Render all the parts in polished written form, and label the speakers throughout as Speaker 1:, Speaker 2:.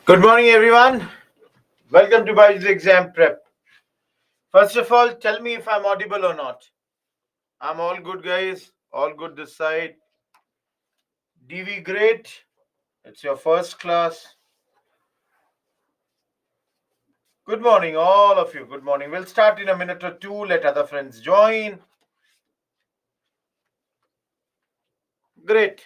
Speaker 1: Good morning, everyone. Welcome to Byju's Exam Prep. First of all, tell me if I'm audible or not. I'm all good, guys. All good this side. DV, great. It's your first class. Good morning, all of you. Good morning. We'll start in a minute or two. Let other friends join. Great.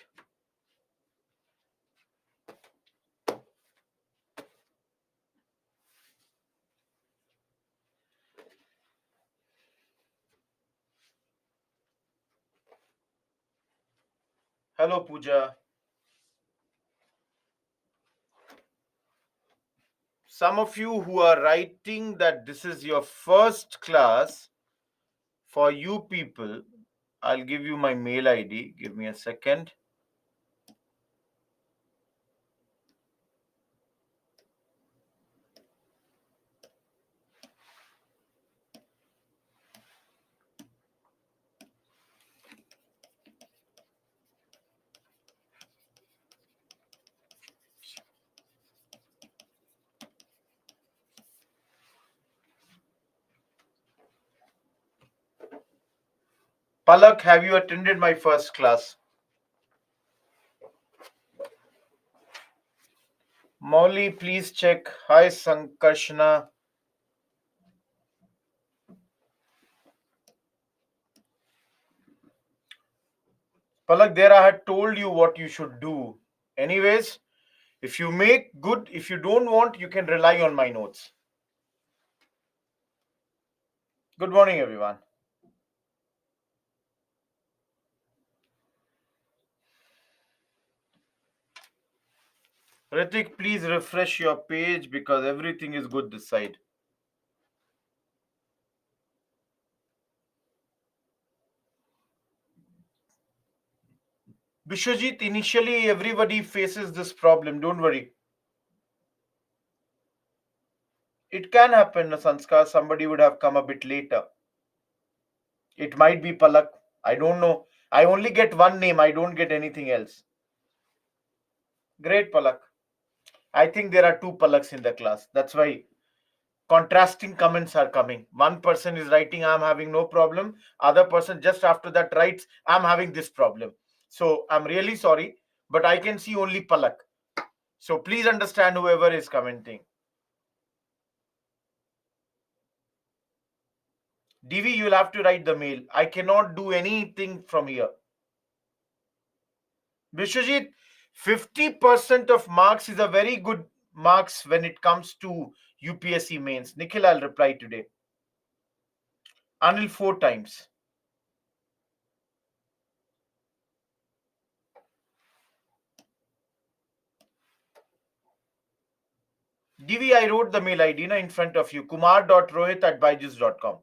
Speaker 1: Hello, Pooja. Some of you who are writing that this is your first class, for you people, I'll give you my mail ID. Give me a second. Palak, have you attended my first class? Molly, please check. Hi, Sankarshna. Palak, there I had told you what you should do. Anyways, if you make good, if you don't want, you can rely on my notes. Good morning, everyone. Ritik, please refresh your page because everything is good this side. Bishwajit, initially everybody faces this problem. Don't worry. It can happen, Sanskar. Somebody would have come a bit later. It might be Palak. I don't know. I only get one name. I don't get anything else. Great, Palak. I think there are two Palaks in the class. That's why contrasting comments are coming. One person is writing, I'm having no problem. Other person just after that writes, I'm having this problem. So I'm really sorry, but I can see only Palak. So please understand whoever is commenting. DV, you'll have to write the mail. I cannot do anything from here. Vishwajit, 50% of marks is a very good marks when it comes to UPSC mains. Nikhil, I'll reply today. Anil, 4 times. DV, I wrote the mail ID in front of you. kumar.rohit@byju's.com.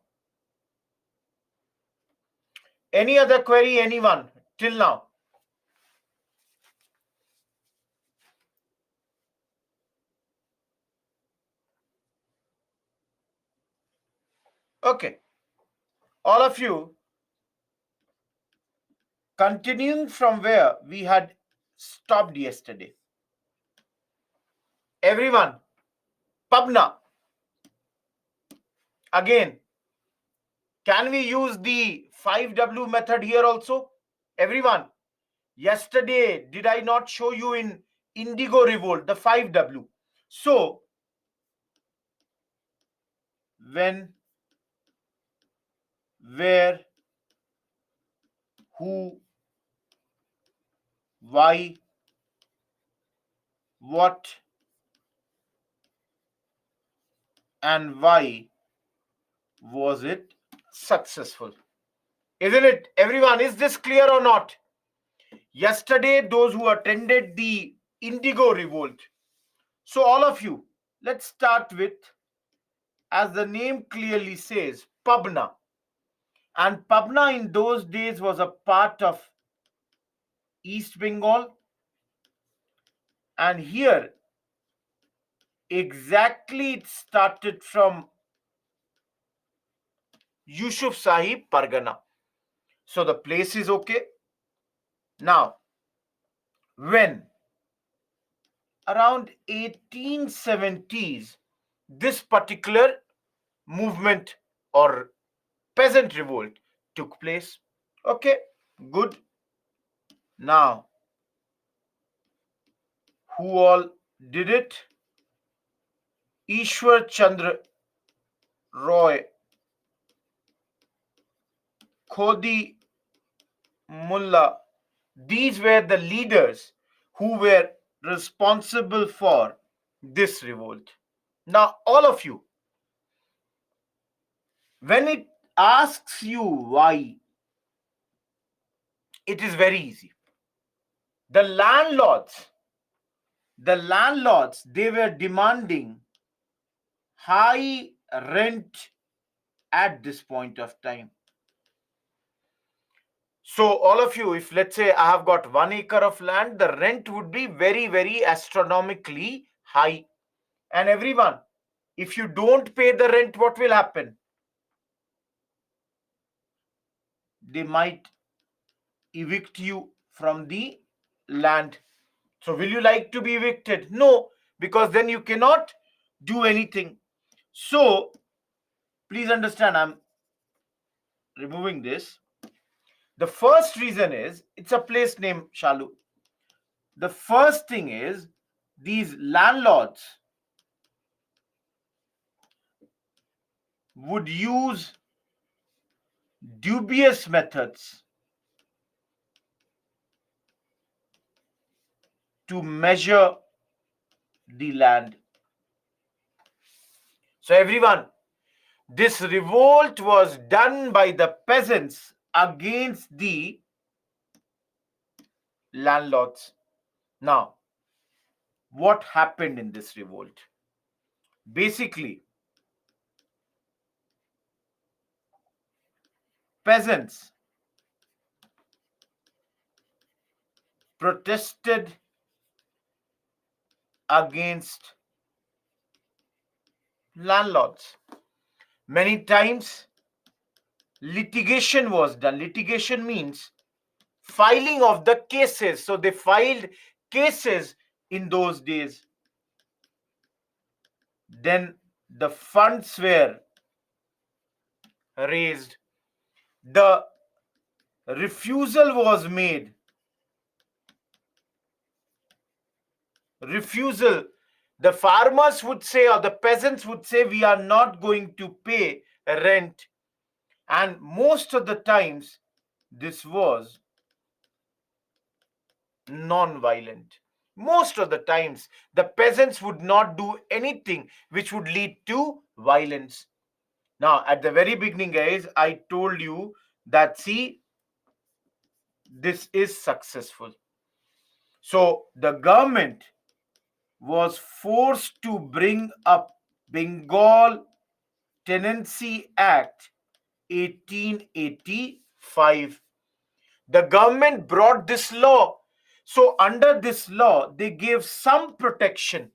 Speaker 1: Any other query, anyone, till now? Okay. All of you, continuing from where we had stopped yesterday. Everyone, Pabna. Again, can we use the 5W method here also? Everyone, yesterday, did I not show you in Indigo Revolt, the 5W? So, when, where, who, why, what, and why was it successful? Isn't it? Everyone, is this clear or not? Yesterday, those who attended the Indigo Revolt. So, all of you, let's start with, as the name clearly says, Pabna. And Pabna in those days was a part of East Bengal. And here, exactly it started from Yusuf Sahib Pargana. So the place is okay. Now, when around 1870s, this particular movement or peasant revolt took place. Okay, good. Now, who all did it? Ishwar Chandra Roy, Khodi Mullah. These were the leaders who were responsible for this revolt. Now, all of you, when it asks you why, it is very easy. The landlords, they were demanding high rent at this point of time. So, all of you, if let's say I have got 1 acre of land, the rent would be very, very astronomically high. And everyone, if you don't pay the rent, what will happen? They might evict you from the land. So, will you like to be evicted? No, because then you cannot do anything. So, please understand, I'm removing this. The first reason is it's a place name, Shalu. The first thing is these landlords would use dubious methods to measure the land. So, everyone, this revolt was done by the peasants against the landlords. Now, what happened in this revolt? Basically, peasants protested against landlords. Many times, litigation was done. Litigation means filing of the cases. So, they filed cases in those days. Then the funds were raised. The refusal was made. Refusal. The farmers would say, or the peasants would say, we are not going to pay rent. And most of the times, this was non-violent. Most of the times, the peasants would not do anything which would lead to violence. Now, at the very beginning, guys, I told you that, see, this is successful. So, the government was forced to bring up Bengal Tenancy Act 1885. The government brought this law. So, under this law, they gave some protection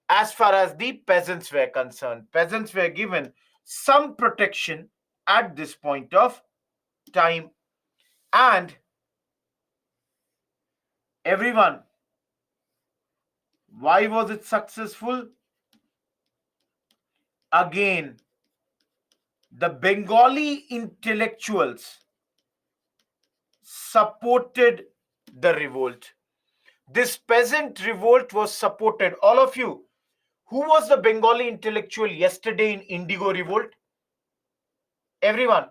Speaker 1: as far as the peasants were concerned. Peasants were given some protection at this point of time. And everyone, why was it successful? Again, the Bengali intellectuals supported the revolt. This peasant revolt was supported. All of you, who was the Bengali intellectual yesterday in Indigo revolt? Everyone,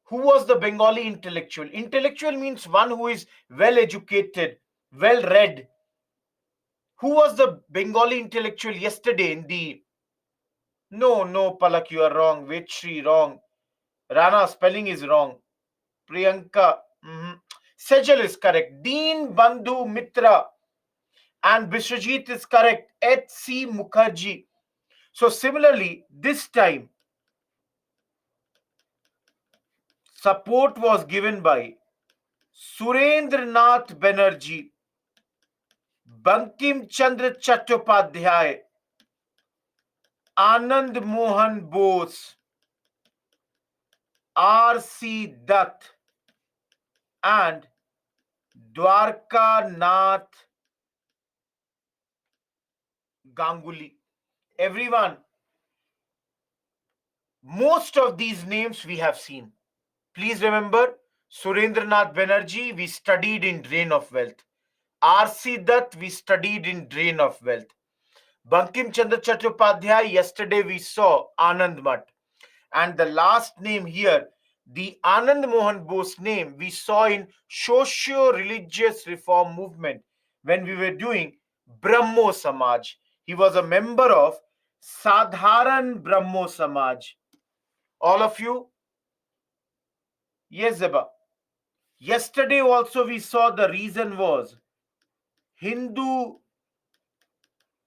Speaker 1: who was the Bengali intellectual? Intellectual means one who is well educated, well read. Who was the Bengali intellectual yesterday in the... No, Palak, you are wrong. Vetri, wrong. Rana, spelling is wrong. Priyanka, Sejal is correct. Dean Bandhu Mitra and Biswajit is correct. H.C. Mukherjee. So similarly, this time, support was given by Surendranath Banerjee, Bankim Chandra Chattopadhyay, Anand Mohan Bose, R.C. Dutt, and Dwarka Nath Ganguly. Everyone, most of these names we have seen. Please remember, Surendranath Banerjee, we studied in Drain of Wealth. R.C. Dutt, we studied in Drain of Wealth. Bankim Chandra Chattopadhyay, yesterday we saw Anand Math. And the last name here, the Anand Mohan Bose name, we saw in socio-religious reform movement when we were doing Brahmo Samaj. He was a member of Sadharan Brahmo Samaj. All of you? Yes, Zeba. Yesterday also we saw the reason was Hindu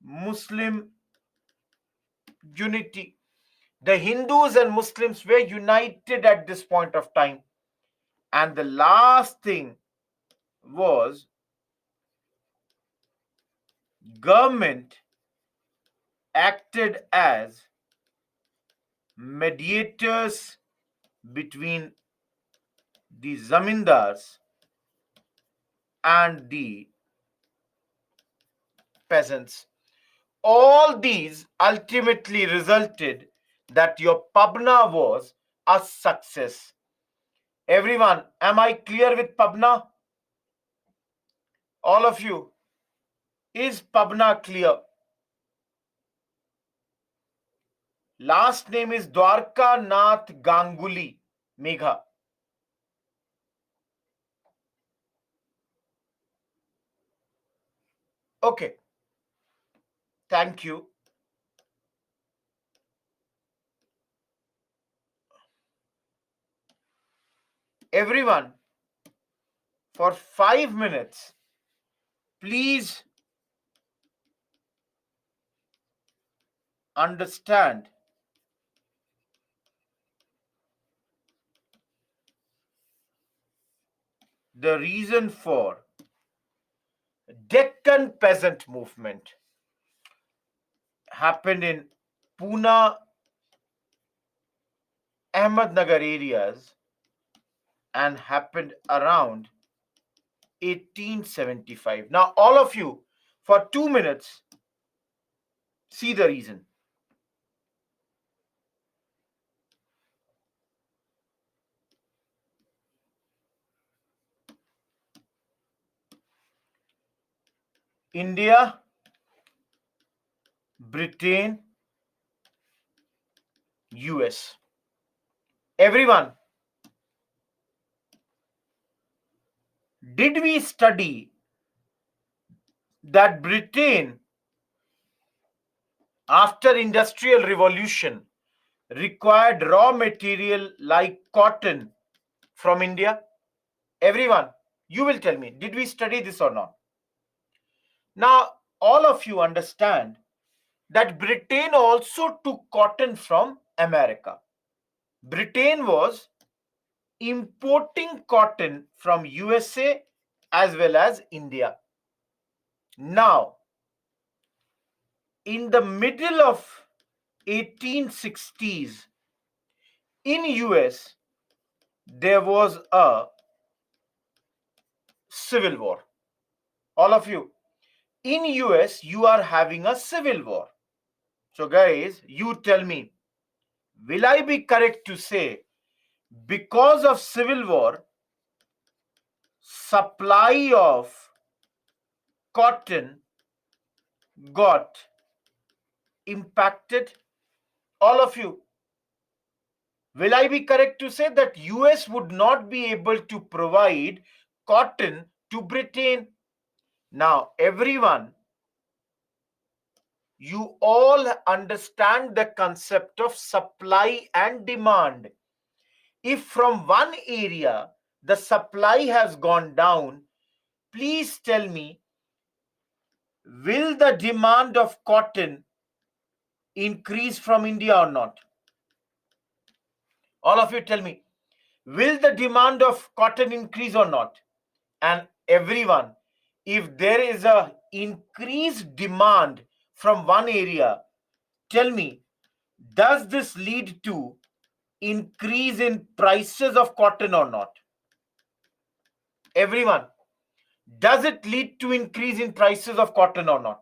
Speaker 1: Muslim unity. The Hindus and Muslims were united at this point of time. And the last thing was government acted as mediators between the zamindars and the peasants. All these ultimately resulted that your Pabna was a success. Everyone, am I clear with Pabna? All of you, is Pabna clear? Last name is Dwarka Nath Ganguly Megha. Okay, thank you. Everyone, for 5 minutes, please understand the reason for Deccan peasant movement happened in Pune, Ahmednagar areas and happened around 1875. Now, all of you, for 2 minutes, see the reason. India, Britain, US. Everyone, did we study that Britain, after industrial revolution, required raw material like cotton from India? Everyone, you will tell me, did we study this or not? Now, all of you understand that Britain also took cotton from America. Britain was importing cotton from USA as well as India. Now, in the middle of 1860s, in US, there was a civil war. All of you, in US, you are having a civil war. So guys, you tell me, will I be correct to say because of civil war, supply of cotton got impacted? All of you, will I be correct to say that US would not be able to provide cotton to Britain? Now, everyone, you all understand the concept of supply and demand. If from one area the supply has gone down, please tell me, will the demand of cotton increase from India or not? All of you tell me, will the demand of cotton increase or not? And everyone, if there is a increased demand from one area, tell me, does this lead to increase in prices of cotton or not? Everyone, does it lead to increase in prices of cotton or not?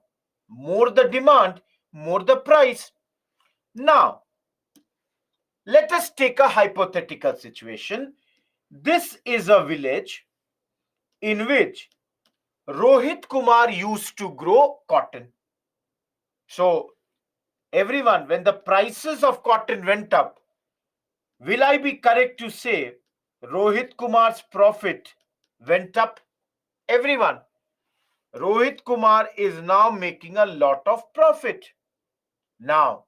Speaker 1: More the demand, more the price. Now, let us take a hypothetical situation. This is a village in which Rohit Kumar used to grow cotton. So, everyone, when the prices of cotton went up, will I be correct to say Rohit Kumar's profit went up? Everyone, Rohit Kumar is now making a lot of profit. Now,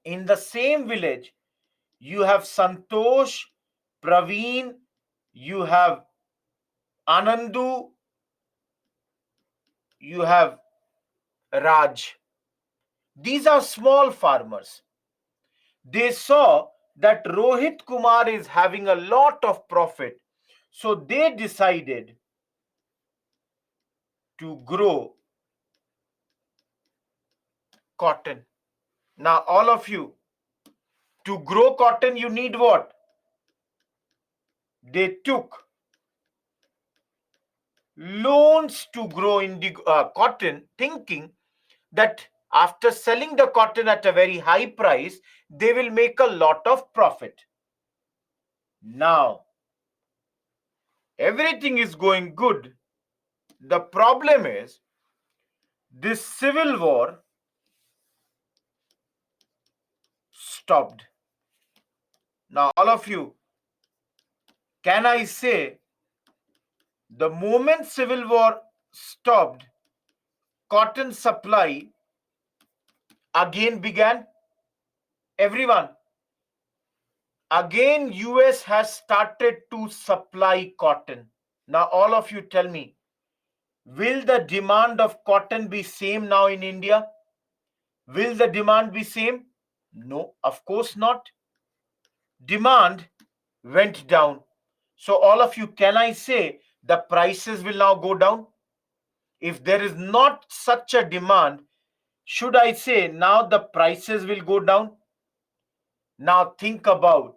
Speaker 1: in the same village, you have Santosh, Praveen, you have Anandu, you have Raj. These are small farmers. They saw that Rohit Kumar is having a lot of profit. So they decided to grow cotton. Now, all of you, to grow cotton, you need what? They took loans to grow cotton, thinking that after selling the cotton at a very high price, they will make a lot of profit. Now, everything is going good. The problem is this civil war stopped. Now, all of you, can I say the moment civil war stopped, cotton supply again began? Everyone, again US has started to supply cotton. Now, all of you tell me, will the demand of cotton be same now in India? Will the demand be same? No, of course not. Demand went down. So all of you, can I say the prices will now go down? If there is not such a demand, should I say now the prices will go down? Now think about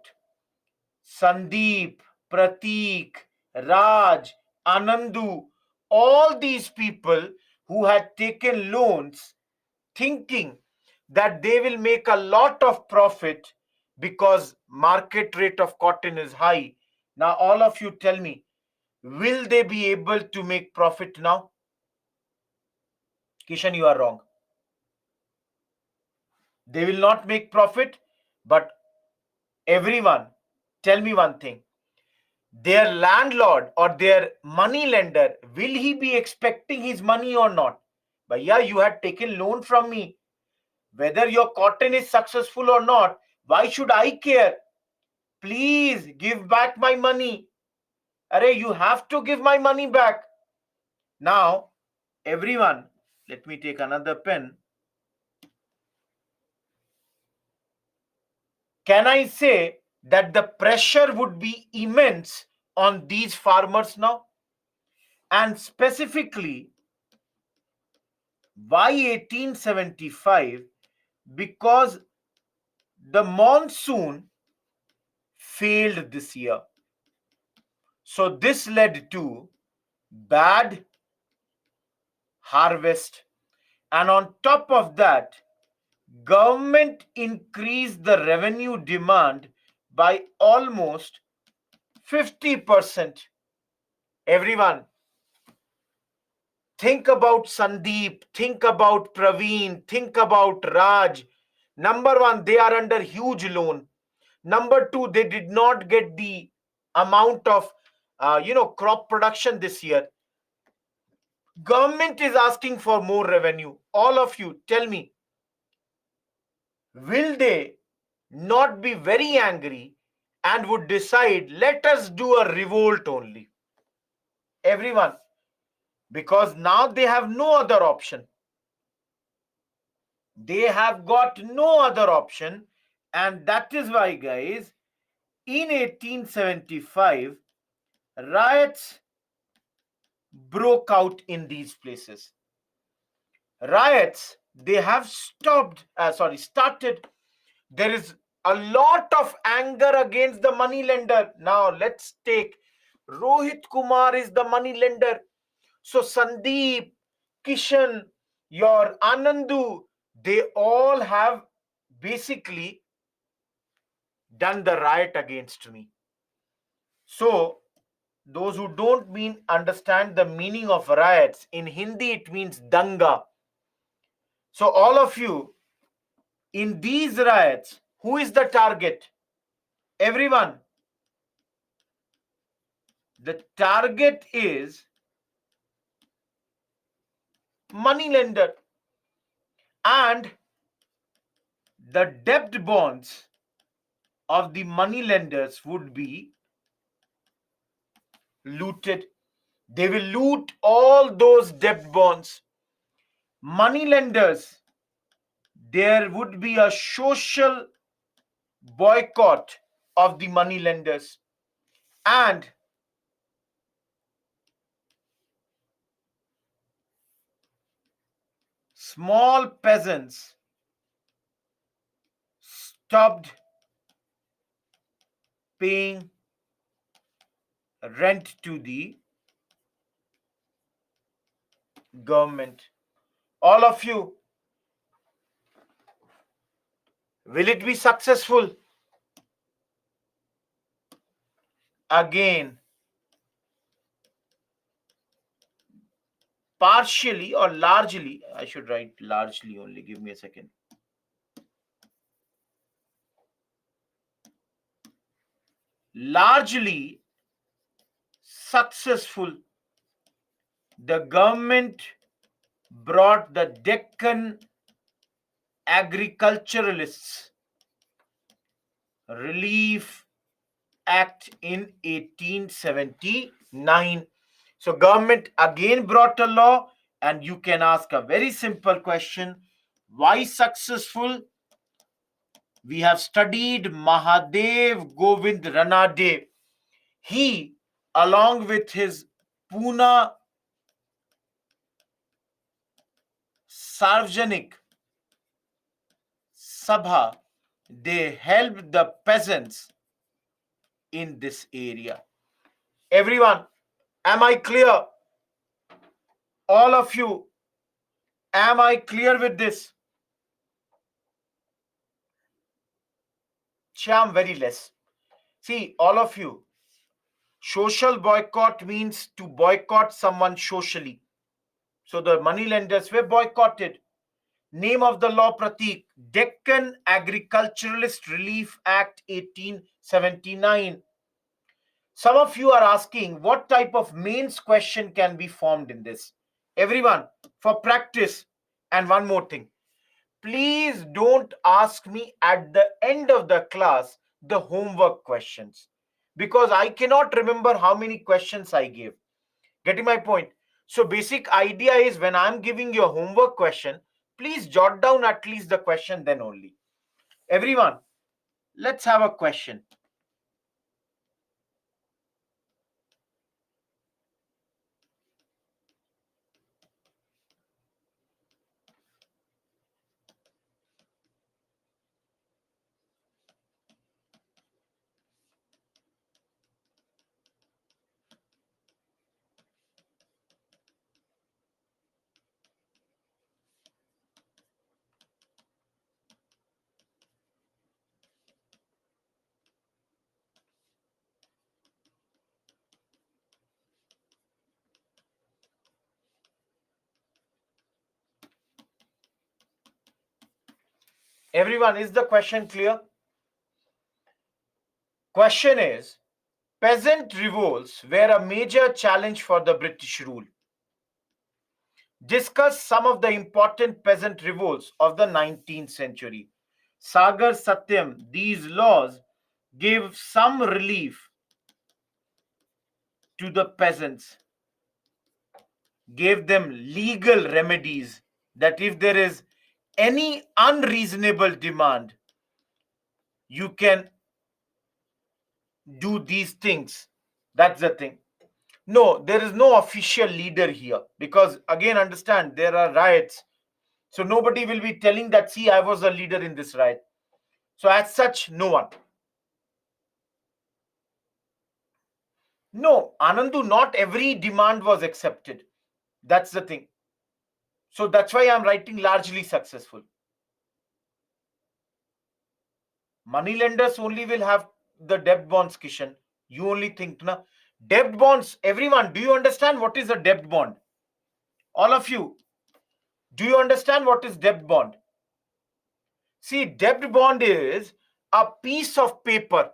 Speaker 1: Sandeep, Prateek, Raj, Anandu, all these people who had taken loans thinking that they will make a lot of profit because market rate of cotton is high. Now all of you tell me, will they be able to make profit now? Kishan, you are wrong. They will not make profit, but everyone, tell me one thing. Their landlord or their money lender, will he be expecting his money or not? But yeah, you had taken loan from me. Whether your cotton is successful or not, why should I care? Please give back my money. Arey, you have to give my money back. Now, everyone, let me take another pen. Can I say that the pressure would be immense on these farmers now? And specifically, why 1875? Because the monsoon failed this year. So this led to bad harvest. And on top of that, government increased the revenue demand by almost 50%. Everyone, think about Sandeep, think about Praveen, think about Raj. Number one, they are under huge loan. Number two, they did not get the amount of crop production this year. Government is asking for more revenue. All of you, tell me, will they not be very angry and would decide, let us do a revolt only? Everyone, because now they have no other option. They have got no other option, and that is why, guys, in 1875, riots broke out in these places. Riots, they have started. There is a lot of anger against the money lender. Now let's take Rohit Kumar is the money lender. So Sandeep, Kishan, your Anandu, they all have basically done the riot against me. So, those who don't understand the meaning of riots, in Hindi it means danga. So, all of you, in these riots, who is the target? Everyone. The target is money lender, and the debt bonds of the money lenders would be looted. They will loot all those debt bonds. Money lenders, there would be a social boycott of the money lenders, and small peasants stopped paying rent to the government. All of you, will it be successful? Again, partially or largely, I should write largely only, give me a second. Largely successful. The government brought the Deccan agriculturalists relief act in 1879. So government again brought a law, and you can ask a very simple question: why successful? We have studied Mahadev Govind Ranade. He, along with his Pune Sarvajanik Sabha, they helped the peasants in this area. Everyone, am I clear? All of you, am I clear with this? Shyam, very less. See, all of you, social boycott means to boycott someone socially. So the money lenders were boycotted. Name of the law, Pratik, Deccan Agriculturalist Relief Act 1879. Some of you are asking what type of mains question can be formed in this. Everyone, for practice. And one more thing, please don't ask me at the end of the class the homework questions, because I cannot remember how many questions I gave. Getting my point? So basic idea is, when I'm giving you a homework question, please jot down at least the question, then only. Everyone, let's have a question. Everyone, is the question clear? Question is, peasant revolts were a major challenge for the British rule. Discuss some of the important peasant revolts of the 19th century. Sagar Satyam, these laws gave some relief to the peasants, gave them legal remedies that if there is any unreasonable demand, you can do these things. That's the thing. No, there is no official leader here, because again, understand, there are riots. So nobody will be telling that, see, I was a leader in this riot. So as such, no one. No, Anandu, not every demand was accepted. That's the thing. So that's why I'm writing largely successful. Moneylenders only will have the debt bonds, Kishan. You only think, na? Debt bonds, everyone, do you understand what is a debt bond? All of you, do you understand what is debt bond? See, debt bond is a piece of paper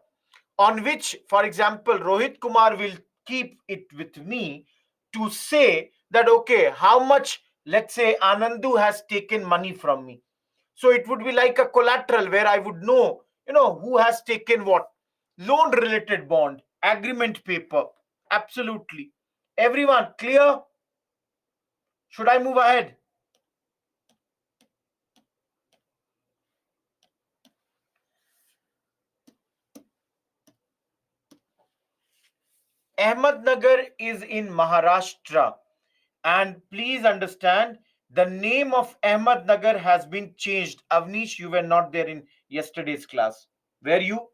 Speaker 1: on which, for example, Rohit Kumar will keep it with me to say that, okay, how much, let's say, Anandu has taken money from me. So it would be like a collateral where I would know, who has taken what. Loan related bond, agreement paper. Absolutely. Everyone, clear? Should I move ahead? Ahmednagar is in Maharashtra. And please understand, the name of Ahmednagar has been changed. Avnish, you were not there in yesterday's class. Were you?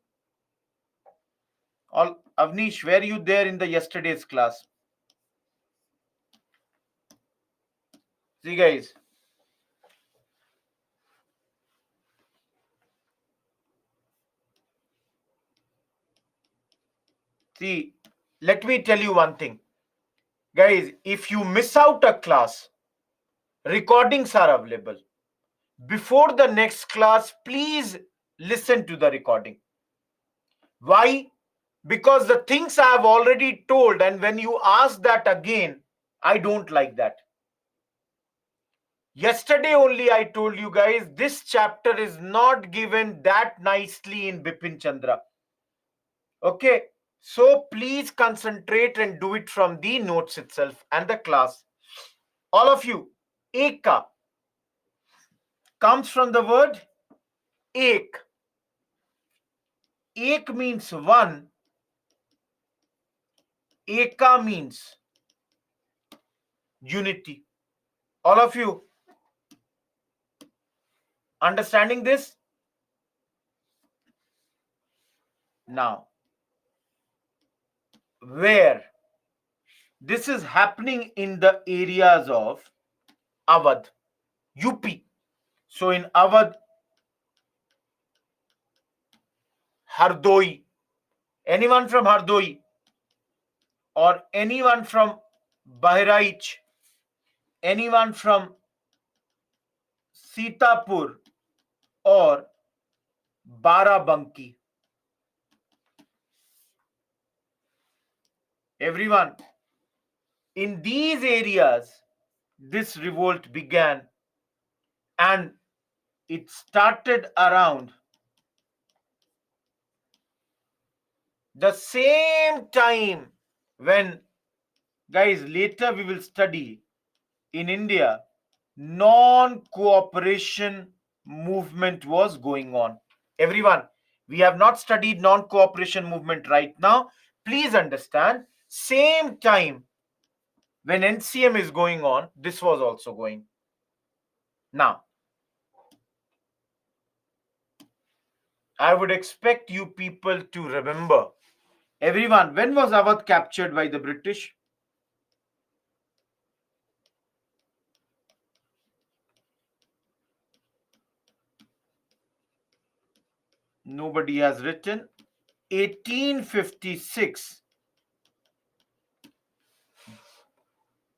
Speaker 1: All Avnish, were you there in the yesterday's class? See, guys. See, let me tell you one thing. Guys, if you miss out a class, recordings are available. Before the next class, please listen to the recording. Why? Because the things I have already told, and when you ask that again, I don't like that. Yesterday only I told you guys this chapter is not given that nicely in Bipin Chandra. Okay, so please concentrate and do it from the notes itself and the class. All of you, Eka comes from the word ek. Ek means one, Eka means unity. All of you understanding this? Now, where this is happening in the areas of Awadh, UP. So in Awadh, Hardoi, anyone from Hardoi or anyone from Bahraich, anyone from Sitapur or Barabanki. Everyone, in these areas, this revolt began and it started around the same time when, guys, later we will study in India, non-cooperation movement was going on. Everyone, we have not studied non-cooperation movement right now. Please understand, same time when NCM is going on, this was also going. Now, I would expect you people to remember. Everyone, when was Awadh captured by the British? Nobody has written. 1856,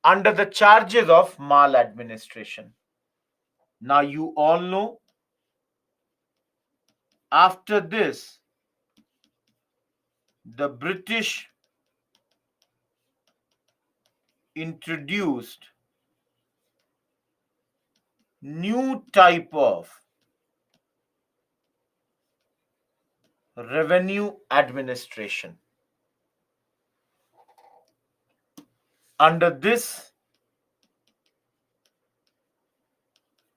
Speaker 1: under the charges of maladministration. Now you all know, after this, the British introduced new type of revenue administration. Under this,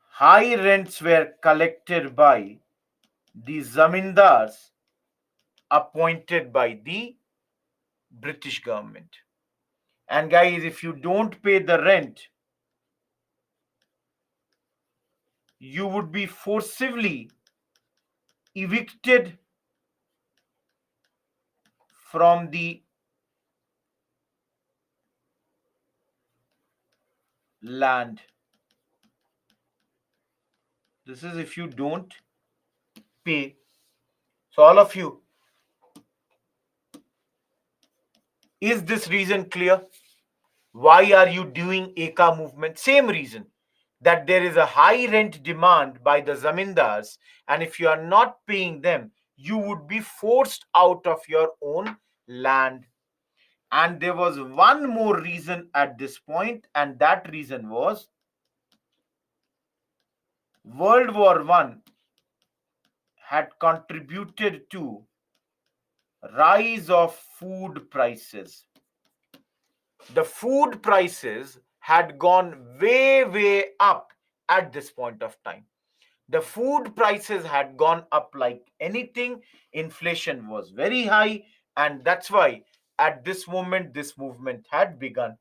Speaker 1: high rents were collected by the zamindars appointed by the British government. And guys, if you don't pay the rent, you would be forcibly evicted from the land. This is if you don't pay. So all of you, is this reason clear? Why are you doing Eka movement? Same reason, that there is a high rent demand by the zamindars, and if you are not paying them, you would be forced out of your own land. And there was one more reason at this point, and that reason was World War One had contributed to rise of food prices. The food prices had gone way up at this point of time. The food prices had gone up like anything. Inflation was very high, and that's why at this moment this movement had begun.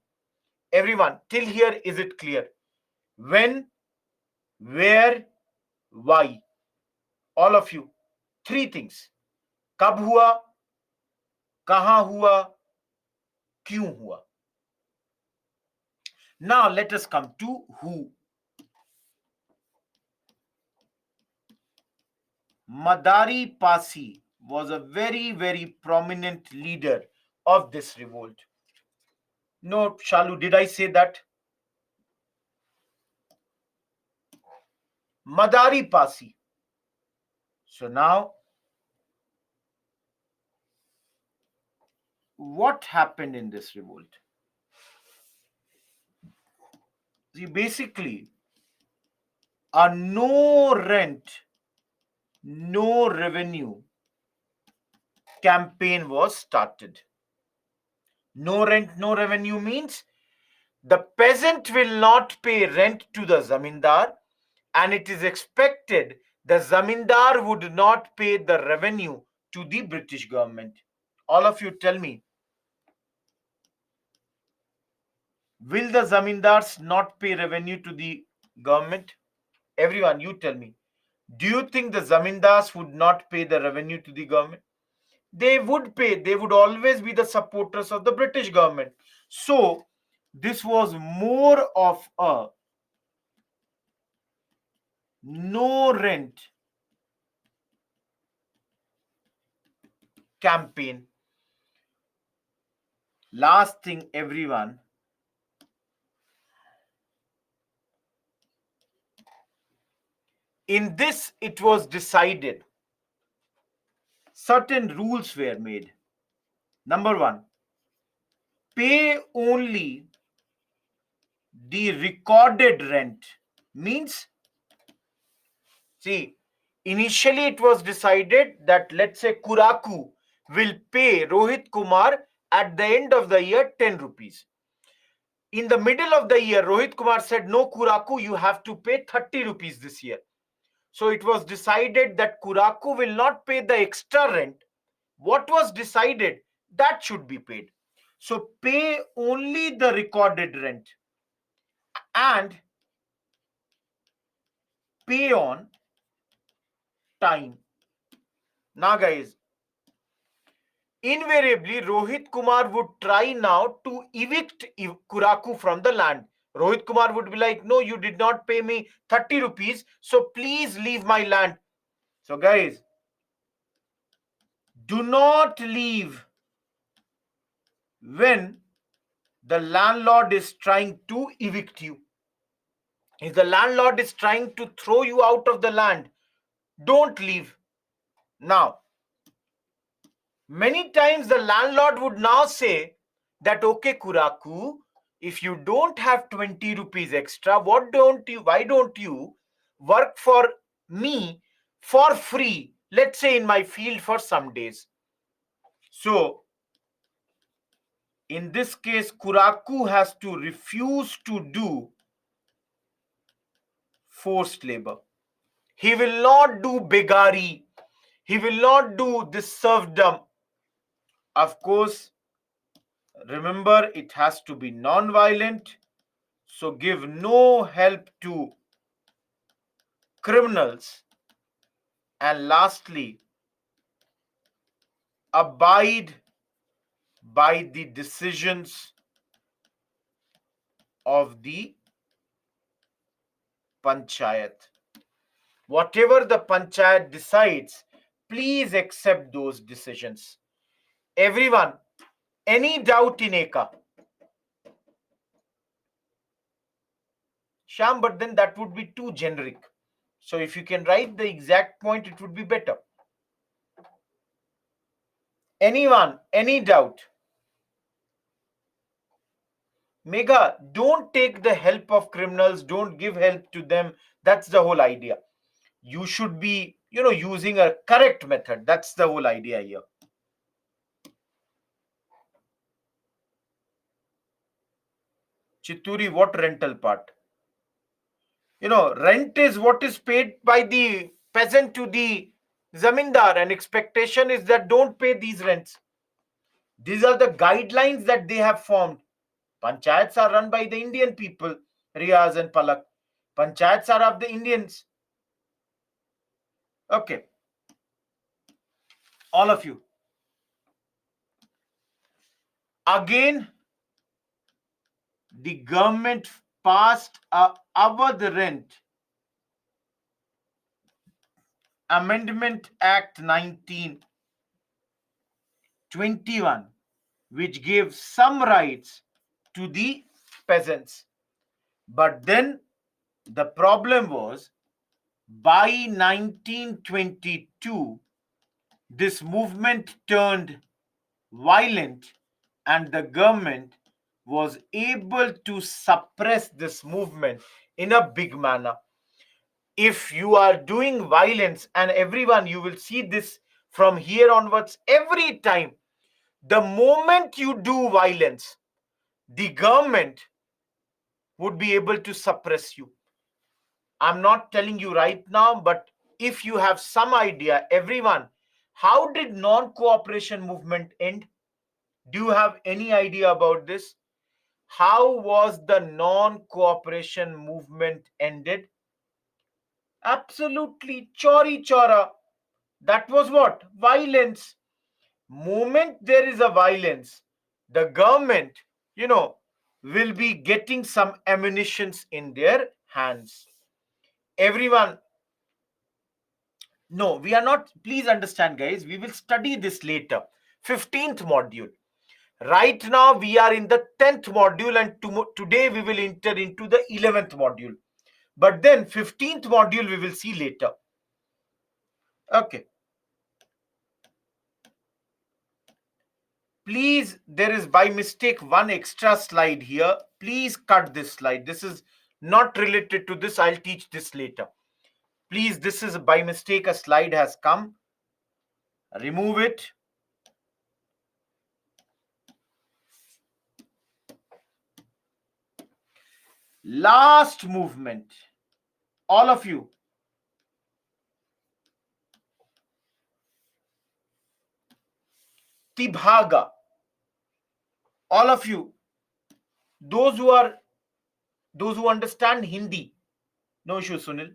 Speaker 1: Everyone, till here, is it clear? When, where, why? All of you, three things. कब हुआ, कहां हुआ, क्यों हुआ? Now let us come to who. Madari Pasi was a very prominent leader of this revolt. No, Shalu, did I say that? Madari Pasi. So now, what happened in this revolt? See, basically, a no rent, no revenue campaign was started. No rent, no revenue means the peasant will not pay rent to the zamindar, and it is expected the zamindar would not pay the revenue to the British government. All of you tell me, will the zamindars not pay revenue to the government? Everyone, you tell me. Do you think the zamindars would not pay the revenue to the government? They would pay. They would always be the supporters of the British government. So, this was more of a no rent campaign. Last thing, everyone, in this it was decided, certain rules were made. Number one, pay only the recorded rent. Means, see, initially it was decided that, let's say, Kuraku will pay Rohit Kumar at the end of the year 10 rupees. In the middle of the year, Rohit Kumar said, no, Kuraku, you have to pay 30 rupees this year. So it was decided that Kuraku will not pay the extra rent. What was decided, that should be paid. So pay only the recorded rent and pay on time. Now, guys, invariably, Rohit Kumar would try now to evict Kuraku from the land. Rohit Kumar would be like, no, you did not pay me 30 rupees, so please leave my land. So, guys, do not leave when the landlord is trying to evict you. If the landlord is trying to throw you out of the land, don't leave. Now, many times the landlord would now say that, okay, Kuraku, if you don't have 20 rupees extra, why don't you work for me for free, let's say in my field for some days? So, in this case, Kuraku has to refuse to do forced labor. He will not do begari. He will not do this serfdom. Of course, remember, it has to be non-violent. So give no help to criminals. And lastly, abide by the decisions of the panchayat. Whatever the panchayat decides, please accept those decisions. Everyone, any doubt in Eka? Sham, but then that would be too generic. So if you can write the exact point, it would be better. Anyone, any doubt? Mega, don't take the help of criminals, don't give help to them. That's the whole idea. You should be, using a correct method. That's the whole idea here. Chitturi, what rental part? Rent is what is paid by the peasant to the zamindar, and expectation is that don't pay these rents. These are the guidelines that they have formed. Panchayats are run by the Indian people, Riaz and Palak. Panchayats are of the Indians. Okay, all of you. Again, the government passed a Awadh Rent Amendment Act 1921, which gave some rights to the peasants. But then the problem was, by 1922, this movement turned violent, and the government was able to suppress this movement in a big manner. If you are doing violence, and everyone, you will see this from here onwards every time, the moment you do violence, the government would be able to suppress you. I'm not telling you right now, but if you have some idea, everyone, how did non-cooperation movement end? Do you have any idea about this? How was the non-cooperation movement ended? Absolutely, chori chora. That was what? Violence. Moment there is a violence, the government, will be getting some ammunitions in their hands. Everyone, no, we are not, please understand, guys, we will study this later. 15th module. Right now, we are in the 10th module, and today we will enter into the 11th module. But then, 15th module, we will see later. Okay. Please, there is by mistake one extra slide here. Please cut this slide. This is not related to this. I'll teach this later. Please, this is by mistake a slide has come. Remove it. Last movement. All of you. Tibhaga. All of you. Those who understand Hindi. No issue, Sunil.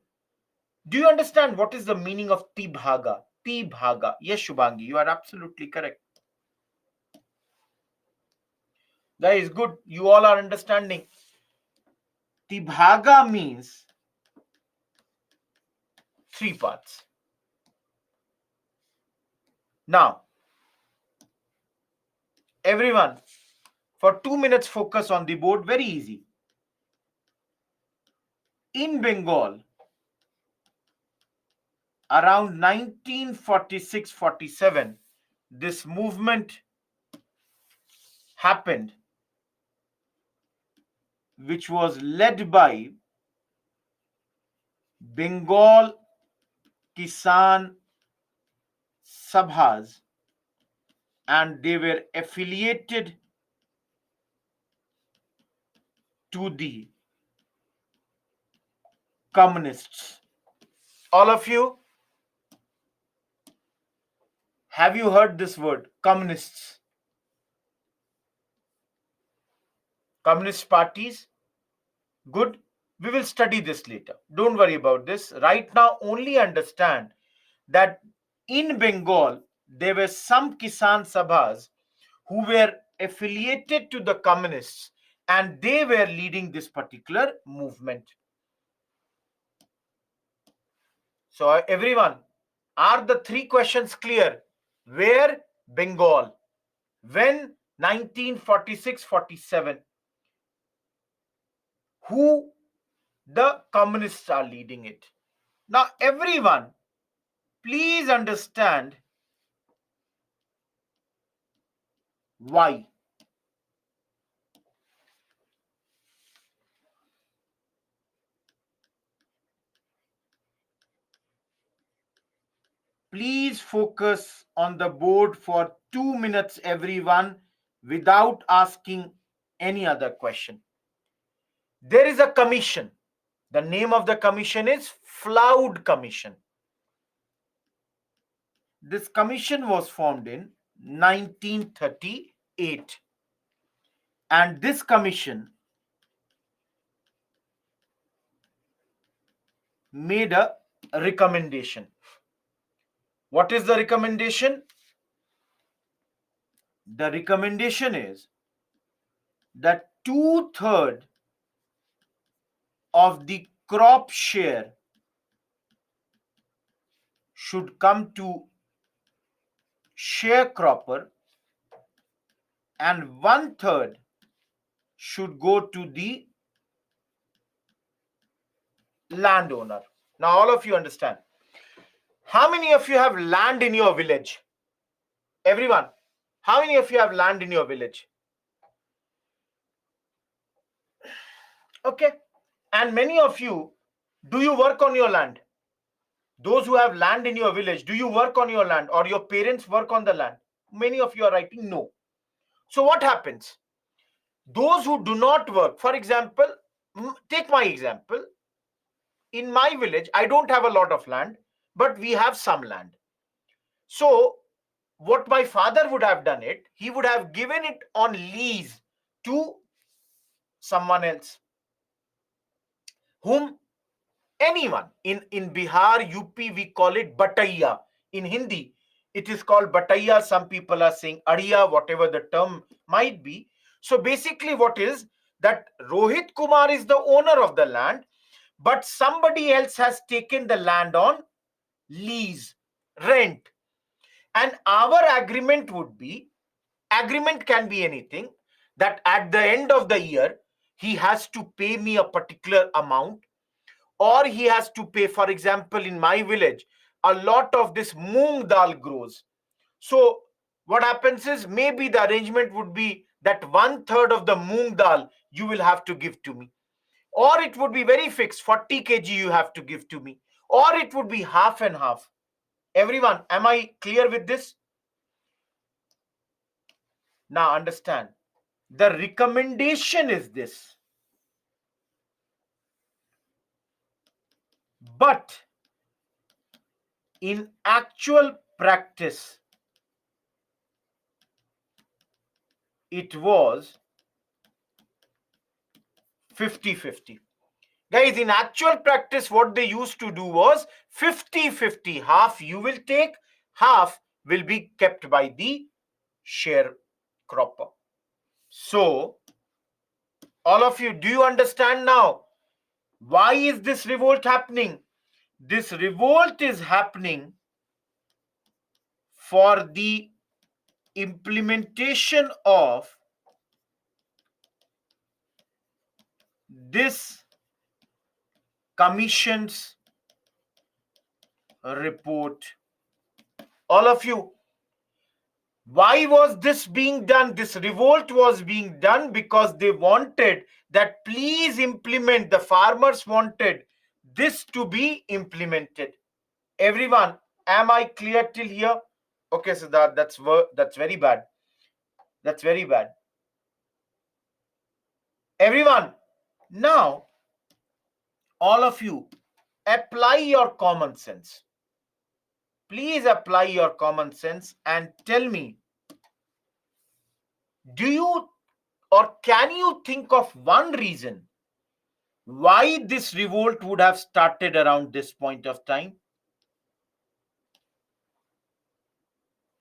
Speaker 1: Do you understand what is the meaning of Tibhaga? Tibhaga. Yes, Shubhangi, you are absolutely correct. That is good. You all are understanding. Tibhaga means 3 parts. Now, everyone, for 2 minutes, focus on the board. Very easy. In Bengal, around 1946-47, this movement happened, which was led by Bengal Kisan Sabhas, and they were affiliated to the communists. All of you, have you heard this word, communists? Communist parties? Good. We will study this later. Don't worry about this. Right now, only understand that in Bengal, there were some Kisan Sabhas who were affiliated to the communists, and they were leading this particular movement. So everyone, are the three questions clear? Where? Bengal. When? 1946-47. Who? The communists are leading it. Now everyone, please understand why. Please focus on the board for 2 minutes, everyone, without asking any other question. There is a commission. The name of the commission is Flood Commission. This commission was formed in 1938. And this commission made a recommendation. What is the recommendation? The recommendation is that 2/3 of the crop share should come to sharecropper and 1/3 should go to the landowner. Now, all of you understand. How many of you have land in your village? Everyone, how many of you have land in your village? Okay. And many of you, do you work on your land? Those who have land in your village, do you work on your land or your parents work on the land? Many of you are writing no. So what happens? Those who do not work, for example, take my example. In my village, I don't have a lot of land, but we have some land. So what my father would have done it, he would have given it on lease to someone else, whom anyone. In Bihar, UP, we call it bataiya. In Hindi, it is called bataiya. Some people are saying adiya, whatever the term might be. So basically what is that Rohit Kumar is the owner of the land, but somebody else has taken the land on lease, rent. And our agreement would be, agreement can be anything, that at the end of the year he has to pay me a particular amount, or he has to pay, for example, in my village a lot of this moong dal grows. So what happens is, maybe the arrangement would be that 1/3 of the moong dal you will have to give to me, or it would be very fixed, 40 kg you have to give to me, or it would be half and half. Everyone, am I clear with this? Now understand, the recommendation is this, but in actual practice it was 50-50. Guys, in actual practice what they used to do was 50-50. Half you will take, half will be kept by the sharecropper. So all of you, do you understand now why is this revolt happening? This revolt is happening for the implementation of this commission's report. All of you, why was this being done? This revolt was being done because they wanted that, please implement, the farmers wanted this to be implemented. Everyone, am I clear till here? Okay, so that's very bad. That's very bad. Everyone, now all of you, apply your common sense. Please apply your common sense and tell me, do you or can you think of one reason why this revolt would have started around this point of time?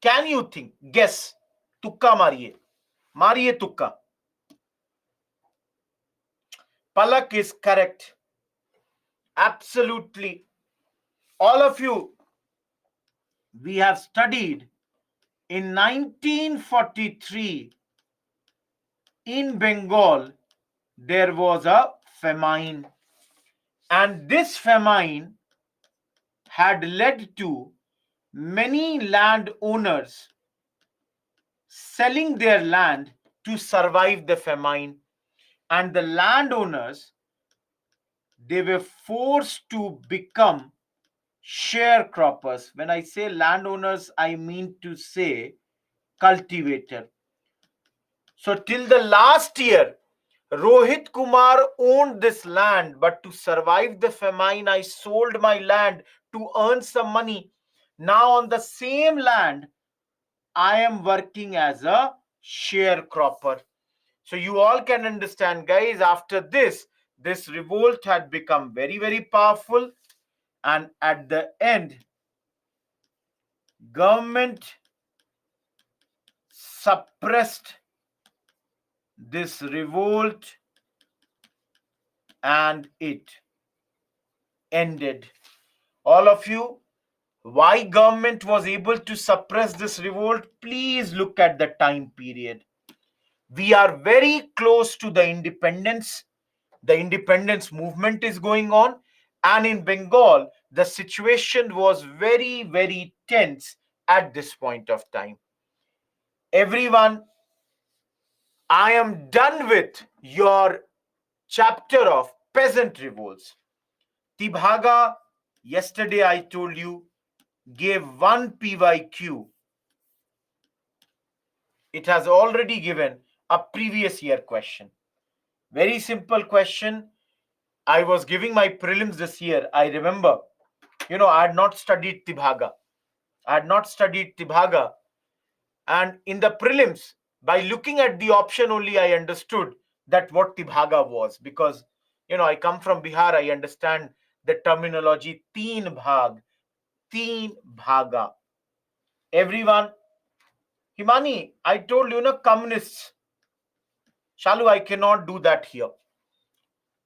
Speaker 1: Can you think? Guess. Tukka mariye. Mariye tukka. Palak is correct. Absolutely. All of you, we have studied in 1943 in Bengal, there was a famine, and this famine had led to many landowners selling their land to survive the famine. And the landowners, they were forced to become sharecroppers. When I say landowners, I mean to say cultivator. So till the last year, Rohit Kumar owned this land, but to survive the famine, I sold my land to earn some money. Now on the same land, I am working as a sharecropper. So you all can understand, guys, after this revolt had become very, very powerful. And at the end, government suppressed this revolt and it ended. All of you, why government was able to suppress this revolt? Please look at the time period. We are very close to the independence. The independence movement is going on, and in Bengal the situation was very, very tense at this point of time. Everyone, I am done with your chapter of peasant revolts. Tibhaga, yesterday I told you, gave one PYQ. It has already given a previous year question. Very simple question. I was giving my prelims this year. I remember, I had not studied Tibhaga. And in the prelims, by looking at the option only, I understood that what Tibhaga was. Because, I come from Bihar, I understand the terminology teen bhag, teen bhaga. Everyone, Himani, I told you, communists. Shalu, I cannot do that here.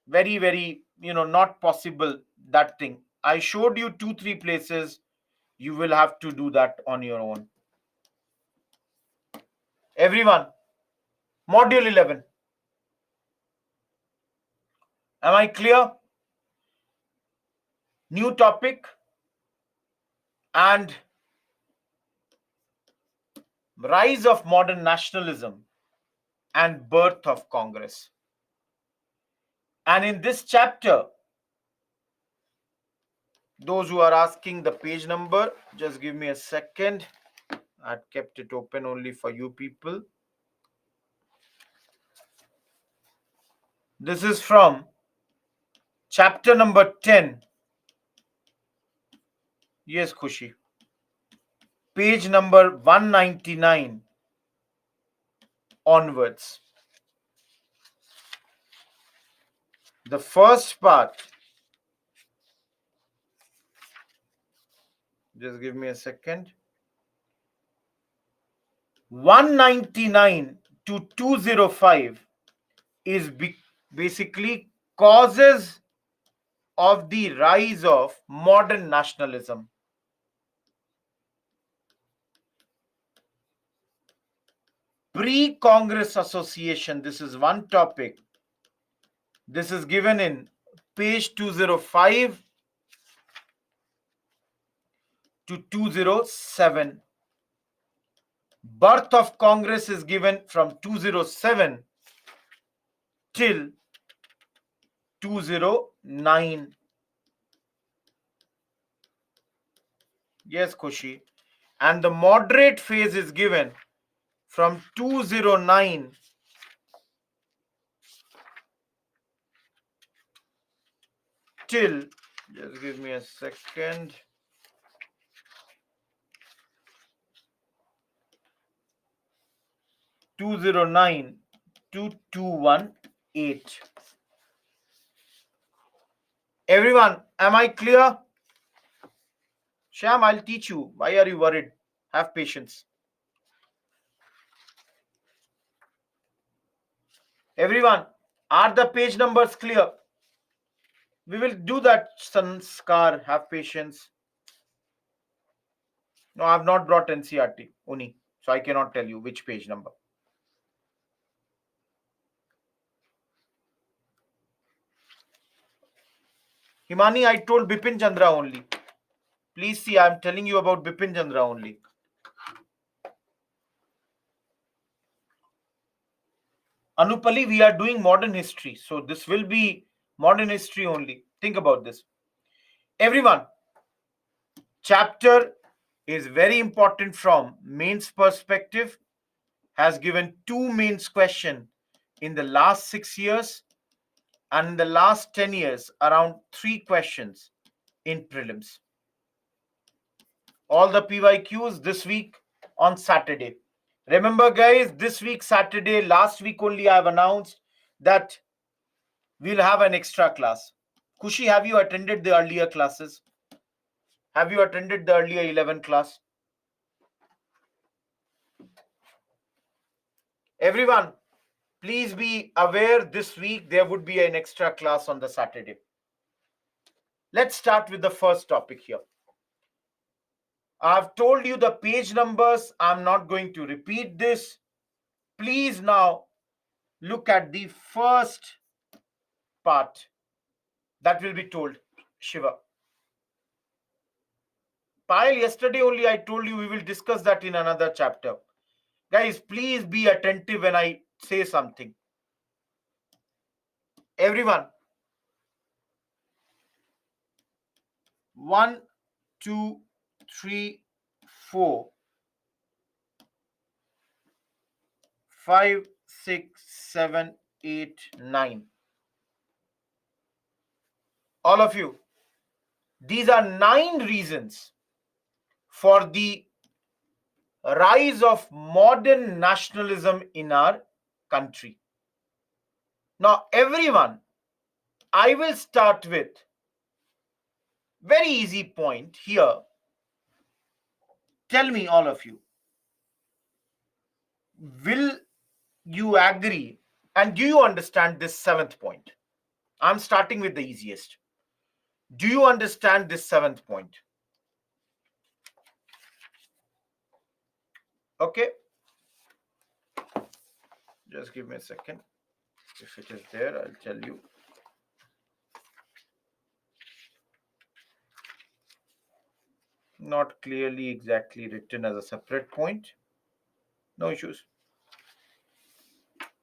Speaker 1: Very, very, not possible, that thing. I showed you 2 3 places. You will have to do that on your own. Everyone, module 11. Am I clear? New topic and rise of modern nationalism and birth of Congress. And in this chapter, those who are asking the page number, just give me a second. I kept it open only for you people. This is from chapter number 10. Yes, Khushi. Page number 199 onwards. The first part, just give me a second. 199 to 205 is basically causes of the rise of modern nationalism. Pre-Congress association, this is one topic. This is given in page 205 to 207. Birth of Congress is given from 207 till 209. Yes, Kushi. And the moderate phase is given from 209 till, just give me a second, 209 to 218. Everyone, am I clear? Sham, I'll teach you. Why are you worried? Have patience. Everyone, are the page numbers clear? We will do that, Sanskar. Have patience. No, I have not brought NCRT, Uni. So I cannot tell you which page number. Himani, I told Bipin Chandra only. Please see, I am telling you about Bipin Chandra only. Anupali, we are doing modern history. So this will be modern history only. Think about this. Everyone, chapter is very important from mains perspective, has given two mains question in the last 6 years, and in the last 10 years around three questions in prelims. All the PYQs this week on Saturday. Remember guys, this week Saturday, last week only I have announced that we'll have an extra class. Kushi, have you attended the earlier classes? Have you attended the earlier 11 class? Everyone, please be aware this week there would be an extra class on the Saturday. Let's start with the first topic here. I've told you the page numbers. I'm not going to repeat this. Please now look at the first part that will be told. Shiva. Payal, yesterday only I told you we will discuss that in another chapter. Guys, please be attentive when I say something. Everyone. 1, 2, 3, 4, 5, 6, 7, 8, 9. All of you. These are 9 reasons for the rise of modern nationalism in our country. Now, everyone, I will start with very easy point here. Tell me, all of you, will you agree and do you understand this 7th point? I'm starting with the easiest. Do you understand this 7th point? Okay. Just give me a second. If it is there, I'll tell you. Not clearly exactly written as a separate point. No issues.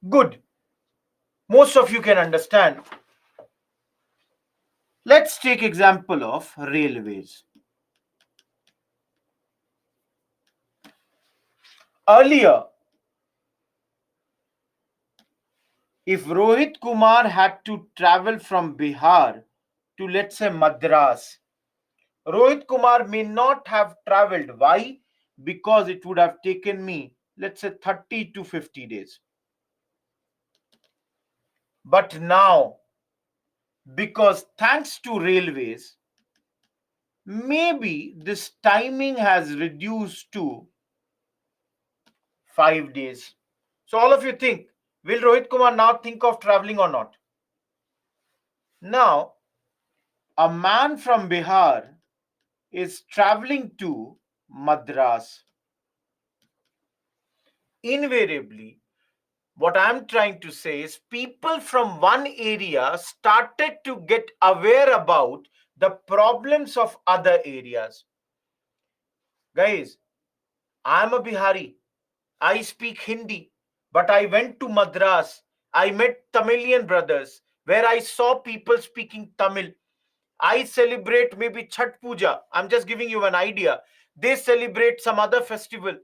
Speaker 1: Good. Most of you can understand. Let's take example of railways. Earlier, if Rohit Kumar had to travel from Bihar to, let's say, Madras, Rohit Kumar may not have traveled. Why? Because it would have taken me, let's say, 30 to 50 days. But now, because thanks to railways, maybe this timing has reduced to 5 days. So all of you think, will Rohit Kumar now think of traveling or not? Now, a man from Bihar is traveling to Madras. Invariably, what I'm trying to say is people from one area started to get aware about the problems of other areas. Guys, I'm a Bihari. I speak Hindi, but I went to Madras. I met Tamilian brothers where I saw people speaking Tamil. I celebrate maybe Chhat Puja. I'm just giving you an idea. They celebrate some other festival.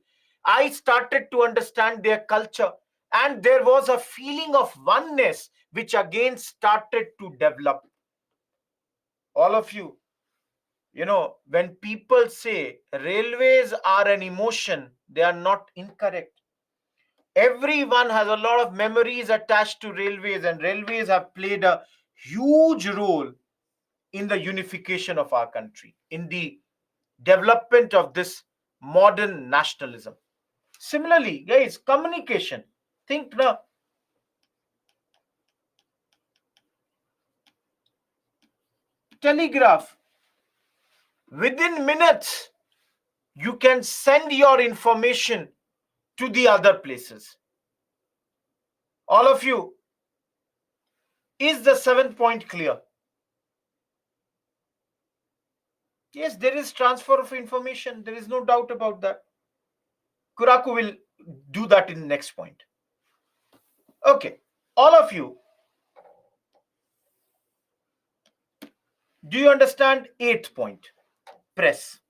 Speaker 1: I started to understand their culture, and there was a feeling of oneness which again started to develop. All of you, when people say railways are an emotion, they are not incorrect. Everyone has a lot of memories attached to railways, and railways have played a huge role in the unification of our country, in the development of this modern nationalism. Similarly, guys, communication. Think now, telegraph. Within minutes, you can send your information to the other places. All of you, is the 7th point clear? Yes, there is transfer of information. There is no doubt about that. Kuraku will do that in the next point. Okay, all of you, do you understand 8th point? Press.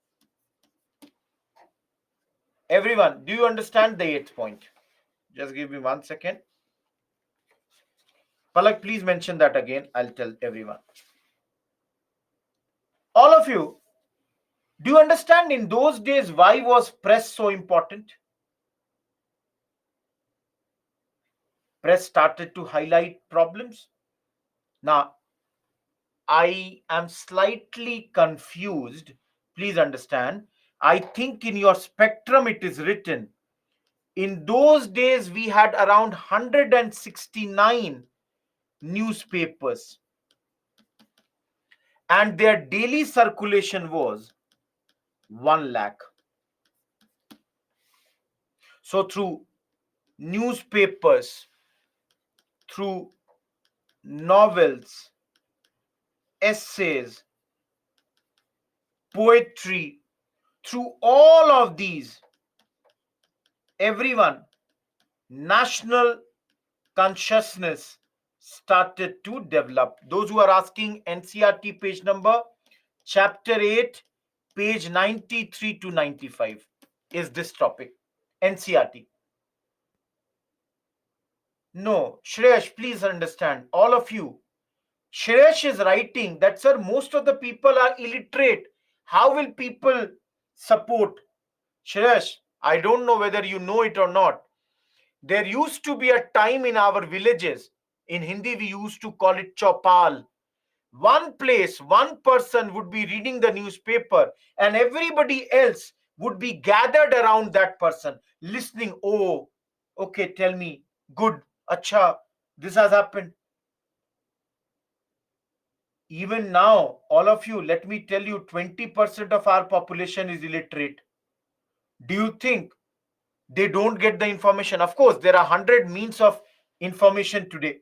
Speaker 1: Everyone, do you understand the 8th point? Just give me 1 second. Palak, please mention that again. I'll tell everyone. All of you, do you understand in those days why was press so important? Press started to highlight problems. Now, I am slightly confused. Please understand. I think in your spectrum it is written. In those days, we had around 169 newspapers, and their daily circulation was 1 lakh. So, through newspapers, through novels, essays, poetry, through all of these, everyone, national consciousness started to develop. Those who are asking, NCRT page number, chapter 8, page 93 to 95 is this topic. NCRT. No, Shreyash, please understand, all of you. Shreyash is writing that, sir, most of the people are illiterate. How will people support? Shreyash, I don't know whether you know it or not. There used to be a time in our villages, in Hindi we used to call it chopal. One place, one person would be reading the newspaper and everybody else would be gathered around that person, listening. Oh, okay, tell me. Good. Acha, this has happened. Even now, all of you, let me tell you, 20% of our population is illiterate. Do you think they don't get the information? Of course, there are 100 means of information today.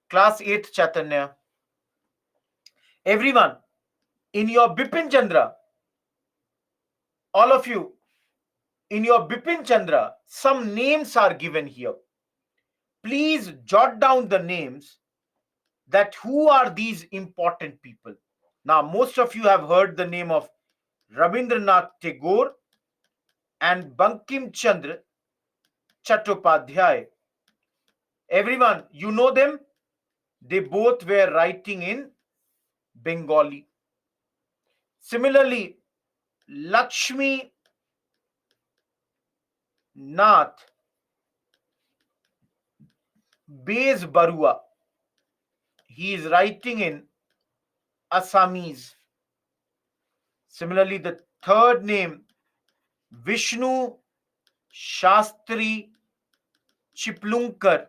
Speaker 1: Class 8th Chaitanya. Everyone, in your Bipin Chandra, all of you, in your Bipin Chandra, some names are given here. Please jot down the names, that who are these important people. Now, most of you have heard the name of Rabindranath Tagore and Bankim Chandra Chattopadhyay. Everyone, you know them? They both were writing in Bengali. Similarly, Lakshmi Nath Bez Barua, he is writing in Assamese. Similarly, the third name, Vishnu Shastri Chiplunkar,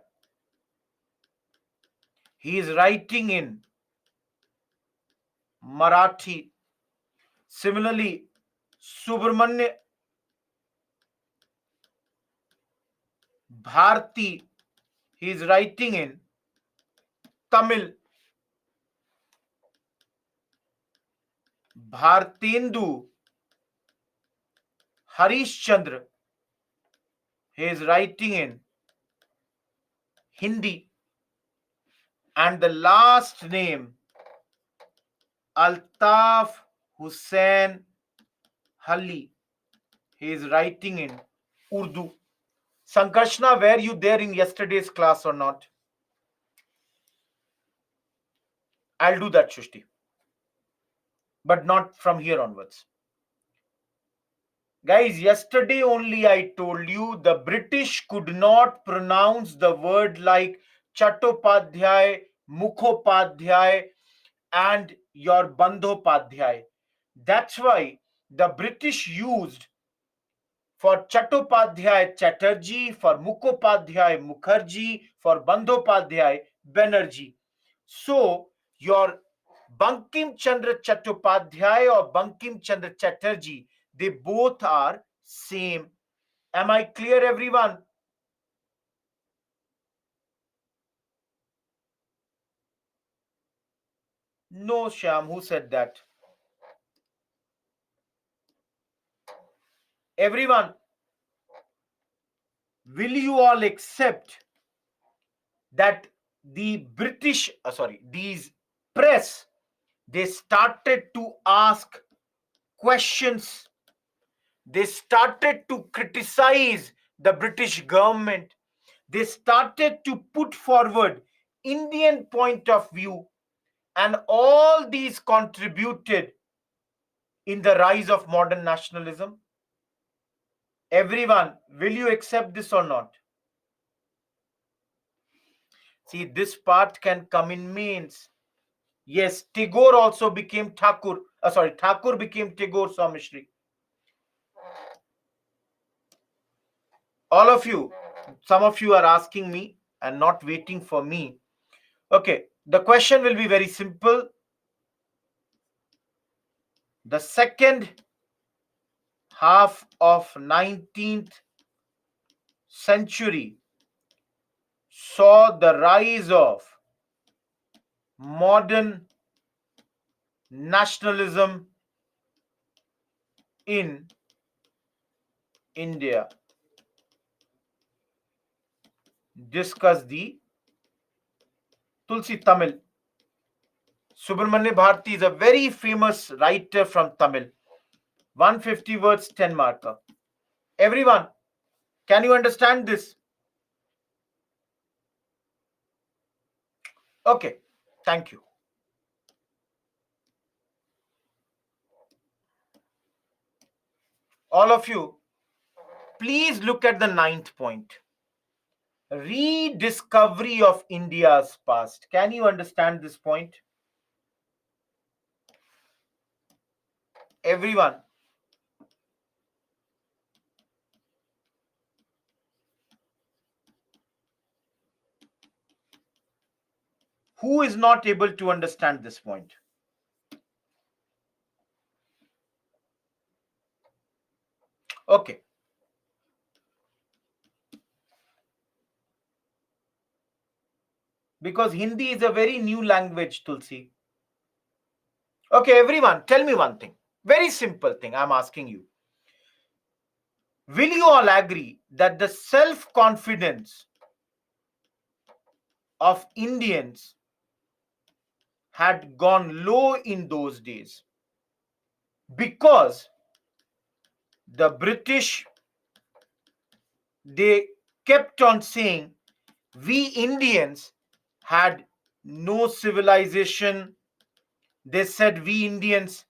Speaker 1: he is writing in Marathi. Similarly, Subramanya Bharti, he is writing in Tamil. Bhartendu Harish Chandra, he is writing in Hindi. And the last name, Altaf Hussain Halli, he is writing in Urdu. Sankarshna, were you there in yesterday's class or not? I'll do that, Shushti. But not from here onwards. Guys, yesterday only I told you the British could not pronounce the word like Chattopadhyay, Mukhopadhyay, and your Bandhopadhyay. That's why the British used for Chattopadhyay Chatterjee, for Mukhopadhyay Mukherjee, for Bandhopadhyay Banerjee. So your Bankim Chandra Chattopadhyay or Bankim Chandra Chatterjee, They both are same. Am I clear, everyone? No, Sham, who said that? Everyone, will you all accept that the these press, they started to ask questions, they started to criticize the British government, they started to put forward Indian point of view, and all these contributed in the rise of modern nationalism? Everyone, will you accept this or not? See, this part can come in means. Yes, Tagore also became Thakur. Thakur became Tagore Swamishri. All of you, some of you are asking me and not waiting for me. Okay, the question will be very simple. The second half of 19th century saw the rise of modern nationalism in India. Discuss the Tulsi Tamil. Subramanya Bharati is a very famous writer from Tamil. 150 words, 10 marker. Everyone, can you understand this? Okay, thank you. All of you, please look at the ninth point. Rediscovery of India's past. Can you understand this point? Everyone. Who is not able to understand this point? Okay. Because Hindi is a very new language, Tulsi. Okay, everyone, tell me one thing. Very simple thing I'm asking you. Will you all agree that the self-confidence of Indians had gone low in those days? Because the British, they kept on saying we Indians had no civilization. They said we Indians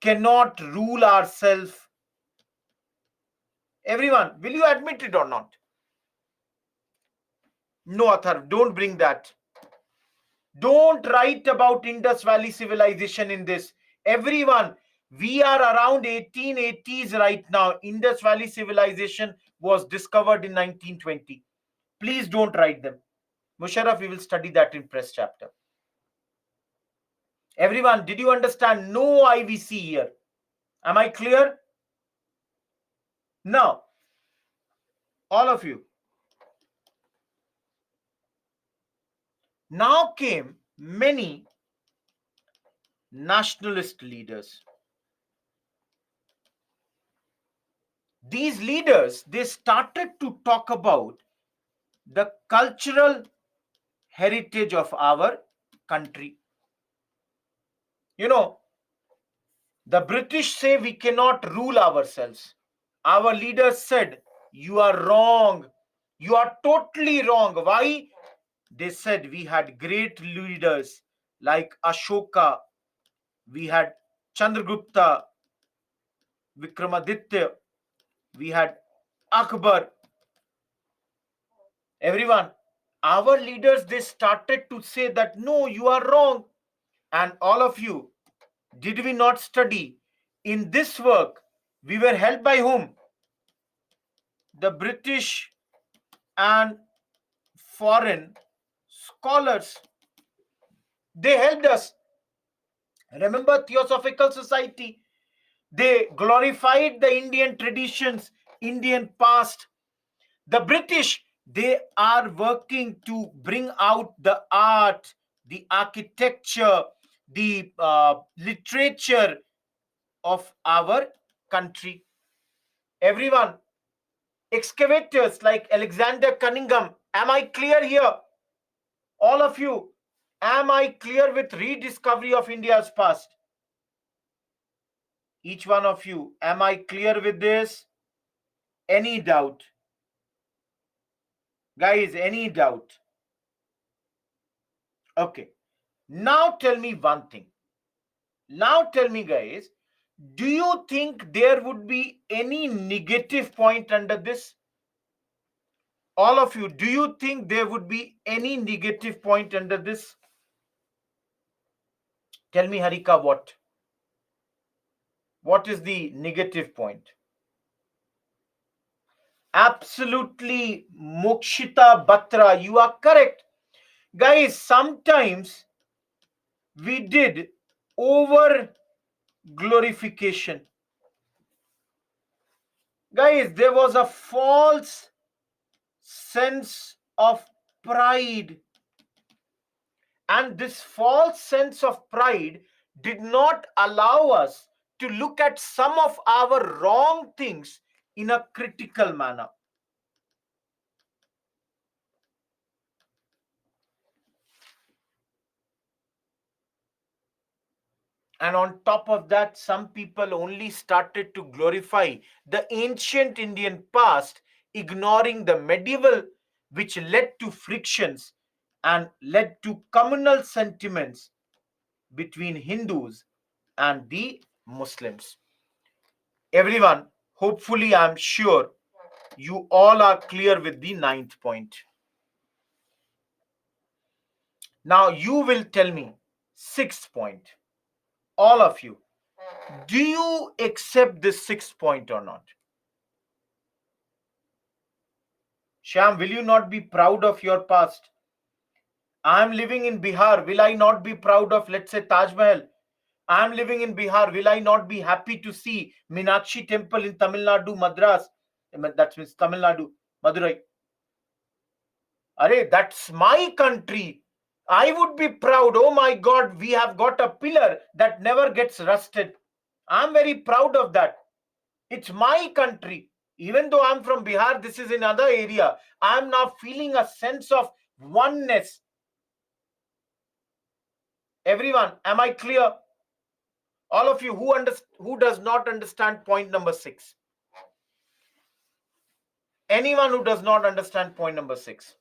Speaker 1: cannot rule ourselves. Everyone, will you admit it or not? No, Athar, don't bring that. Don't write about Indus Valley civilization in this. Everyone, we are around 1880s right now. Indus Valley civilization was discovered in 1920. Please don't write them. Musharraf, we will study that in press chapter. Everyone, did you understand? No IVC here. Am I clear? Now, all of you. Now came many nationalist leaders. These leaders, they started to talk about the cultural heritage of our country. You know, the British say we cannot rule ourselves. Our leaders said, you are wrong. You are totally wrong. Why? They said we had great leaders like Ashoka, we had Chandragupta, Vikramaditya, we had Akbar. Everyone, our leaders, they started to say that no, you are wrong. And all of you, did we not study? In this work, we were helped by whom? The British and foreign scholars. They helped us. Remember Theosophical Society? They glorified the Indian traditions, Indian past. The British, they are working to bring out the art, the architecture, the literature of our country. Everyone, excavators like Alexander Cunningham, am I clear here? All of you, am I clear with rediscovery of India's past? Each one of you, am I clear with this? Any doubt? Guys, any doubt? Okay. Now tell me one thing. Now tell me, guys, do you think there would be any negative point under this? All of you, do you think there would be any negative point under this? Tell me, Harika, what? What is the negative point? Absolutely, Mokshita Batra, you are correct. Guys, sometimes we did over glorification. Guys, there was a false sense of pride, and this false sense of pride did not allow us to look at some of our wrong things in a critical manner. And on top of that, some people only started to glorify the ancient Indian past, ignoring the medieval, which led to frictions and led to communal sentiments between Hindus and the Muslims. Everyone, hopefully, I'm sure you all are clear with the ninth point. Now, you will tell me sixth point. All of you, do you accept this sixth point or not? Sham, will you not be proud of your past? I'm living in Bihar. Will I not be proud of, let's say, Taj Mahal? I'm living in Bihar. Will I not be happy to see Meenakshi Temple in Tamil Nadu, Madras? That means Tamil Nadu, Madurai. Arey, that's my country. I would be proud. Oh my God, we have got a pillar that never gets rusted. I'm very proud of that. It's my country. Even though I'm from Bihar, this is another area. I'm now feeling a sense of oneness. Everyone, am I clear? All of you who does not understand point number 6? Anyone who does not understand point number 6?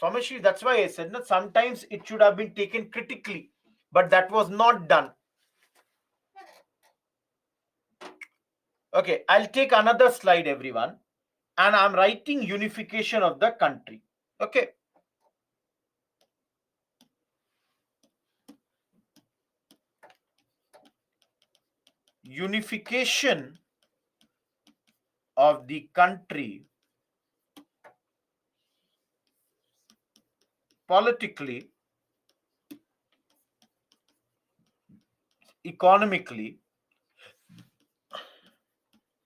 Speaker 1: Someshi, that's why I said that sometimes it should have been taken critically, but that was not done. Okay, I'll take another slide, everyone, and I'm writing unification of the country. Okay. Unification of the country politically, economically,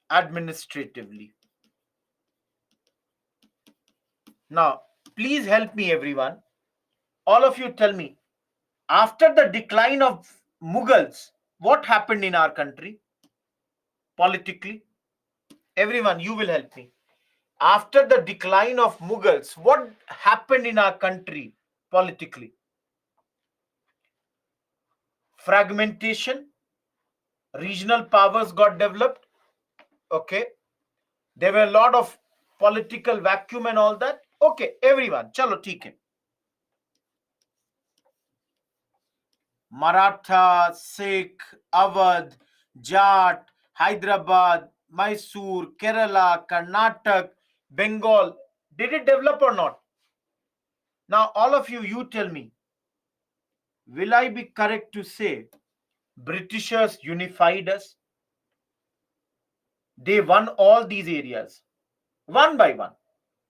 Speaker 1: administratively. Now, please help me, everyone. All of you tell me, after the decline of Mughals, what happened in our country politically? Everyone, you will help me. After the decline of Mughals, what happened in our country politically? Fragmentation, regional powers got developed. Okay, there were a lot of political vacuum and all that. Okay, everyone, chalo, theek hai. Maratha, Sikh, Awadh, Jat, Hyderabad, Mysore, Kerala, Karnataka, Bengal. Did it develop or not? Now, all of you, you tell me, will I be correct to say Britishers unified us? They won all these areas one by one.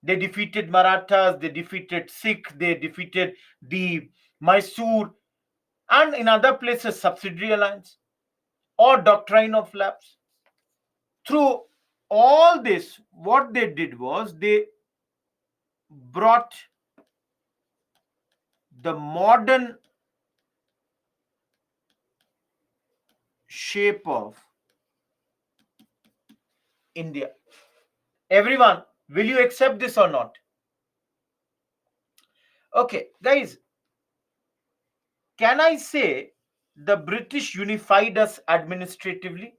Speaker 1: They defeated Marathas, they defeated Sikh, they defeated the Mysore, and in other places, subsidiary alliance or doctrine of lapse. Through all this, what they did was they brought the modern shape of India. Everyone, will you accept this or not? Okay, guys, can I say the British unified us administratively?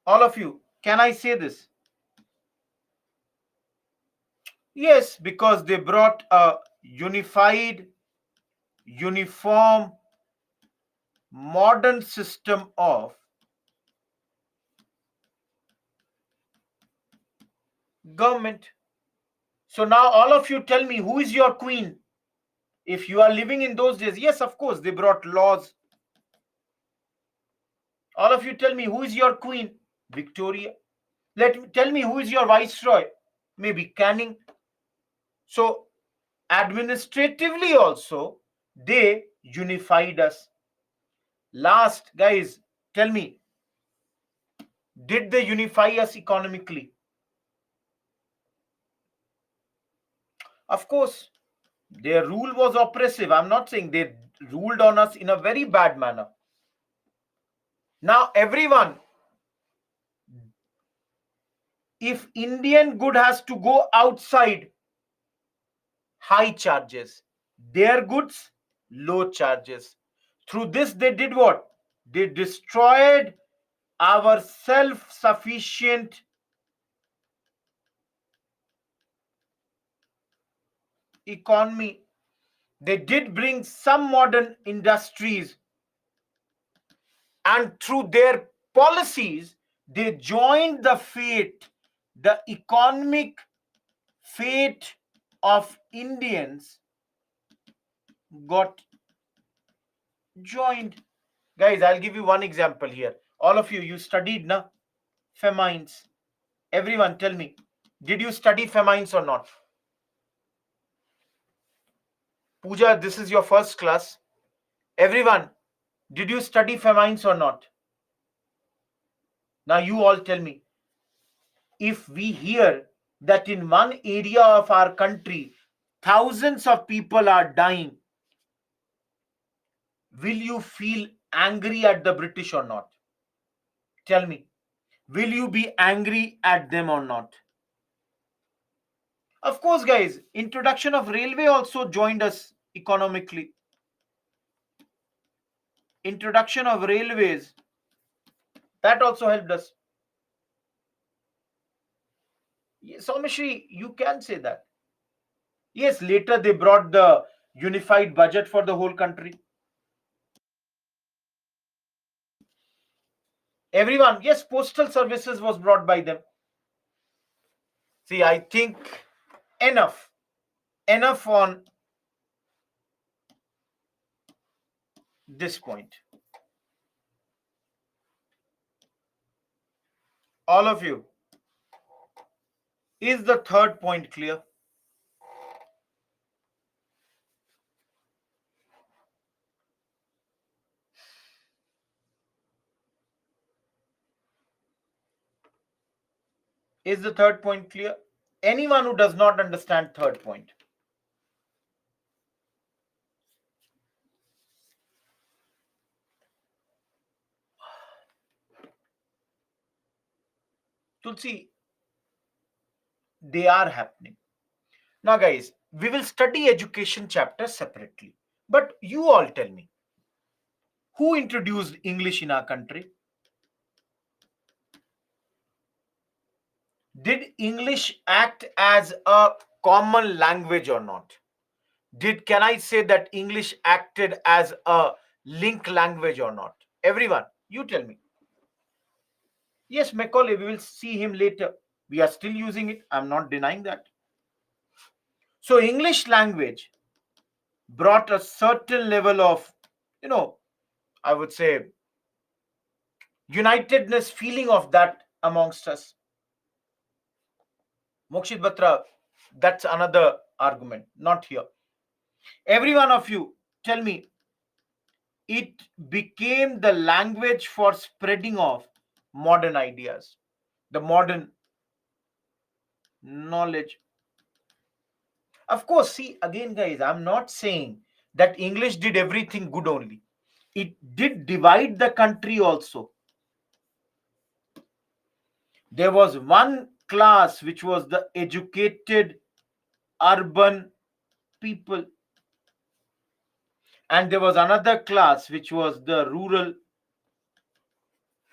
Speaker 1: All of you, can I say this? Yes, because they brought a unified, uniform, modern system of government. So now all of you tell me, who is your queen? If you are living in those days, yes, of course, they brought laws. All of you tell me, who is your queen? Victoria. Tell me, who is your viceroy? Maybe Canning. So administratively also, they unified us. Last, guys, tell me, did they unify us economically? Of course, their rule was oppressive. I'm not saying they ruled on us in a very bad manner. Now, everyone, if Indian good has to go outside, high charges. Their goods, low charges. Through this, they did what? They destroyed our self-sufficient economy. They did bring some modern industries, and through their policies, they joined the fate, the economic fate of Indians got joined. Guys, I'll give you one example here. All of you studied na famines. Everyone, tell me, did you study famines or not? Pooja, this is your first class. Everyone, did you study famines or not? Now, you all tell me. If we hear that in one area of our country, thousands of people are dying, will you feel angry at the British or not? Tell me, will you be angry at them or not? Of course, guys, introduction of railway also joined us economically. Introduction of railways, that also helped us. Someshri, you can say that. Yes, later they brought the unified budget for the whole country. Everyone, yes, postal services was brought by them. See, I think enough. Enough on this point. All of you, is the third point clear? Is the third point clear? Anyone who does not understand third point? Tulsi, they are happening. Now, guys, we will study education chapter separately. But you all tell me, who introduced English in our country? Did English act as a common language or not? Can I say that English acted as a link language or not? Everyone, you tell me. Yes, Macaulay, we will see him later. We are still using it. I'm not denying that. So English language brought a certain level of, I would say, unitedness feeling of that amongst us. Mokshit Batra, that's another argument, not here. Every one of you, tell me, it became the language for spreading of modern ideas, the modern knowledge. Of course, see, again, guys, I'm not saying that English did everything good only. It did divide the country also. There was one class which was the educated urban people, and there was another class which was the rural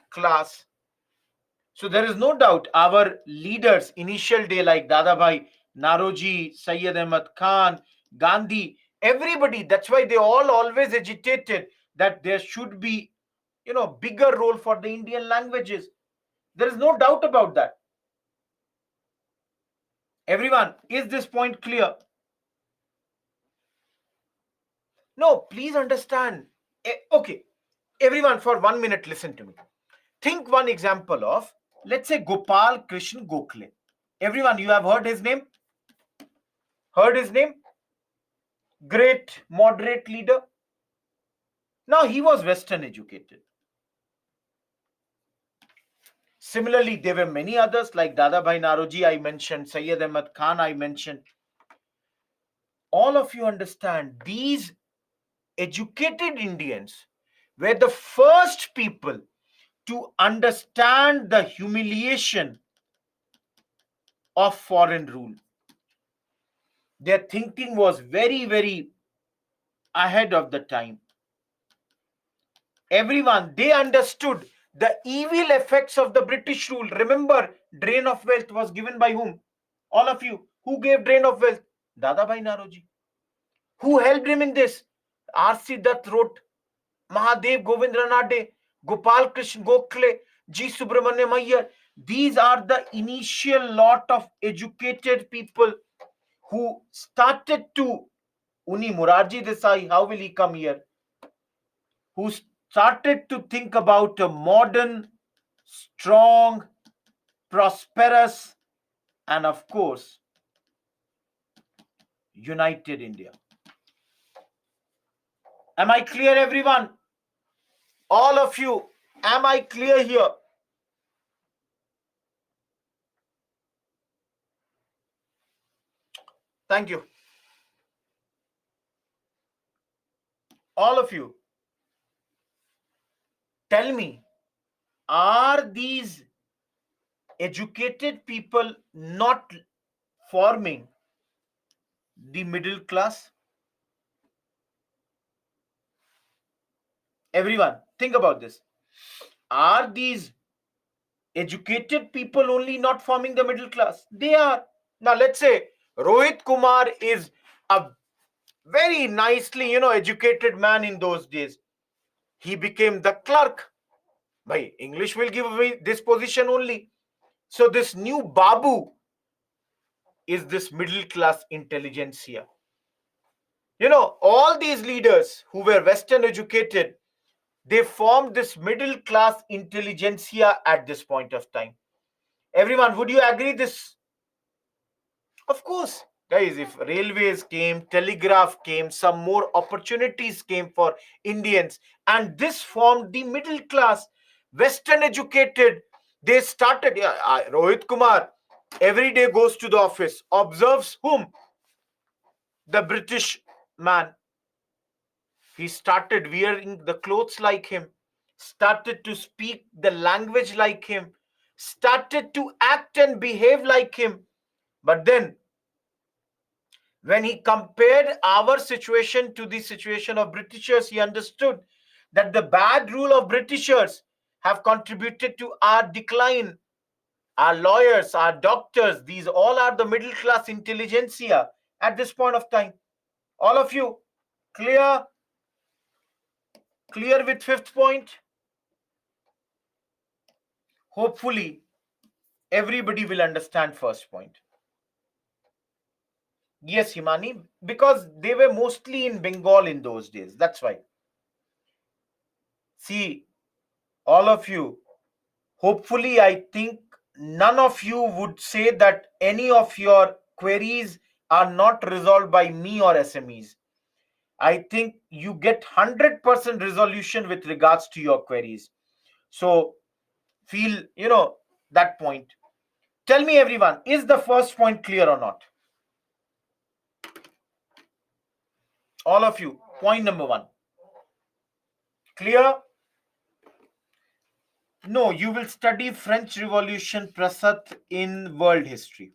Speaker 1: class. So there is no doubt our leaders initial day like Dadabhai Naroji, Sayyid Ahmad Khan, Gandhi, everybody, that's why they all always agitated that there should be, bigger role for the Indian languages. There is no doubt about that. Everyone, is this point clear? No, please understand. Okay, everyone, for 1 minute, listen to me. Think one example of, let's say, Gopal Krishna Gokhale. Everyone, you have heard his name? Heard his name? Great moderate leader. Now, he was Western educated. Similarly, there were many others like Dadabhai Naroji, I mentioned, Sayyid Ahmad Khan, I mentioned. All of you understand, these educated Indians were the first people to understand the humiliation of foreign rule. Their thinking was very, very ahead of the time. Everyone, they understood the evil effects of the British rule. Remember, drain of wealth was given by whom? All of you. Who gave drain of wealth? Dadabhai Naroji. Who helped him in this? R.C. Dutt wrote, Mahadev Govind Ranade, Gopal Krishna Gokhale, G. Subramanyam Iyer. These are the initial lot of educated people who started to, Uni Murarji Desai, how will he come here? Who started to think about a modern, strong, prosperous, and of course, united India. Am I clear, everyone? All of you, am I clear here? Thank you. All of you, tell me, are these educated people not forming the middle class? Everyone, think about this. Are these educated people only not forming the middle class? They are. Now, let's say Rohit Kumar is a very nicely, educated man in those days. He became the clerk. By English will give away this position only. So this new Babu is this middle class intelligentsia. All these leaders who were Western educated, they formed this middle class intelligentsia at this point of time. Everyone, would you agree this? Of course, guys, if railways came, telegraph came, some more opportunities came for Indians, and this formed the middle class, Western educated. They started, yeah, Rohit Kumar every day goes to the office, observes whom? The British man. He started wearing the clothes like him, started to speak the language like him, started to act and behave like him. But then, when he compared our situation to the situation of Britishers, he understood that the bad rule of Britishers have contributed to our decline. Our lawyers, our doctors, these all are the middle class intelligentsia at this point of time. All of you, clear? Clear with fifth point? Hopefully, everybody will understand first point. Yes, Himani, because they were mostly in Bengal in those days. That's why. See, all of you, Hopefully, I think none of you would say that any of your queries are not resolved by me or SMEs. I think you get 100% resolution with regards to your queries. So feel, that point. Tell me, everyone, is the first point clear or not? All of you, point number one. Clear? No, you will study French Revolution Prasat in world history.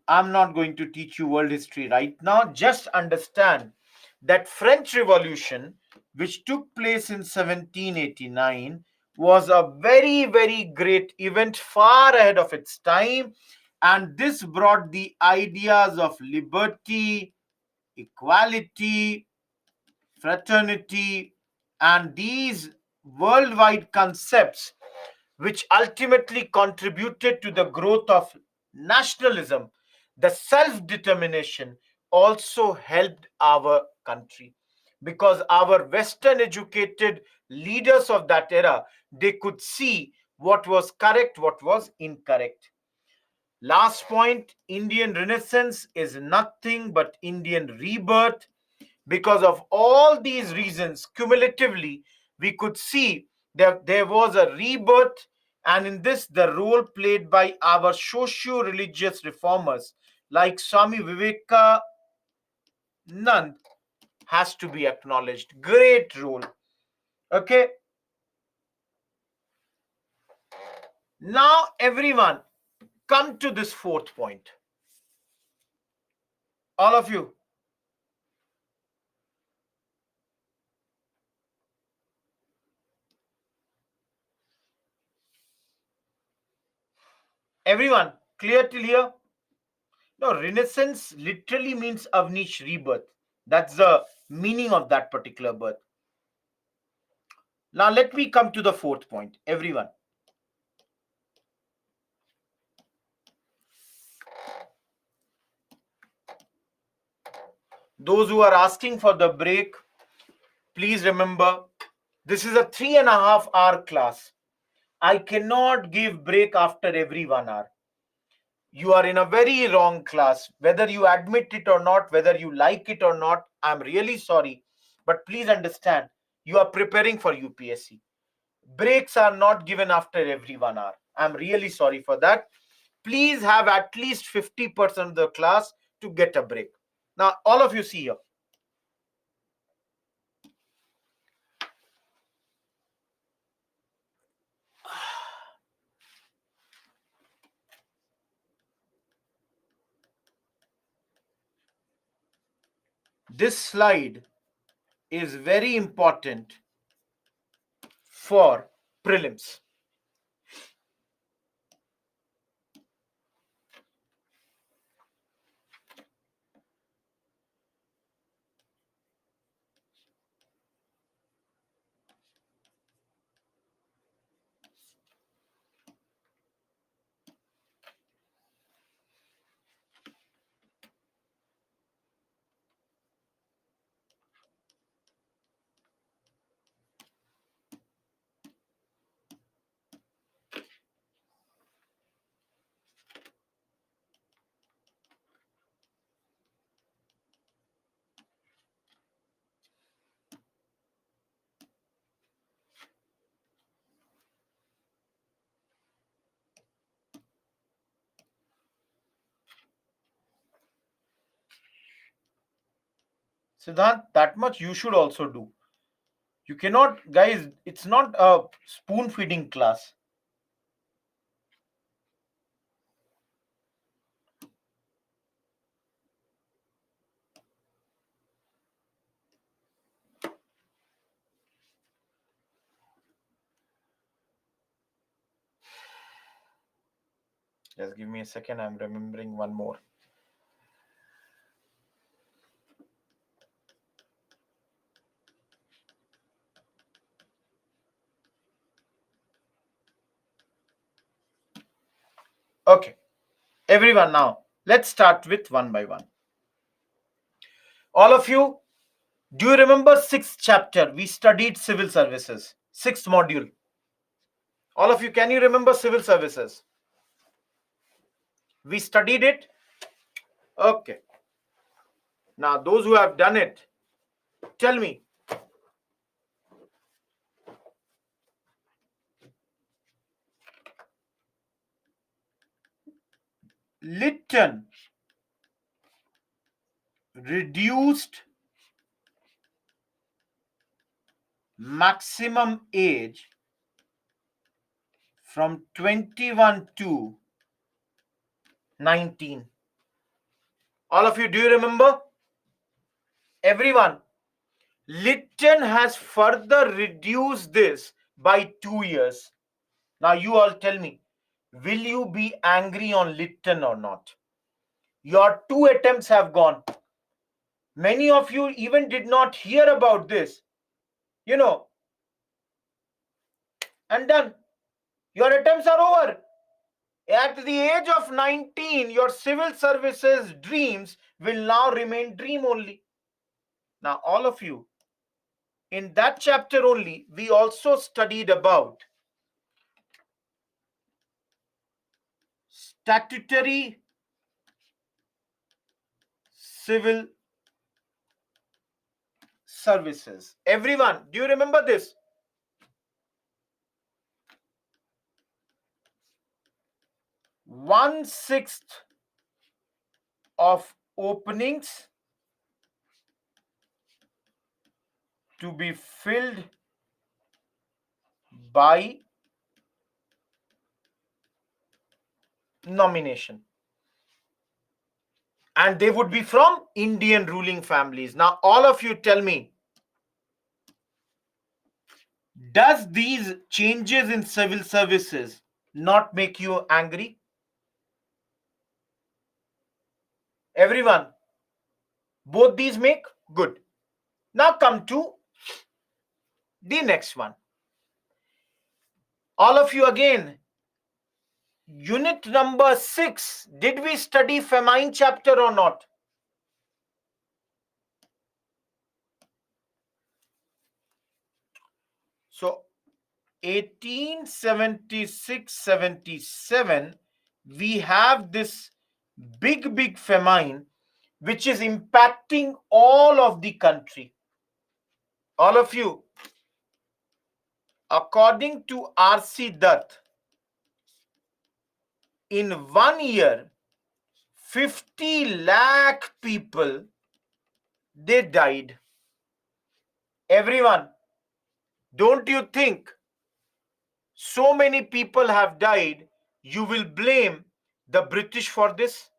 Speaker 1: I'm not going to teach you world history right now. Just understand that French Revolution, which took place in 1789, was a very, very great event, far ahead of its time. And this brought the ideas of liberty, equality, fraternity, and these worldwide concepts, which ultimately contributed to the growth of nationalism, the self determination, also helped our country because our Western educated leaders of that era, they could see what was correct, what was incorrect. Last point, Indian Renaissance is nothing but Indian rebirth. Because of all these reasons, cumulatively, we could see that there was a rebirth, and in this, the role played by our socio religious reformers like Swami Vivekanand has to be acknowledged. Great role. Okay, now everyone, come to this fourth point. All of you, everyone, clear till here? No, Renaissance literally means Avnish rebirth. That's the meaning of that particular birth. Now, let me come to the fourth point. Everyone, those who are asking for the break, please remember this is a 3.5 hour class. I cannot give break after every 1 hour. You are in a very wrong class. Whether you admit it or not, whether you like it or not, I'm really sorry. But please understand, you are preparing for UPSC. Breaks are not given after every 1 hour. I'm really sorry for that. Please have at least 50% of the class to get a break. Now, all of you see here. This slide is very important for prelims. Siddhant, that much you should also do. You cannot, guys, it's not a spoon feeding class. Just give me a second. I'm remembering one more. Okay, everyone, now let's start with one by one. All of you, do you remember sixth chapter? We studied civil services, sixth module. All of you, can you remember civil services? We studied it. Okay. Now, those who have done it, tell me. Lytton reduced maximum age from 21 to 19. All of you, do you remember? Everyone, Lytton has further reduced this by 2 years. Now, you all tell me, will you be angry on Lytton or not? Your 2 attempts have gone. Many of you even did not hear about this, and done. Your attempts are over. At the age of 19, your civil services dreams will now remain dream only. Now, all of you, in that chapter only, we also studied about statutory civil services. Everyone, do you remember this? One-sixth of openings to be filled by nomination. And they would be from Indian ruling families. Now, all of you tell me, does these changes in civil services not make you angry? Everyone, both these make good. Now come to the next one. All of you again, unit number 6. Did we study famine chapter or not? So 1876-77, we have this big famine which is impacting all of the country. All of you, according to R.C. Dutt, in 1 year, 50 lakh people, they died. Everyone, don't you think so many people have died, you will blame the British for this?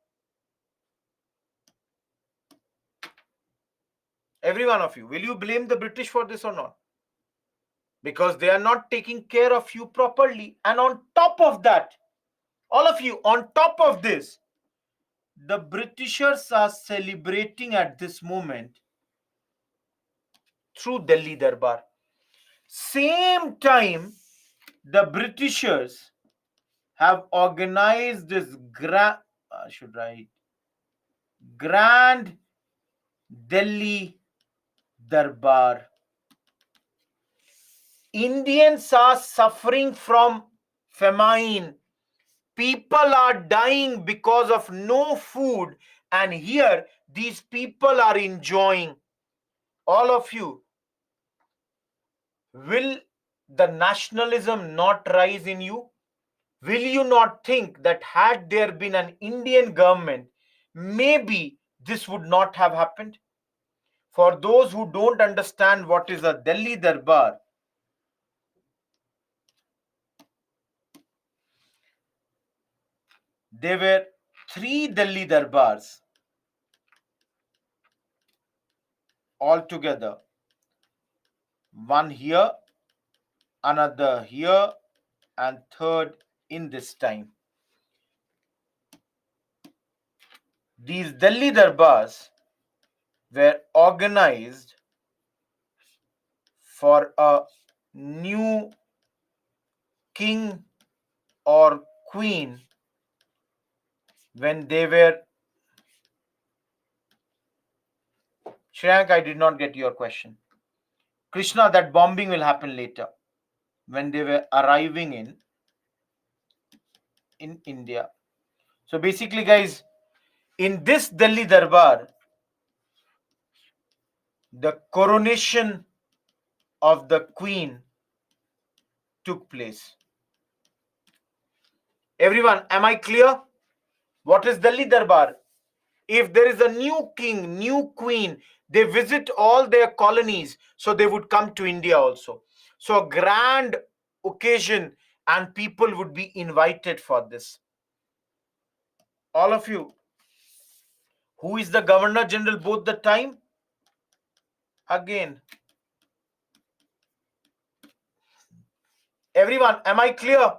Speaker 1: Every one of you, will you blame the British for this or not? Because they are not taking care of you properly. And on top of that, all of you, on top of this, the Britishers are celebrating at this moment through Delhi Darbar. Same time, the Britishers have organized this Grand Delhi Darbar. Indians are suffering from famine. People are dying because of no food, and here these people are enjoying. All of you, will the nationalism not rise in you? Will you not think that had there been an Indian government, maybe this would not have happened? For those who don't understand what is a Delhi Darbar, there were 3 Delhi Darbars altogether. One here, another here, and third in this time. These Delhi Darbars were organized for a new king or queen when they were. Shreyank, I did not get your question. Krishna, that bombing will happen later. When they were arriving in in India. So basically, guys, in this Delhi Darbar, the coronation of the Queen took place. Everyone, am I clear? What is Delhi Darbar? If there is a new king, new queen, they visit all their colonies, so they would come to India also. So a grand occasion, and people would be invited for this. All of you, who is the Governor General both the time? Again, everyone, am I clear?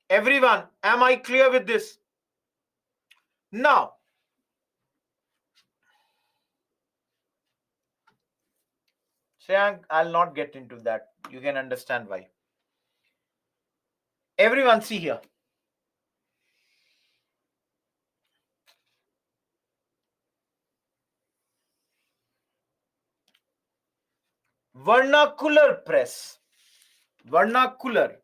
Speaker 1: Everyone, am I clear with this? Now, I'll not get into that. You can understand why. Everyone, see here. Vernacular press. Vernacular.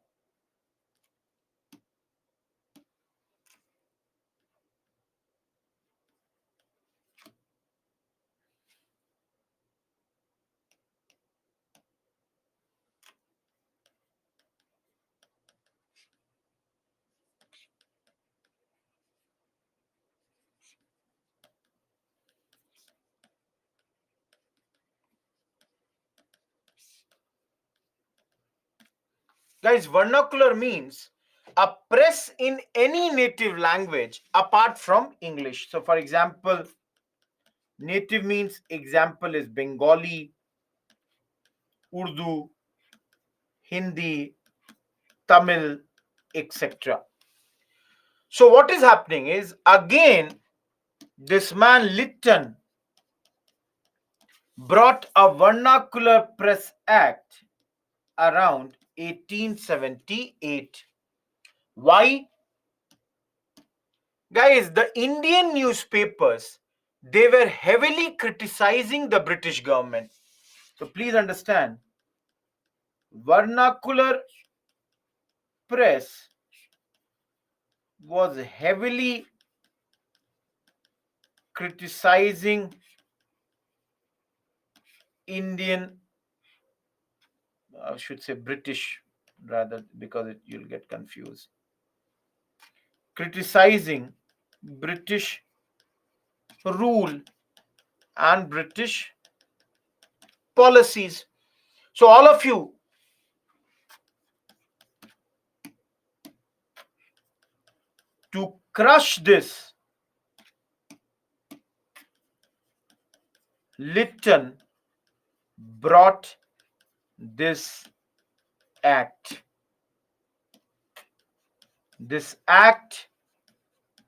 Speaker 1: Guys, vernacular means a press in any native language apart from English. So, for example, native means example is Bengali, Urdu, Hindi, Tamil, etc. So, what is happening is again, this man Lytton brought a vernacular press act around 1878. Why? Guys, the Indian newspapers, they were heavily criticizing the British government. So please understand, vernacular press was heavily criticizing Indian, I should say British rather, because you'll get confused. Criticizing British rule and British policies. So all of you, to crush this, Lytton brought this act. This act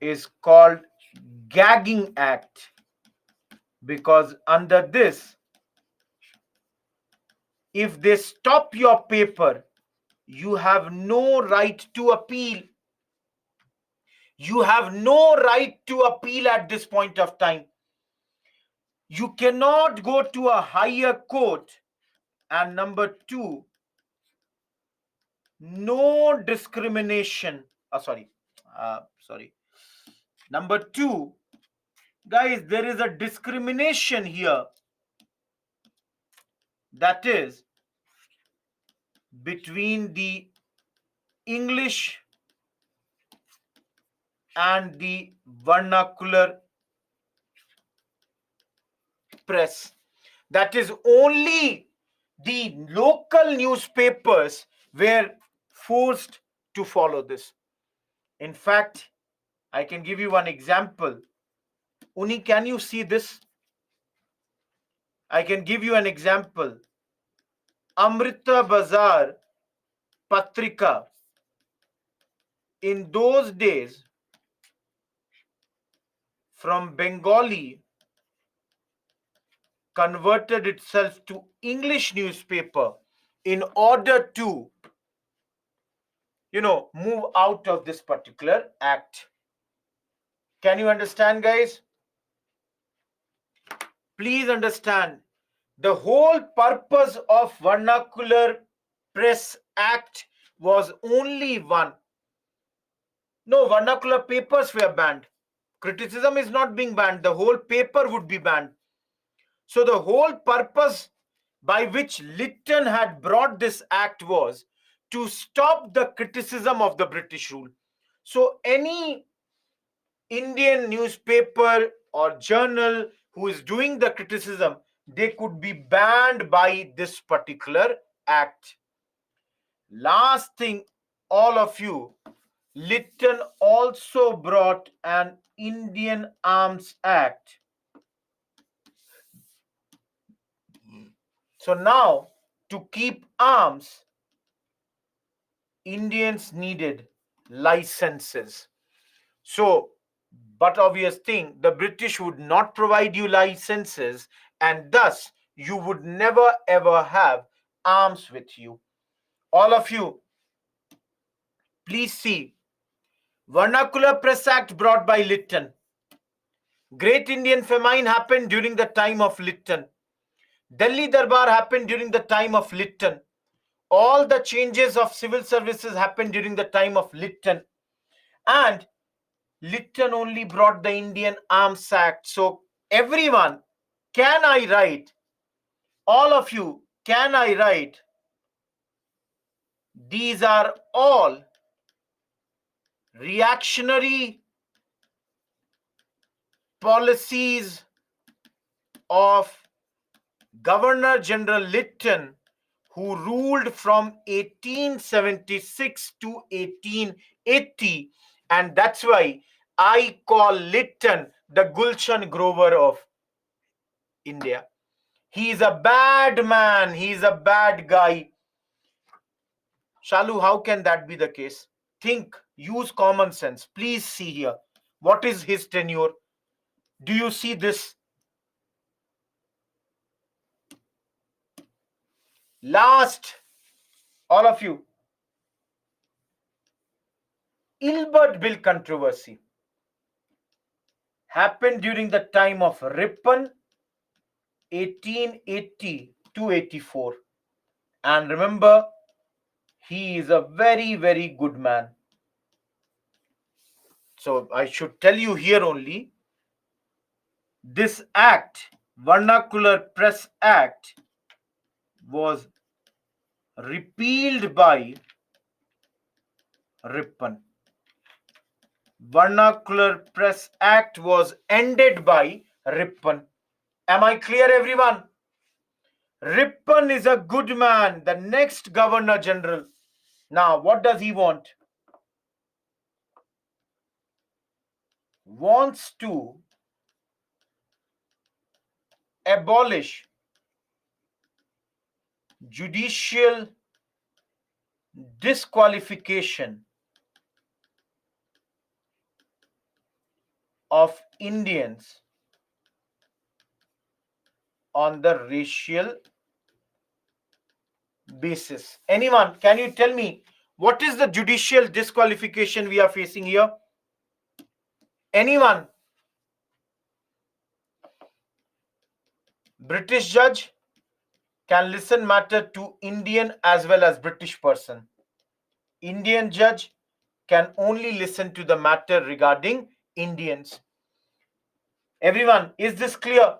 Speaker 1: is called gagging act, because under this, if they stop your paper, you have no right to appeal. You have no right to appeal at this point of time. You cannot go to a higher court. And number two, no discrimination. Sorry. Number two, guys, there is a discrimination here, that is between the English and the vernacular press. That is, only the local newspapers were forced to follow this. In fact, I can give you one example. Uni, can you see this? I can give you an example. Amrita Bazar Patrika. In those days, from Bengali, converted itself to English newspaper in order to, move out of this particular act. Can you understand, guys? Please understand, the whole purpose of Vernacular Press Act was only one: No, vernacular papers were banned. Criticism is not being banned, the whole paper would be banned. So, the whole purpose by which Lytton had brought this act was to stop the criticism of the British rule. So, any Indian newspaper or journal who is doing the criticism, they could be banned by this particular act. Last thing, all of you, Lytton also brought an Indian Arms Act. So now, to keep arms, Indians needed licenses. So, but obvious thing, the British would not provide you licenses, and thus you would never ever have arms with you. All of you, please see. Vernacular Press Act brought by Lytton. Great Indian Famine happened during the time of Lytton. Delhi Darbar happened during the time of Lytton. All the changes of civil services happened during the time of Lytton. And Lytton only brought the Indian Arms Act. So, everyone, can I write? All of you, can I write? These are all reactionary policies of Governor General Lytton, who ruled from 1876 to 1880, and that's why I call Lytton the Gulshan Grover of India. He is a bad man, he is a bad guy. Shalu, how can that be the case? Think, use common sense. Please see here. What is his tenure? Do you see this? Last, all of you, Ilbert Bill controversy happened during the time of Ripon, 1880 to 84. And remember, he is a very, very good man. So I should tell you here only, this act, Vernacular Press Act, was repealed by Ripon. Vernacular Press Act was ended by Ripon. Am I clear, everyone? Ripon is a good man, the next Governor General. Now, what does he want? Wants to abolish judicial disqualification of Indians on the racial basis. Anyone, can you tell me what is the judicial disqualification we are facing here? Anyone? British judge can listen matter to Indian as well as British person. Indian judge can only listen to the matter regarding Indians. Everyone, is this clear?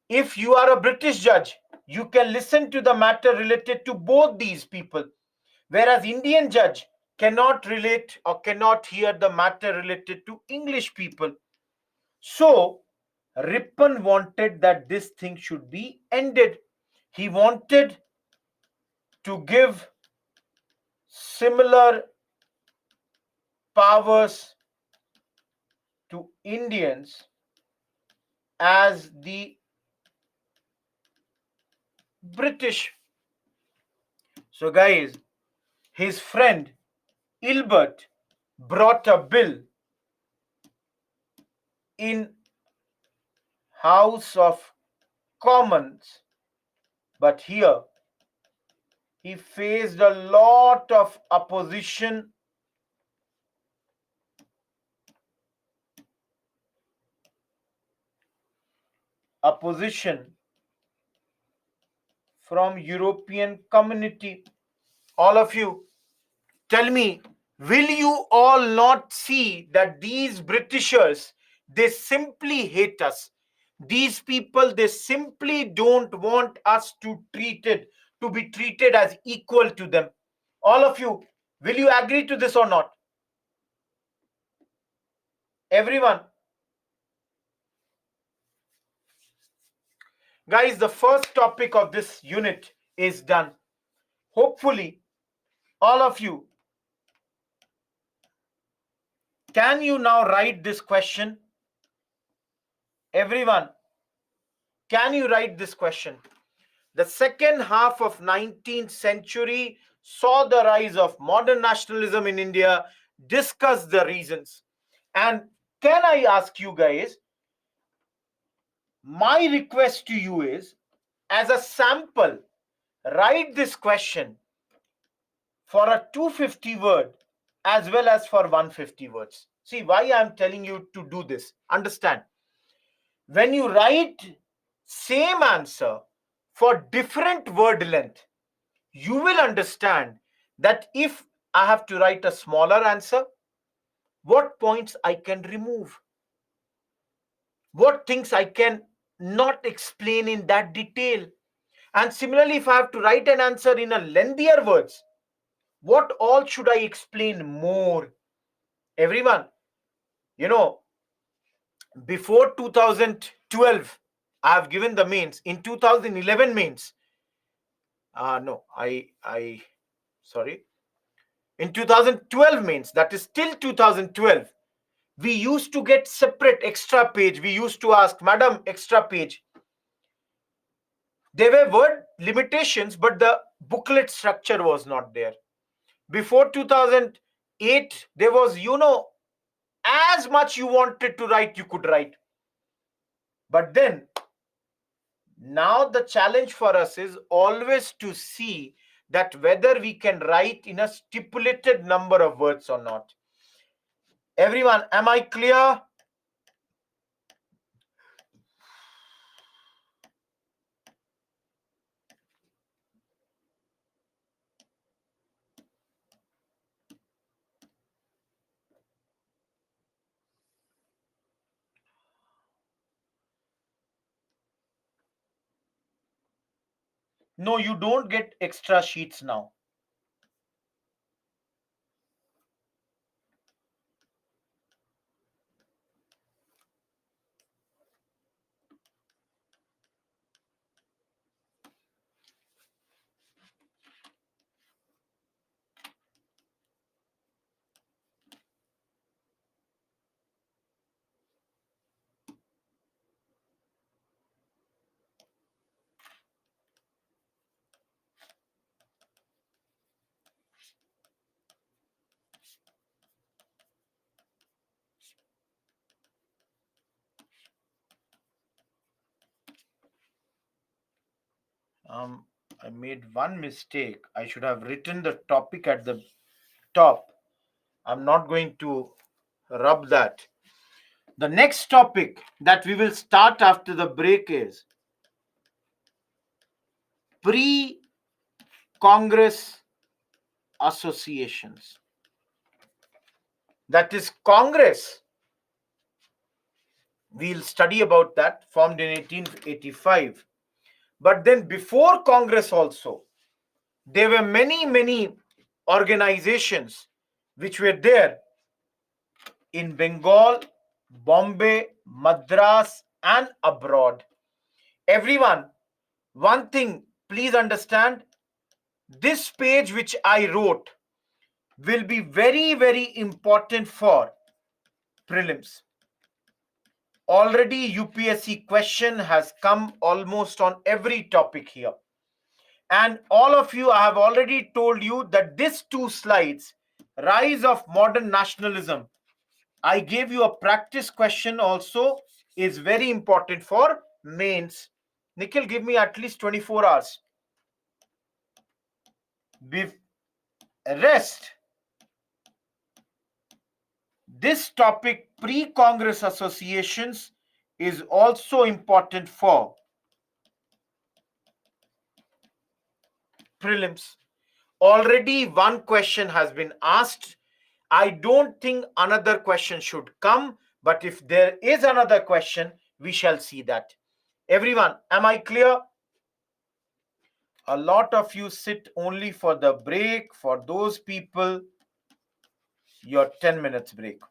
Speaker 1: If you are a British judge, you can listen to the matter related to both these people, whereas Indian judge cannot relate or cannot hear the matter related to English people. So, Ripon wanted that this thing should be ended. He wanted to give similar powers to Indians as the British. So, guys, his friend Ilbert brought a bill in House of Commons, but here he faced a lot of opposition from European community. All of you, tell me, Will you all not see that these Britishers, they simply hate us? These people, they simply don't want us to be treated as equal to them. All of you, will you agree to this or not? Everyone. Guys, the first topic of this unit is done. Hopefully, all of you, can you now write this question? Everyone, can you write this question? The second half of 19th century saw the rise of modern nationalism in India. Discuss the reasons. And can I ask you guys, my request to you is, as a sample, write this question for a 250 word as well as for 150 words. See why I'm telling you to do this. Understand, when you write same answer for different word length, you will understand that if I have to write a smaller answer, what points I can remove, what things I can not explain in that detail. And similarly, if I have to write an answer in a lengthier words, what all should I explain more? Everyone, you know, before 2012, I have given the mains. In 2011 mains, no, I, sorry, in 2012 mains, that is till 2012, we used to get separate extra page. We used to ask, Madam, extra page. There were word limitations, but the booklet structure was not there. Before 2008, there was, as much you wanted to write, you could write. But then, now the challenge for us is always to see that whether we can write in a stipulated number of words or not. Everyone, am I clear? No, you don't get extra sheets now. I made one mistake. I should have written the topic at the top. I'm not going to rub that. The next topic that we will start after the break is pre-Congress associations. That is Congress. We'll study about that, formed in 1885. But then before Congress also, there were many organizations which were there in Bengal, Bombay, Madras, and abroad. Everyone, one thing, please understand, this page which I wrote will be very important for prelims. Already UPSC question has come almost on every topic here. And all of you, I have already told you that these two slides, rise of modern nationalism, I gave you a practice question also, is very important for mains. Nikhil, give me at least 24 hours. Rest. This topic, pre-Congress associations, is also important for prelims. Already one question has been asked I don't think another question should come, but if there is another question, we shall see that. Everyone, am I clear? A lot of you sit only for the break. For those people, your 10 minutes break.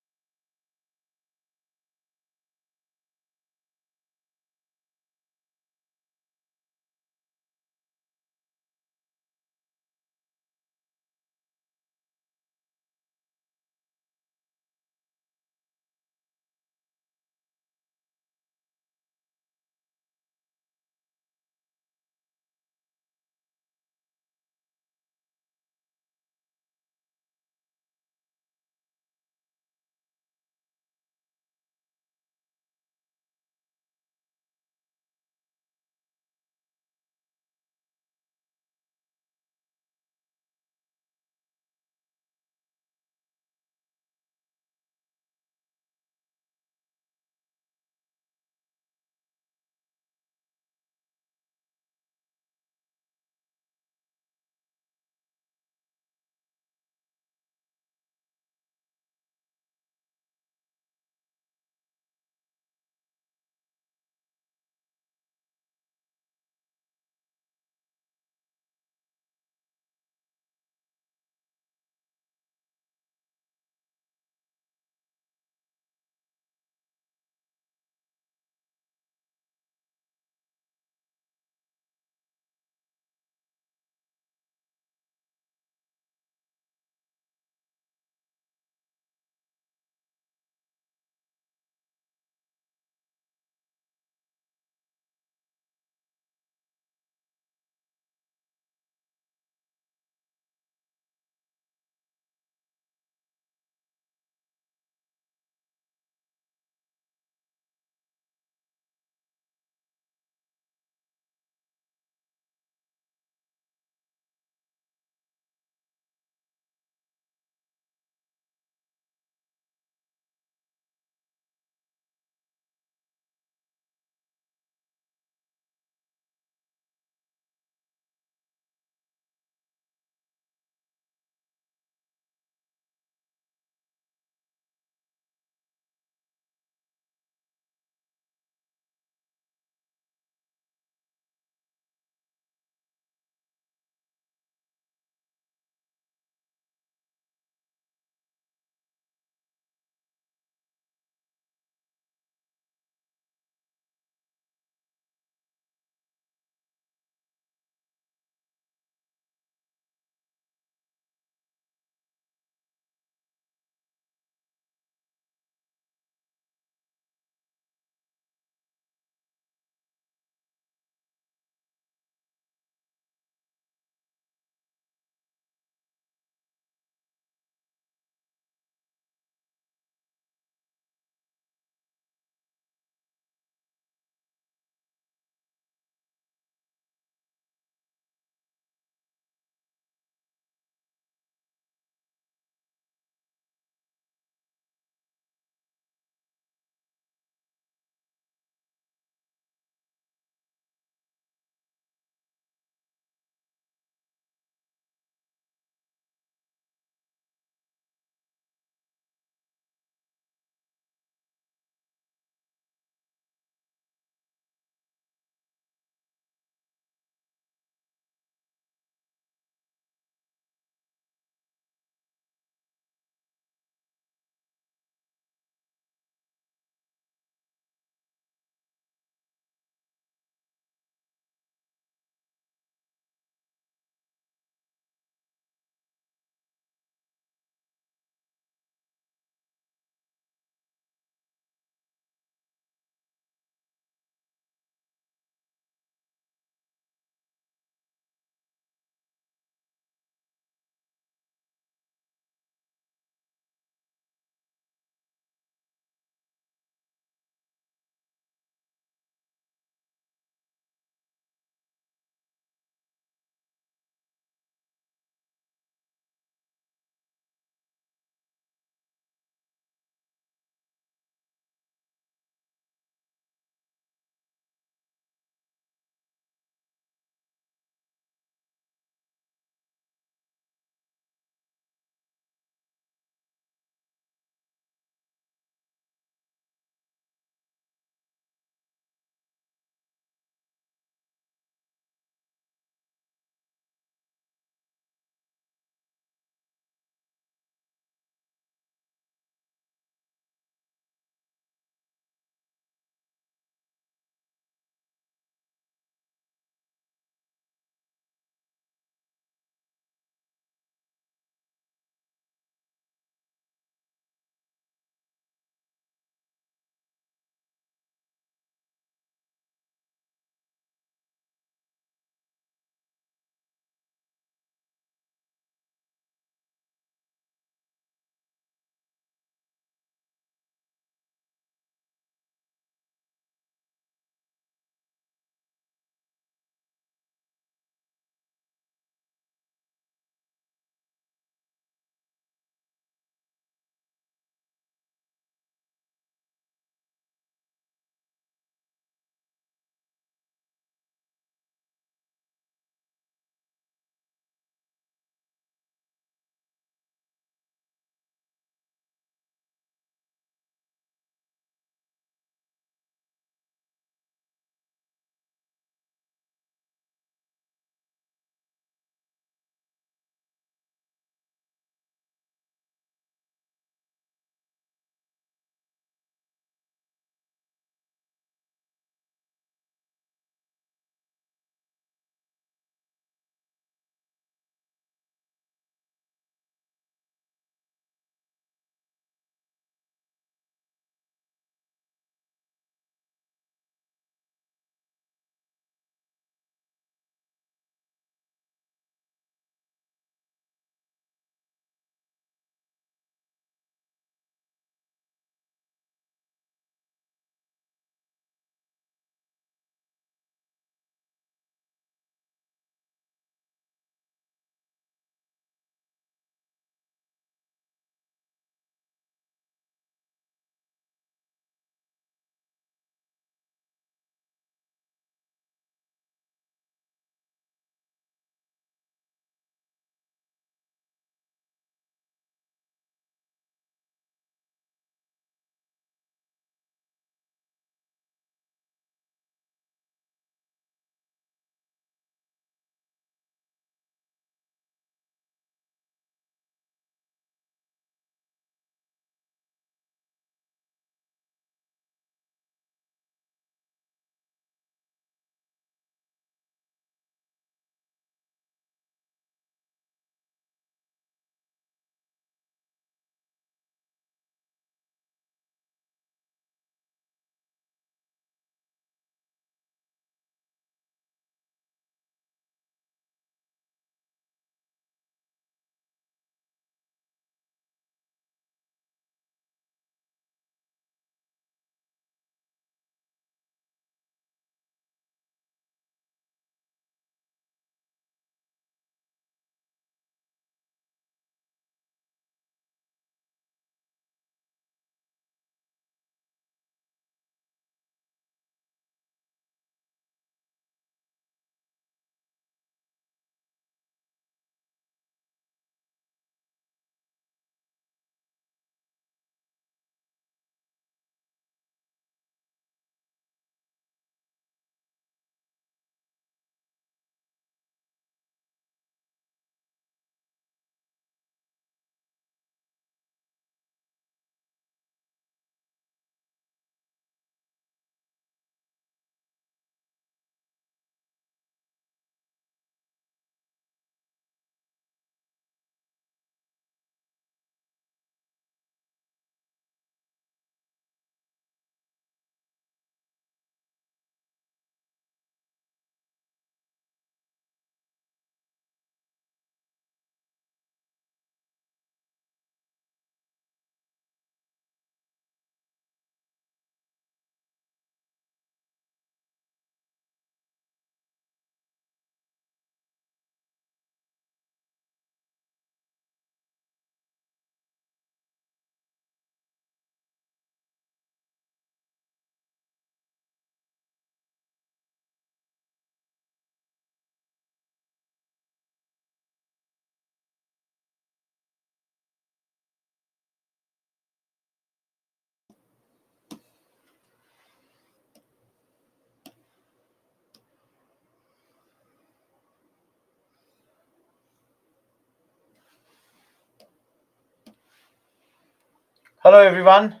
Speaker 1: Hello, everyone.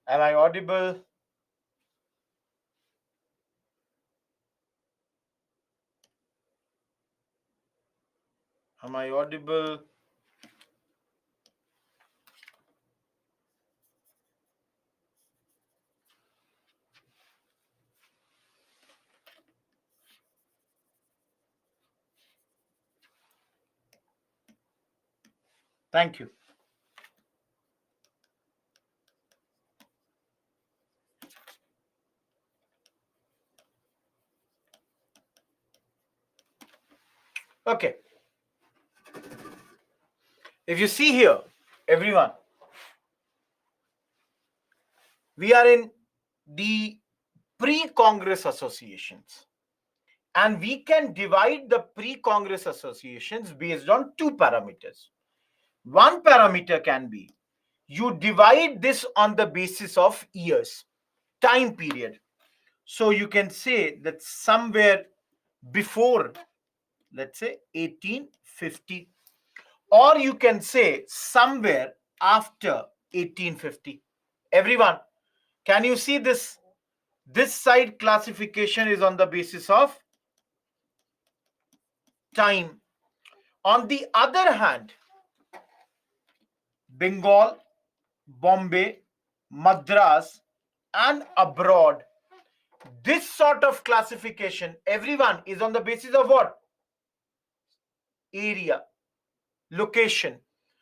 Speaker 1: Am I audible? Am I audible? Thank you. Okay. If you see here, everyone, we are in the pre-Congress associations. And we can divide the pre-Congress associations based on two parameters. One parameter can be you divide this on the basis of years, time period. So you can say that somewhere before, let's say 1850, or you can say somewhere after 1850. Everyone, can you see this? This side classification is on the basis of time. On the other hand, Bengal, Bombay, Madras, and abroad, this sort of classification, everyone, is on the basis of what? Area, location.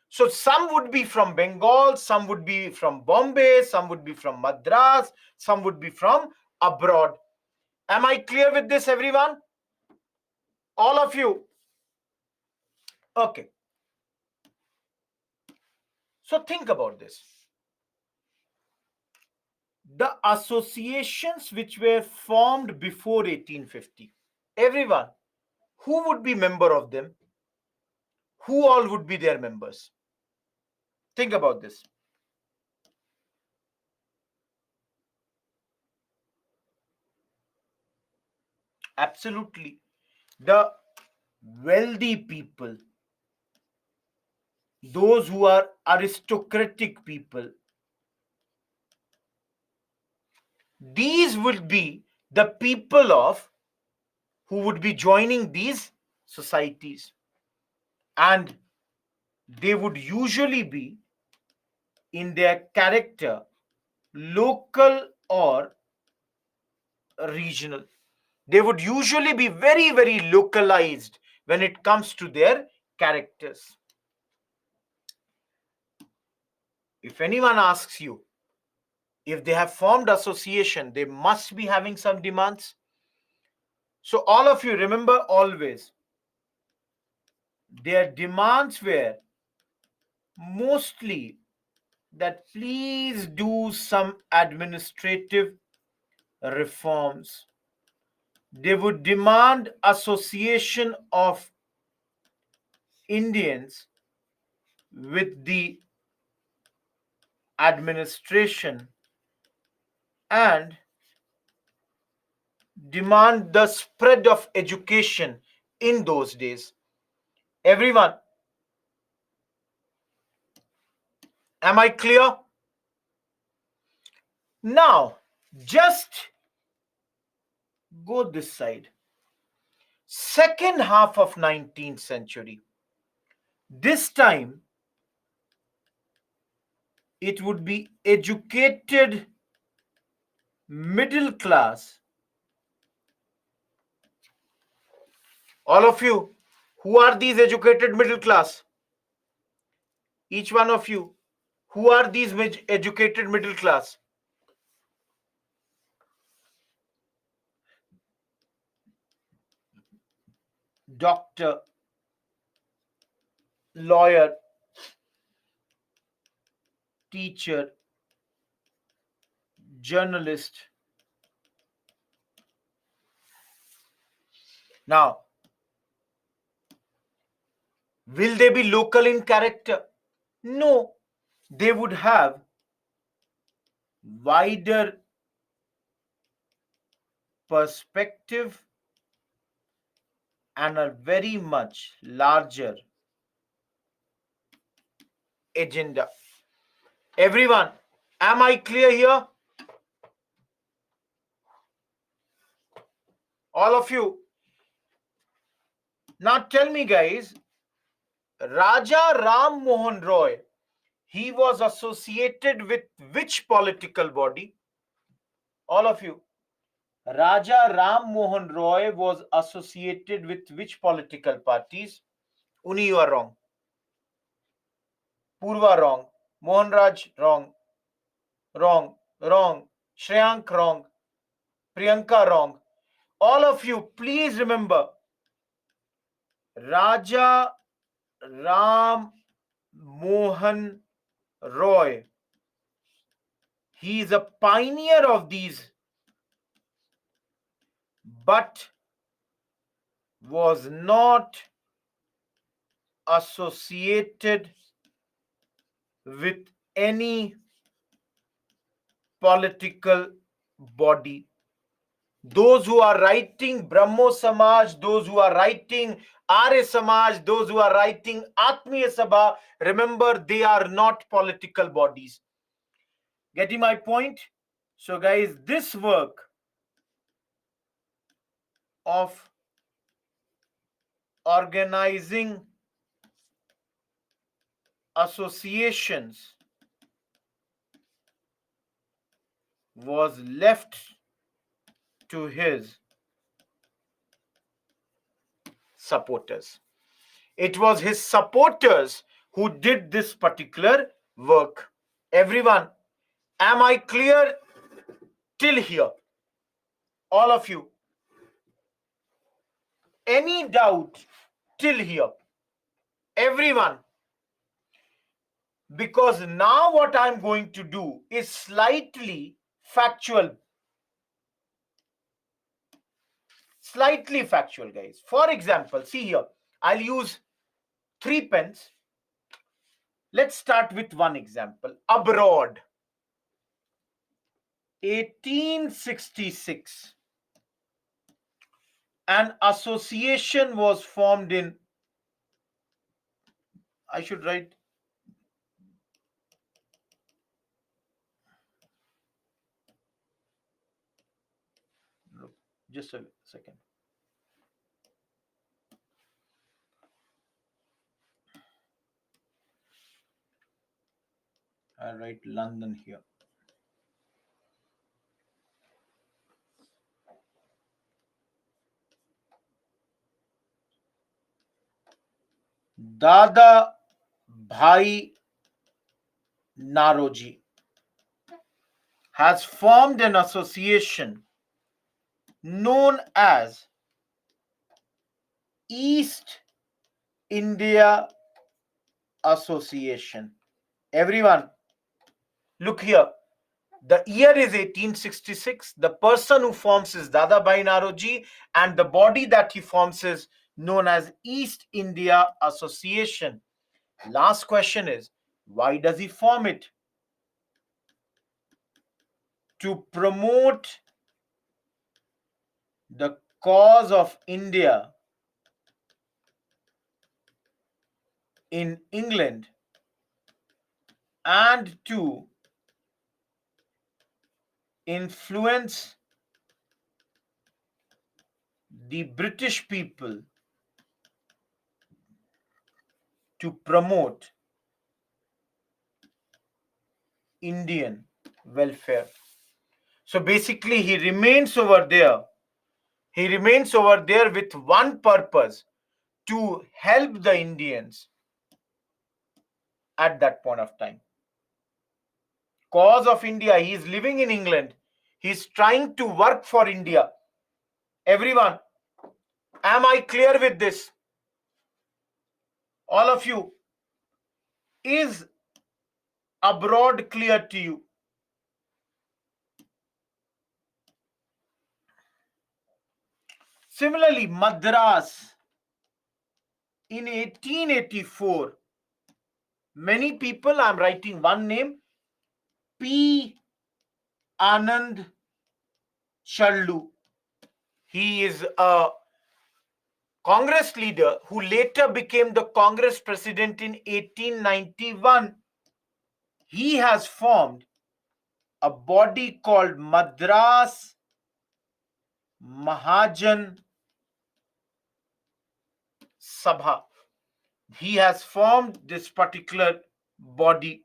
Speaker 1: So some would be from Bengal, some would be from Bombay, some would be from Madras, some would be from abroad. Am I clear with this, everyone? All of you? Okay. So think about this. The associations which were formed before 1850, everyone, who would be member of them? Who all would be their members? Think about this. Absolutely. The wealthy people, those who are aristocratic people, these would be the people of who would be joining these societies, and they would usually be in their character local or regional. They would usually be very, very localized when it comes to their characters. If anyone asks you if they have formed association, they must be having some demands. So all of you remember always, their demands were mostly that please do some administrative reforms. They would demand association of Indians with the administration and demand the spread of education in those days. Everyone, am I clear? Now, just go this side. Second half of 19th century. This time, it would be educated middle class. All of you, who are these educated middle class? Each one of you, who are these educated middle class? Doctor, lawyer, teacher, journalist. Now, will they be local in character? No, they would have wider perspective and a very much larger agenda. Everyone, am I clear here? All of you. Now tell me, guys, Raja Ram Mohan Roy, he was associated with which political body? All of you. Raja Ram Mohan Roy was associated with which political parties? Uni, you are wrong. Purva, wrong. Mohan Raj, wrong. Wrong. Wrong. Shreyank, wrong. Priyanka, wrong. All of you, please remember Raja Ram Mohan Roy. He is a pioneer of these, but was not associated with any political body. Those who are writing Brahmo Samaj, those who are writing Arya Samaj, those who are writing Atmiya Sabha, remember they are not political bodies. Getting my point? So, guys, this work of organizing associations was left to his supporters. It was his supporters who did this particular work. Everyone, am I clear till here? All of you. Any doubt till here? Everyone. Because now what I'm going to do is slightly factual. Slightly factual, guys. For example, see here, I'll use 3 pens. Let's start with one example. Abroad, 1866. An association was formed in, I should write, just a second. I'll write London here. Dada Bhai Naroji has formed an association known as East India Association. Everyone, look here. The year is 1866. The person who forms is Dada Bhai Naroji, and the body that he forms is known as East India Association. Last question is, why does he form it? To promote the cause of India in England and to influence the British people to promote Indian welfare. So basically, he remains over there. He remains over there with one purpose: to help the Indians at that point of time. Cause of India. He is living in England. He is trying to work for India. Everyone, am I clear with this? All of you, is abroad clear to you? Similarly, Madras in 1884, many people, I'm writing one name, P. Anand Challu. He is a Congress leader who later became the Congress president in 1891. he has formed a body called Madras Mahajan Sabha. He has formed this particular body.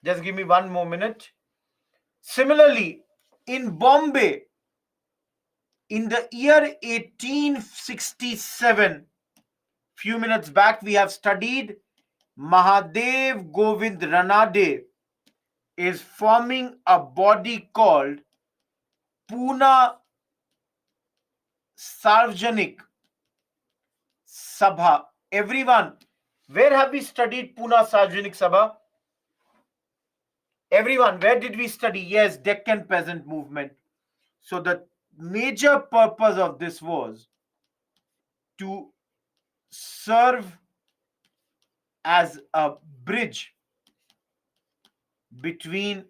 Speaker 1: Just give me one more minute. Similarly, in Bombay, in the year 1867, few minutes back, we have studied Mahadev Govind Ranade is forming a body called Pune Sarvajanik Sabha. Everyone, where have we studied Pune Sarvajanik Sabha? Everyone, where did we study? Yes, Deccan Peasant Movement. So the major purpose of this was to serve as a bridge between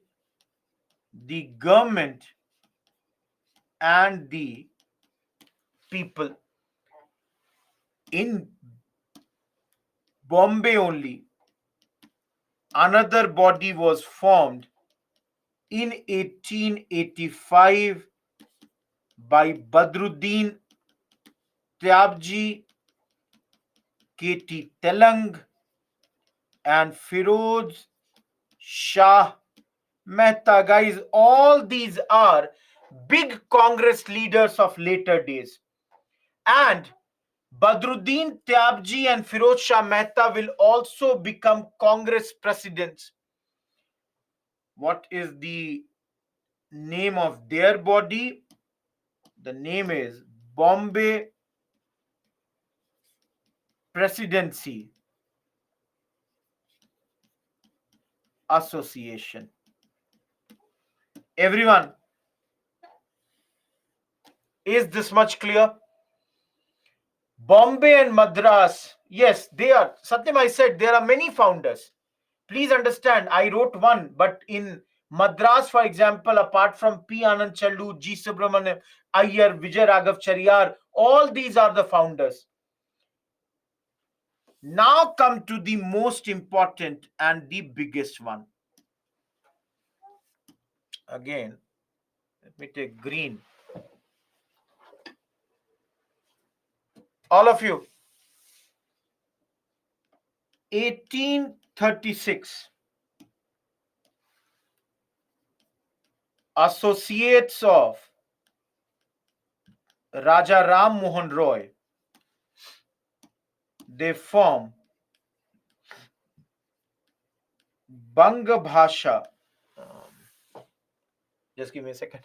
Speaker 1: the government and the people. In Bombay only, another body was formed in 1885 by Badruddin Tyabji, K.T. Telang, and Firoz Shah Mehta. Guys, all these are big Congress leaders of later days. And Badruddin Tyabji and Firoz Shah Mehta will also become Congress presidents. What is the name of their body? The name is Bombay Presidency Association. Everyone, is this much clear? Bombay and Madras, yes, they are. Satyam, I said there are many founders. Please understand, I wrote one, but in Madras, for example, apart from P. Anand Challu, G. Subramaniam Iyer, Vijay Raghav Chariyar, all these are the founders. Now come to the most important and the biggest one. Again, let me take green. All of you. 1836. Associates of Raja Ram Mohan Roy, they form Banga Bhasha. Just give me a second.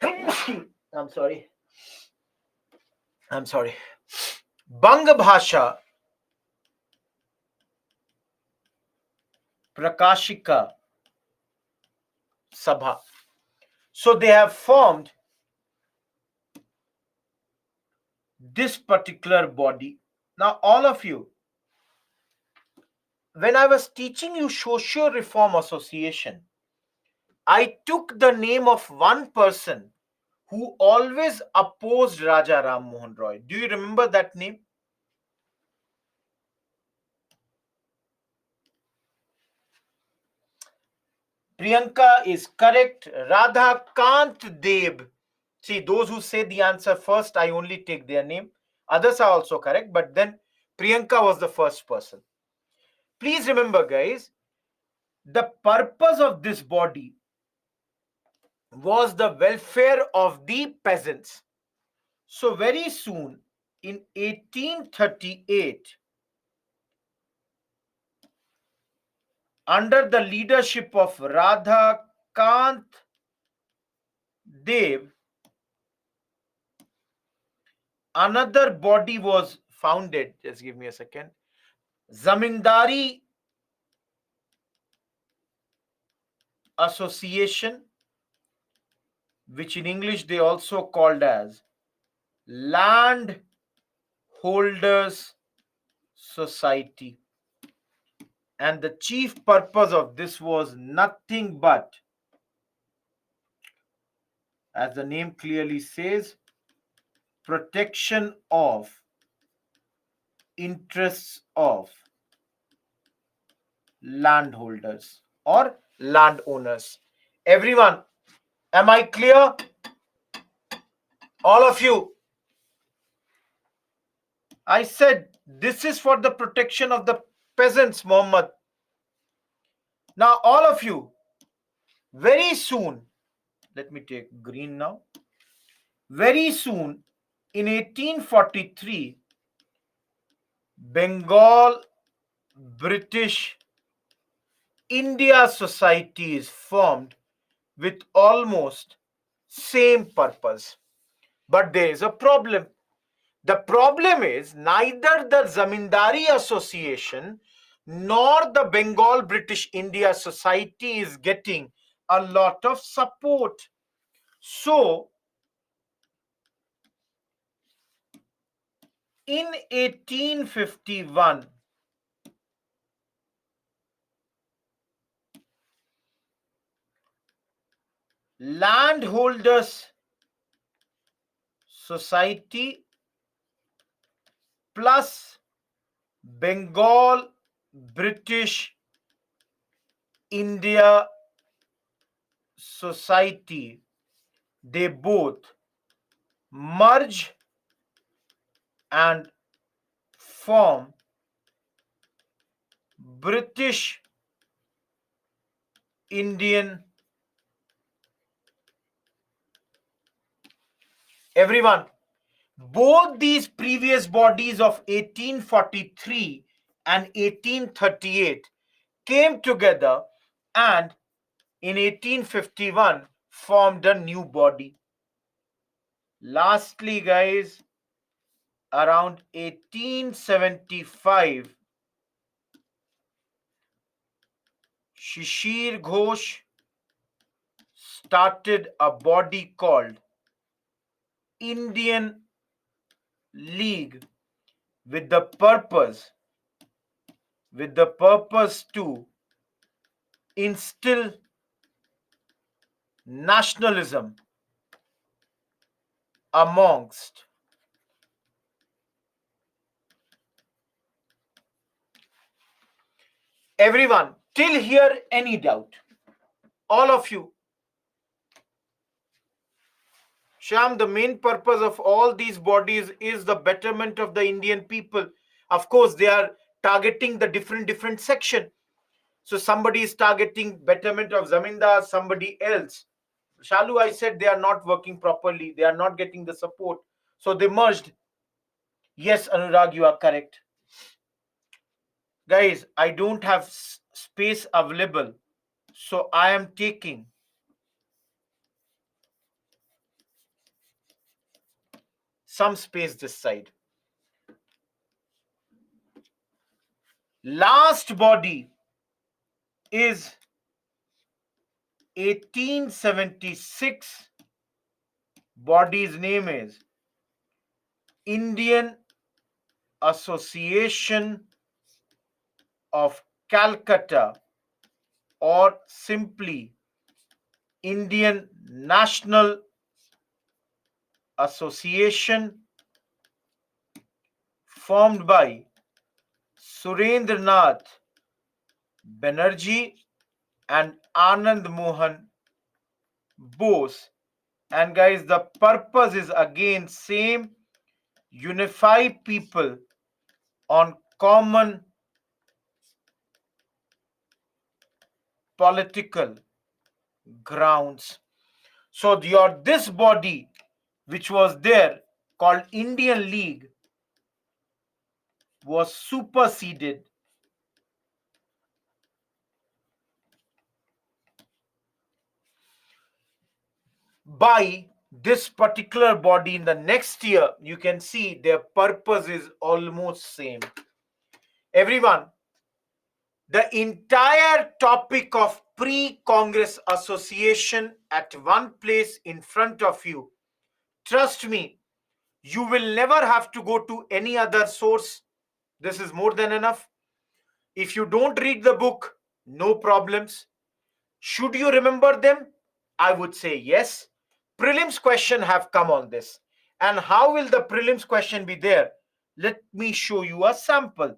Speaker 1: I'm sorry. Banga Bhasha Prakashika Sabha. So they have formed this particular body. Now, all of you, when I was teaching you Social Reform Association, I took the name of one person who always opposed Raja Ram Mohan Roy. Do you remember that name? Priyanka is correct. Radha Kant Deb. See, those who say the answer first, I only take their name. Others are also correct, but then Priyanka was the first person. Please remember, guys, the purpose of this body was the welfare of the peasants. So very soon, in 1838, under the leadership of Radha Kant Dev, another body was founded. Just give me a second. Zamindari Association, which in English they also called as Land Holders Society. And the chief purpose of this was nothing but, as the name clearly says, protection of interests of landholders or landowners. Everyone, am I clear? All of you. I said this is for the protection of the peasants, Muhammad. Now, all of you, very soon, let me take green now. Very soon, in 1843, Bengal British India Society is formed with almost same purpose. But there is a problem. The problem is neither the Zamindari Association nor the Bengal British India Society is getting a lot of support. So, in 1851, Landholders Society plus Bengal British India Society, they both merge and form British Indian. Everyone, both these previous bodies of 1843 and 1838 came together and in 1851 formed a new body. Lastly, guys, around 1875, Shishir Ghosh started a body called Indian League with the purpose to instill nationalism amongst everyone. Till here, any doubt? All of you. Sham, the main purpose of all these bodies is the betterment of the Indian people. Of course, they are targeting the different section. So somebody is targeting betterment of Zamindar, somebody else. Shalu, I said they are not working properly. They are not getting the support. So they merged. Yes, Anurag, you are correct. Guys, I don't have space available. So I am taking some space this side. Last body is 1876. Body's name is Indian Association of Calcutta, or simply Indian National Association, formed by Surendranath Banerjee and Anand Mohan Bose. And guys, the purpose is again same: unify people on common political grounds. So this body, which was there called Indian League, was superseded by this particular body in the next year. You can see their purpose is almost same. Everyone, the entire topic of pre-Congress association at one place in front of you. Trust me, you will never have to go to any other source. This is more than enough. If you don't read the book, no problems. Should you remember them? I would say yes. Prelims question have come on this. And how will the prelims question be there? Let me show you a sample.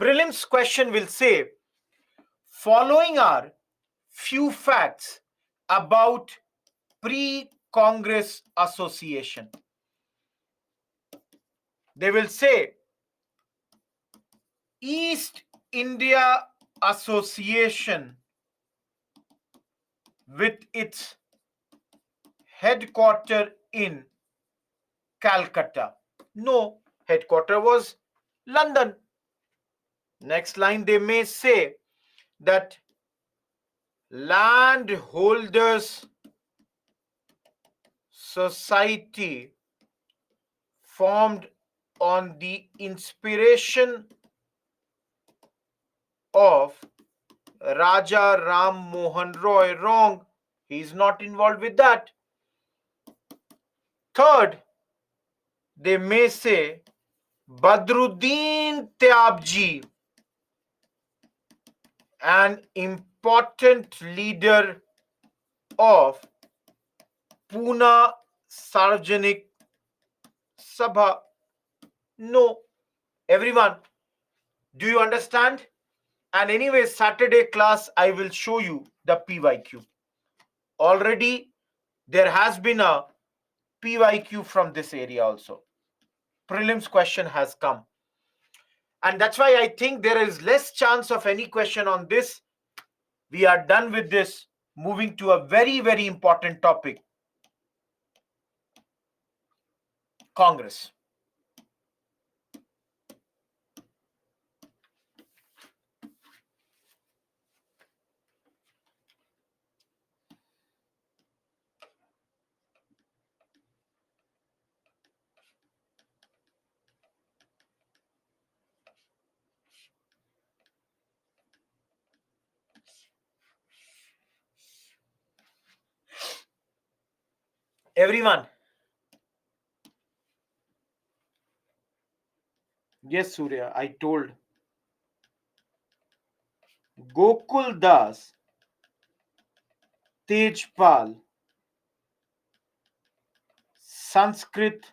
Speaker 1: Prelims question will say, following are few facts about pre-Congress association. They will say East India Association with its headquarter in Calcutta. No, headquarter was London. Next line they may say that Landholders Society formed on the inspiration of Raja Ram Mohan Roy. Wrong. He is not involved with that. Third, they may say Badruddin Tyabji, an important leader of Pune Sarvajanik Sabha. No. Everyone, do you understand? And anyway, Saturday class, I will show you the PYQ. Already, there has been a PYQ from this area also. Prelims question has come. And that's why I think there is less chance of any question on this. We are done with this. Moving to a very, very important topic. Congress. Everyone. Yes, Surya, I told. Gokul Das, Tejpal, Sanskrit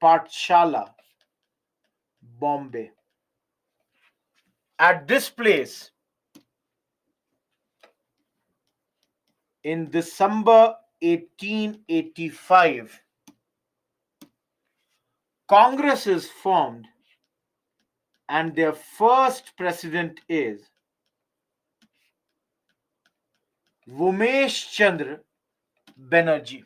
Speaker 1: Pathshala, Bombay. At this place, in December 1885, Congress is formed and their first president is Umesh Chandra Banerjee.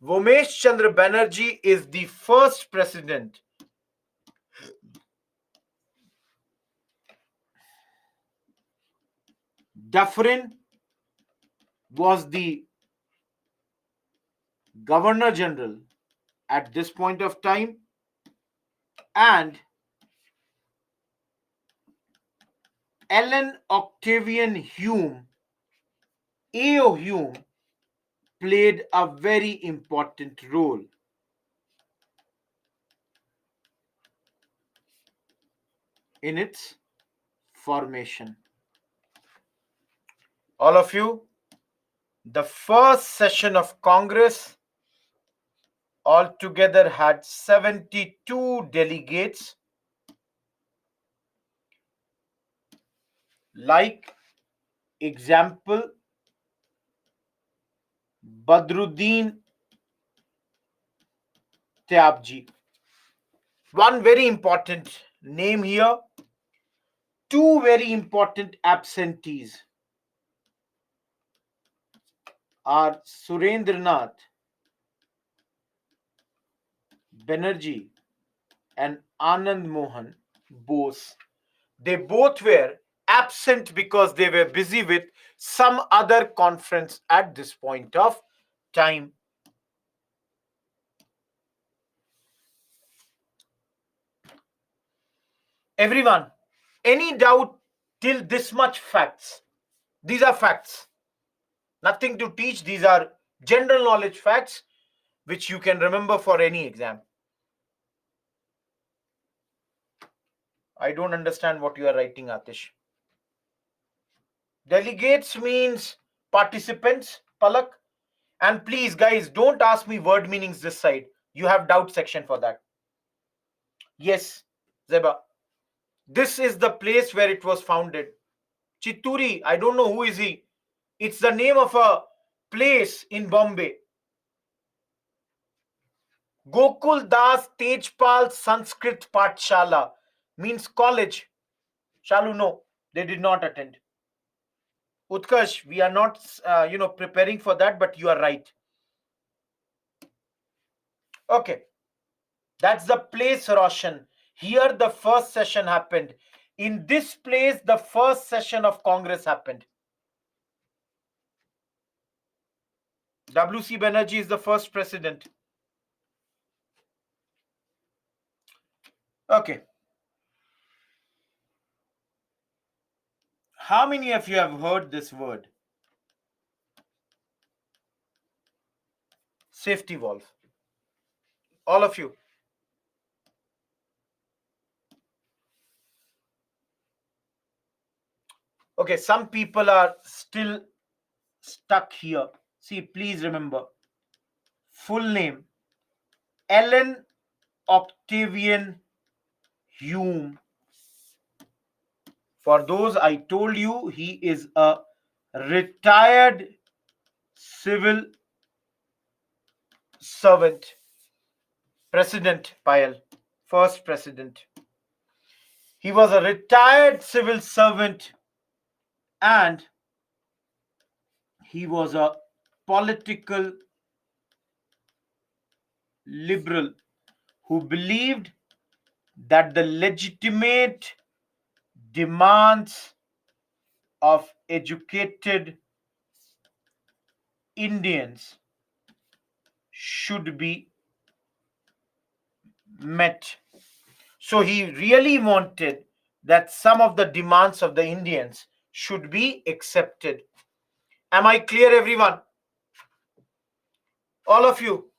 Speaker 1: Umesh Chandra Banerjee is the first president. Dufferin was the Governor General at this point of time, and Ellen Octavian Hume, A.O. Hume, played a very important role in its formation. All of you, the first session of Congress altogether had 72 delegates. Like example, Badruddin Tyabji. One very important name here. Two very important absentees are Surendranath Banerjee and Anand Mohan Bose. They both were absent because they were busy with some other conference at this point of time. Everyone, any doubt till this much facts? These are facts. Nothing to teach. These are general knowledge facts which you can remember for any exam. I don't understand what you are writing, Atish. Delegates means participants, Palak. And please, guys, don't ask me word meanings this side. You have doubt section for that. Yes, Zeba. This is the place where it was founded. Chitturi, I don't know who is he. It's the name of a place in Bombay. Gokul Das Tejpal Sanskrit Pathshala means college. Shalu, no, they did not attend. Utkarsh, we are not, preparing for that, but you are right. Okay, that's the place, Roshan. Here, the first session happened. In this place, the first session of Congress happened. W.C. Banerjee is the first president. Okay. How many of you have heard this word? Safety valve. All of you. Okay, some people are still stuck here. See, please remember. Full name Ellen Octavian Hume. For those I told you, he is a retired civil servant. President Payal, first president. He was a retired civil servant and he was a political liberal who believed that the legitimate demands of educated Indians should be met. So he really wanted that some of the demands of the Indians should be accepted. Am I clear, everyone? All of you?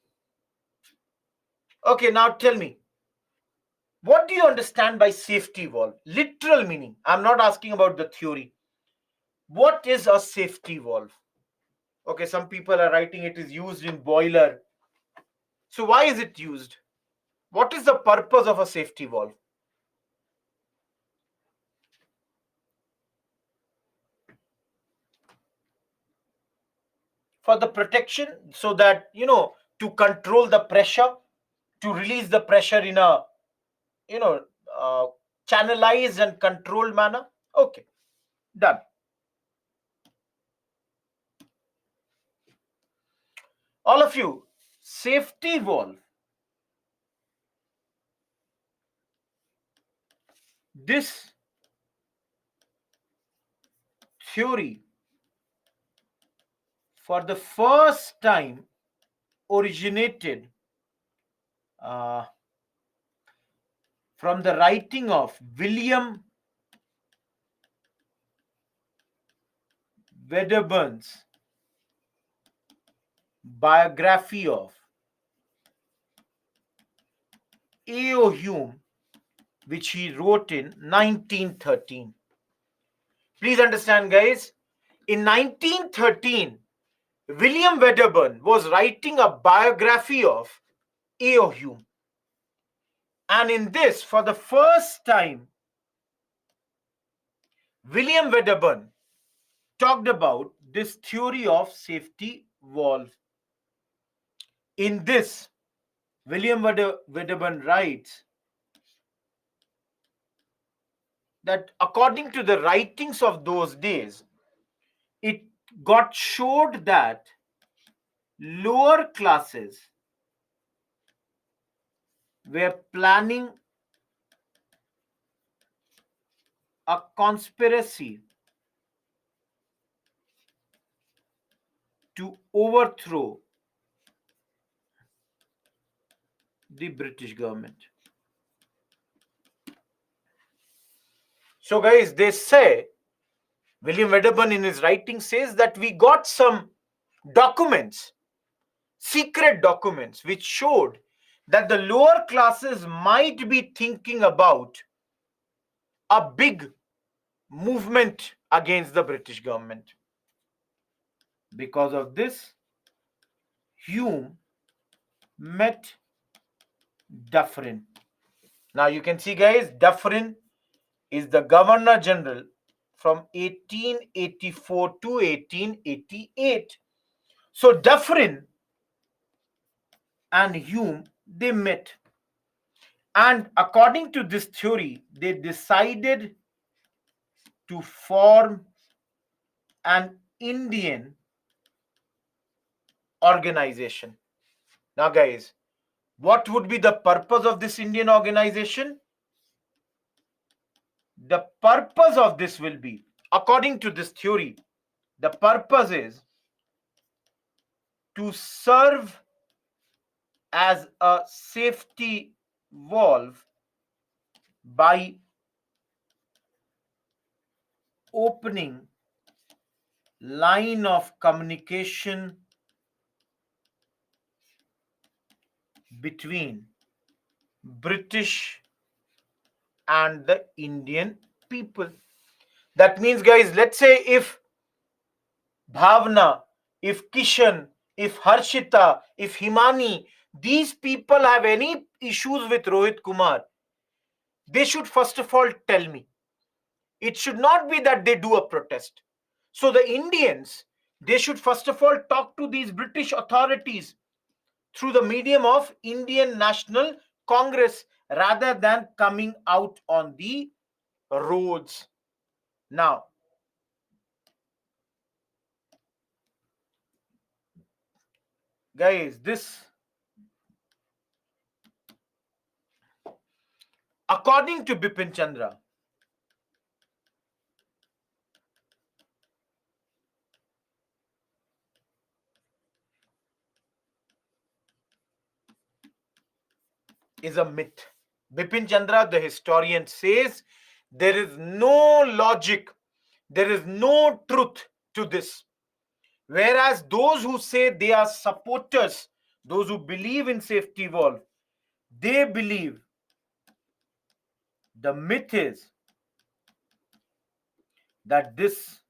Speaker 1: Okay, now tell me, what do you understand by safety valve? Literal meaning. I'm not asking about the theory. What is a safety valve? Okay, some people are writing it is used in boiler. So why is it used? What is the purpose of a safety valve? For the protection, so that, to control the pressure, to release the pressure in a, you know, uh, channelized and controlled manner. Okay, done. All of you, safety valve. This theory, for the first time, originated from the writing of William Wedderburn's biography of A.O. Hume, which he wrote in 1913. Please understand, guys, in 1913, William Wedderburn was writing a biography of A.O. Hume. And in this, for the first time, William Wedderburn talked about this theory of safety valve. In this, William Wedderburn writes that according to the writings of those days, it got showed that lower classes were planning a conspiracy to overthrow the British government. So, guys, they say, William Wedderburn in his writing says that we got some documents, secret documents, which showed that the lower classes might be thinking about a big movement against the British government. Because of this, Hume met Dufferin. Now you can see, guys, Dufferin is the Governor General from 1884 to 1888. So Dufferin and Hume, they met, and according to this theory they decided to form an Indian organization. Now guys, what would be the purpose of this Indian organization? The purpose of this will be, according to this theory, the purpose is to serve as a safety valve by opening line of communication between British and the Indian people. That means, guys, let's say if Bhavna, if Kishan, if Harshita, if Himani, these people have any issues with Rohit Kumar, they should first of all tell me. It should not be that they do a protest. So the Indians, they should first of all talk to these British authorities through the medium of Indian National Congress rather than coming out on the roads. Now, guys, this, according to Bipin Chandra, is a myth. Bipin Chandra, the historian, says there is no logic, there is no truth to this. Whereas those who say they are supporters, those who believe in safety valve, they believe the myth is that this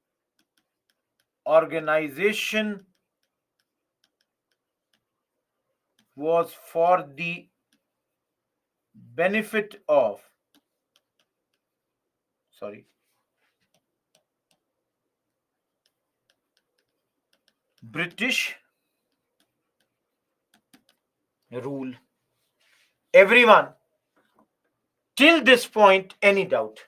Speaker 1: organization was for the benefit of, British rule. Everyone, till this point, any doubt?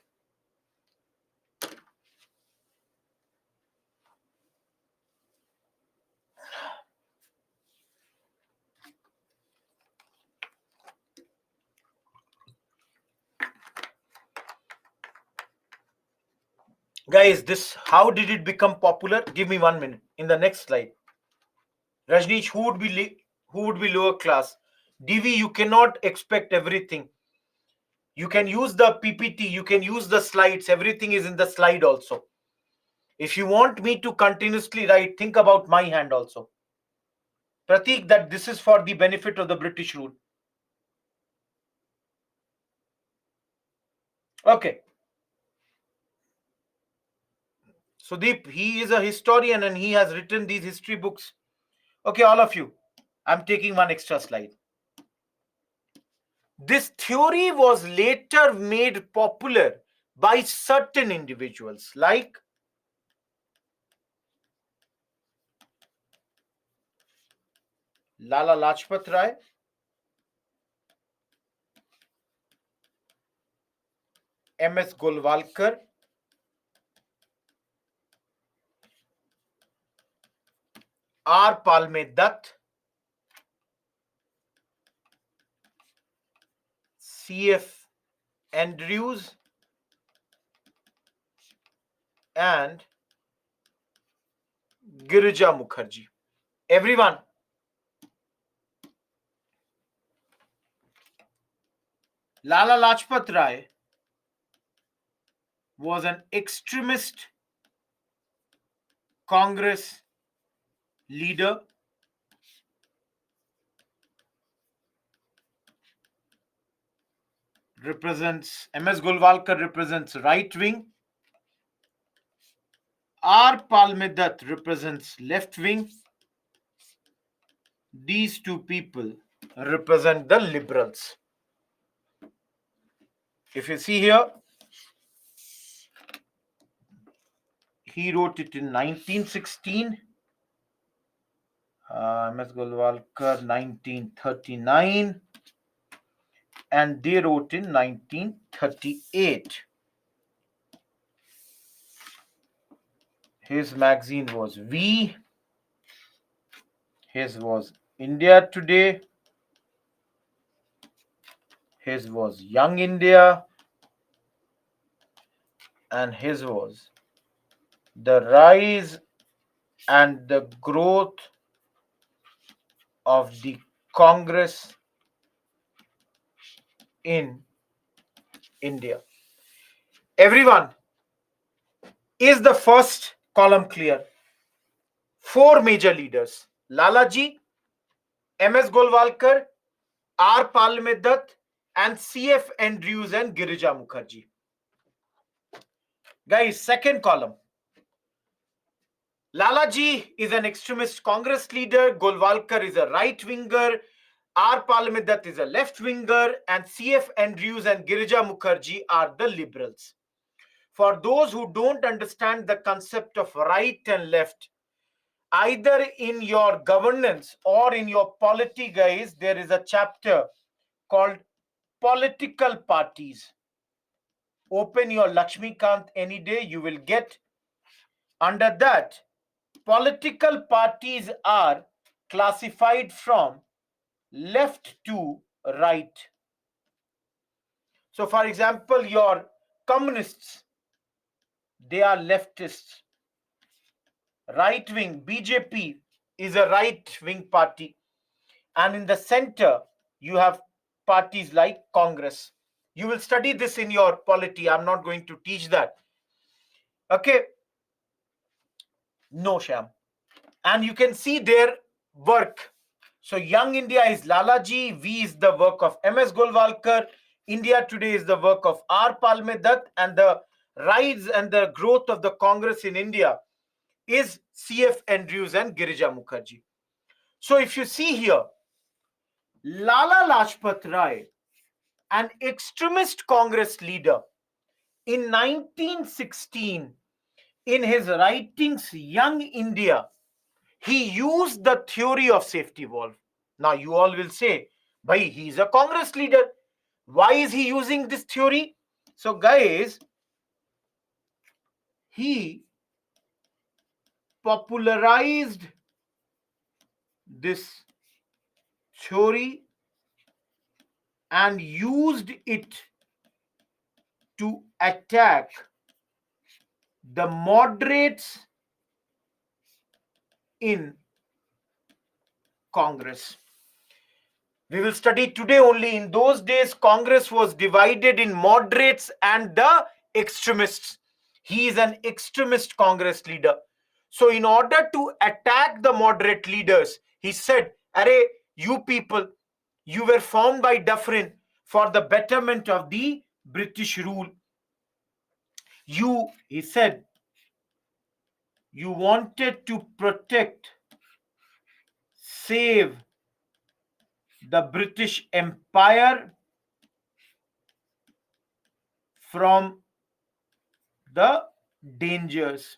Speaker 1: Guys, this, how did it become popular? Give me 1 minute. In the next slide, Rajneesh, who would be lower class? DV, you cannot expect everything. You can use the PPT, you can use the slides, everything is in the slide also. If you want me to continuously write, think about my hand also. Pratik, that this is for the benefit of the British rule. Okay. Sudeep, he is a historian and he has written these history books. Okay, all of you, I'm taking one extra slide. This theory was later made popular by certain individuals like Lala Lajpat Rai, MS Golwalkar, R. Palme Dutt, CF Andrews, and Girija Mukherjee. Everyone, Lala Lajpat Rai was an extremist Congress leader. Represents, MS Golwalkar represents right wing. R. Palmedat represents left wing. These two people represent the liberals. If you see here, He wrote it in 1916. MS Golwalkar 1939, and they wrote in 1938. His magazine was V. His was India Today. His was Young India. And his was The Rise and the Growth of the Congress in India. Everyone, is the first column clear? Four major leaders: Lalaji, MS Golwalkar, R. Parliament Dutt, and CF Andrews and Girija Mukherjee. Guys, second column. Lalaji is an extremist Congress leader, Golwalkar is a right winger, R. Parliament Dutt is a left winger, and CF Andrews and Girija Mukherjee are the liberals. For those who don't understand the concept of right and left, either in your governance or in your polity, guys, there is a chapter called political parties. Open your Lakshmikant any day, you will get under that. Political parties are classified from left to right. So, for example, your communists, they are leftists. Right wing, BJP is a right wing party. And in the center, you have parties like Congress. You will study this in your polity. I'm not going to teach that. Okay. No, Sham. And you can see their work. So Young India is Lalaji, V is the work of MS Golwalkar, India Today is the work of R. Parliament Dutt, and the rise and the growth of the Congress in India is CF Andrews and Girija Mukherjee. So if you see here, Lala Lajpat Rai, an extremist Congress leader, in 1916, in his writings Young India, he used the theory of safety valve. Now you all will say, bhai, he is a Congress leader. Why is he using this theory? So guys, he popularized this theory and used it to attack the moderates in Congress. We will study today only. In those days, Congress was divided in moderates and the extremists. He is an extremist Congress leader. So, in order to attack the moderate leaders, he said, Array, you people, you were formed by Dufferin for the betterment of the British rule. He said, you wanted to protect, save the British Empire from the dangers.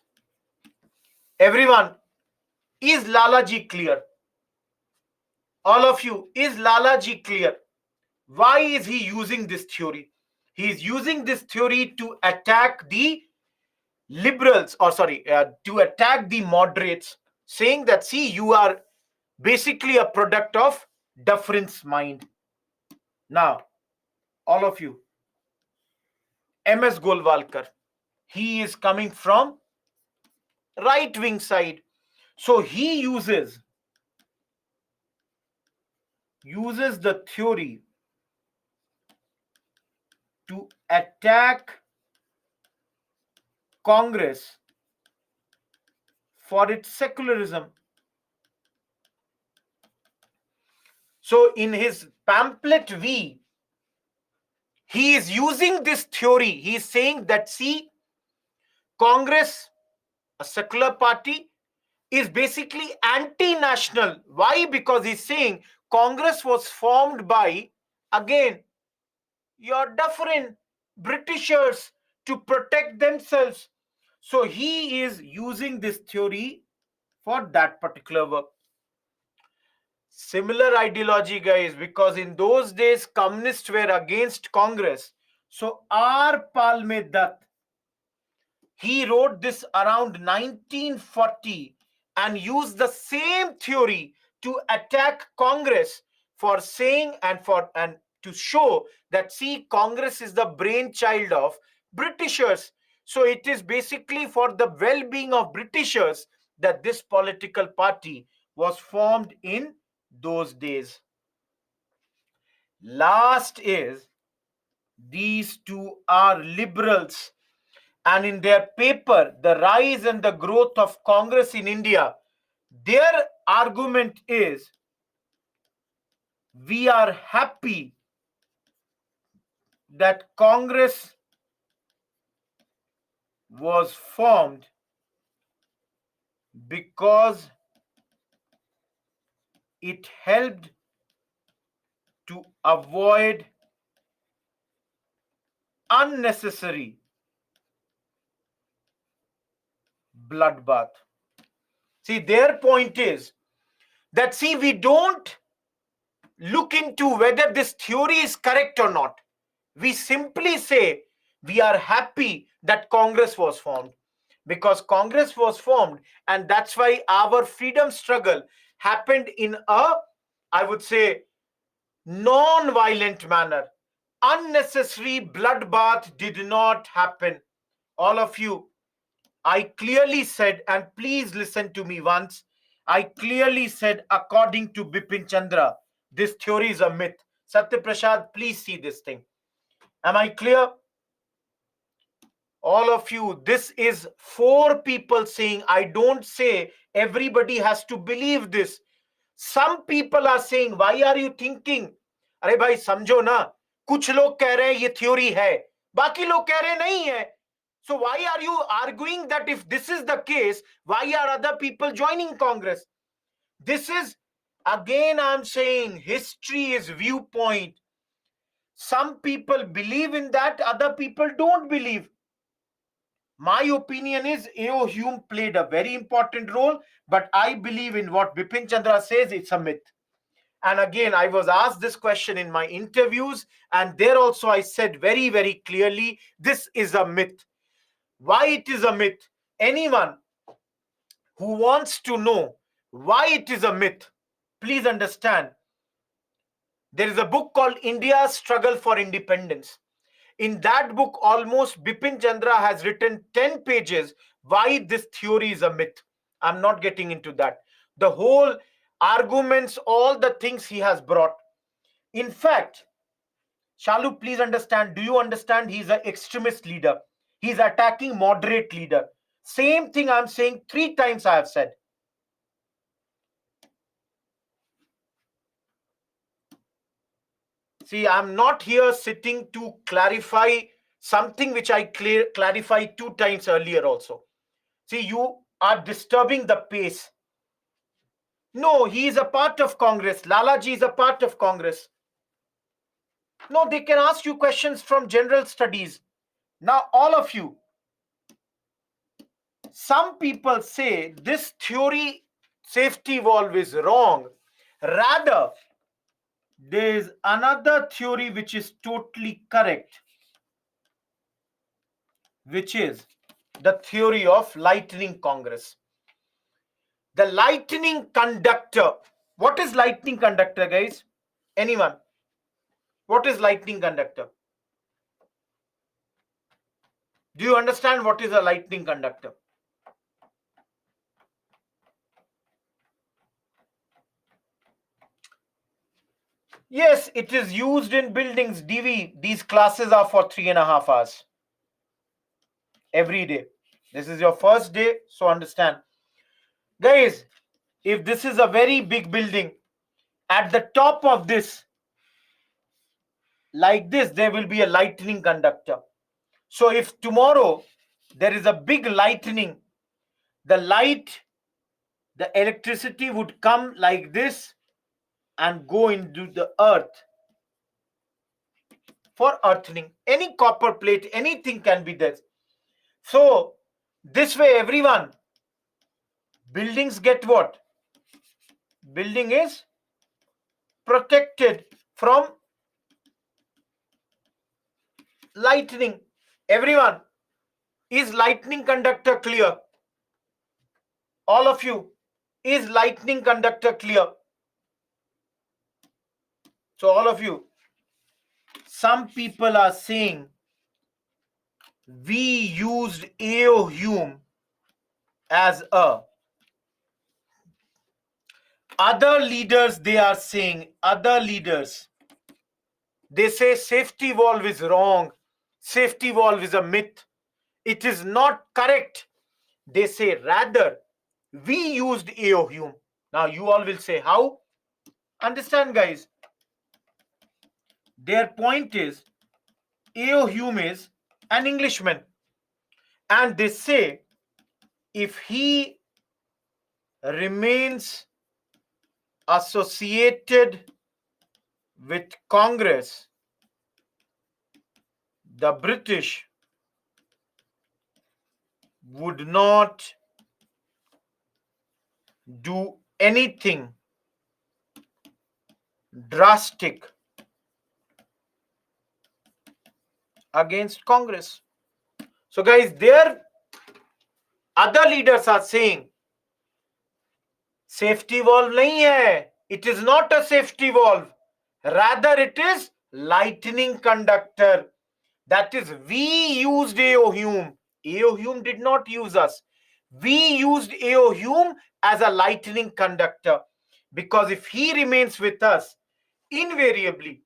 Speaker 1: Everyone, is Lalaji clear? All of you, is Lalaji clear? Why is he using this theory? He is using this theory to attack the liberals, or sorry, to attack the moderates, saying that, see, you are basically a product of Dufferin's mind. Now, all of you, MS Golwalkar, he is coming from right wing side. So he uses the theory to attack Congress for its secularism. So in his pamphlet V, he is using this theory. He is saying that, see, Congress, a secular party, is basically anti-national. Why? Because he's saying Congress was formed by, again, your Dufferin Britishers to protect themselves. So he is using this theory for that particular work. Similar ideology, guys, because in those days communists were against Congress. So R. Palme Dutt, he wrote this around 1940 and used the same theory to attack Congress for saying and to show that, see, Congress is the brainchild of Britishers. So it is basically for the well-being of Britishers that this political party was formed in those days. Last is, these two are liberals, and in their paper, The Rise and the Growth of Congress in India, their argument is, we are happy that Congress was formed because it helped to avoid unnecessary bloodbath. See, their point is that, see, we don't look into whether this theory is correct or not. We simply say we are happy that Congress was formed, because Congress was formed, and that's why our freedom struggle happened in a, I would say, non-violent manner. Unnecessary bloodbath did not happen. All of you, I clearly said, and please listen to me once, I clearly said, according to Bipin Chandra, this theory is a myth. Satya Prasad, please see this thing. Am I clear? All of you, this is four people saying. I don't say everybody has to believe this. Some people are saying, why are you thinking? अरे भाई समझो ना, कुछ लोग कह रहे हैं ये थ्योरी है, बाकी लोग कह रहे नहीं है. So why are you arguing that if this is the case, why are other people joining Congress? This is, again I'm saying, history is viewpoint. Some people believe in that, other people don't believe. My opinion is A.O. Hume played a very important role, but I believe in what Bipin Chandra says, it's a myth. And again, I was asked this question in my interviews, and there also I said very, very clearly, this is a myth. Why it is a myth? Anyone who wants to know why it is a myth, please understand, there is a book called India's Struggle for Independence. In that book, almost Bipin Chandra has written 10 pages why this theory is a myth. I'm not getting into that. The whole arguments, all the things he has brought. In fact, Shalu, please understand. Do you understand? He's an extremist leader. He's attacking moderate leader. Same thing I'm saying 3 times I have said. See, I'm not here sitting to clarify something which I clarified 2 times earlier also. See, you are disturbing the pace. No, he is a part of Congress. Lalaji is a part of Congress. No, they can ask you questions from general studies. Now, all of you, some people say this theory, safety valve, is wrong. Rather, there is another theory which is totally correct, which is the theory of lightning Congress. The lightning conductor. What is lightning conductor, guys? Anyone? What is lightning conductor? Do you understand what is a lightning conductor? Yes, it is used in buildings. DV, these classes are for 3.5 hours every day. This is your first day, so understand. Guys, if this is a very big building, at the top of this, like this, there will be a lightning conductor. So if tomorrow there is a big lightning, the light, the electricity would come like this and go into the earth for earthing. Any copper plate, anything can be there. So This way, everyone, buildings get what? Building is protected from lightning. Everyone, is lightning conductor clear? All of you, is lightning conductor clear? So all of you, some people are saying we used AO Hume as a. Other leaders, they are saying, other leaders, they say safety valve is wrong. Safety valve is a myth. It is not correct. They say rather we used AO Hume. Now you all will say how? Understand, guys. Their point is AO Hume is an Englishman, and they say if he remains associated with Congress, the British would not do anything drastic against Congress. So, guys, their other leaders are saying safety valve nahi hai. It is not a safety valve. Rather, it is lightning conductor. That is, we used AO Hume. AO Hume did not use us. We used AO Hume as a lightning conductor, because if he remains with us, invariably,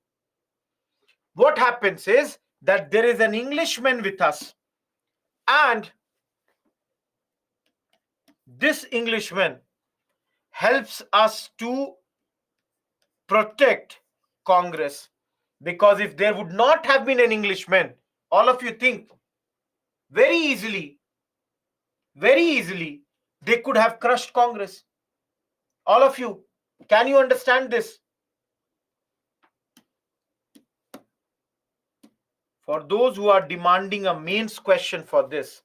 Speaker 1: what happens is that there is an Englishman with us, and this Englishman helps us to protect Congress. Because if there would not have been an Englishman, all of you think very easily, they could have crushed Congress. All of you, can you understand this? For those who are demanding a mains question for this,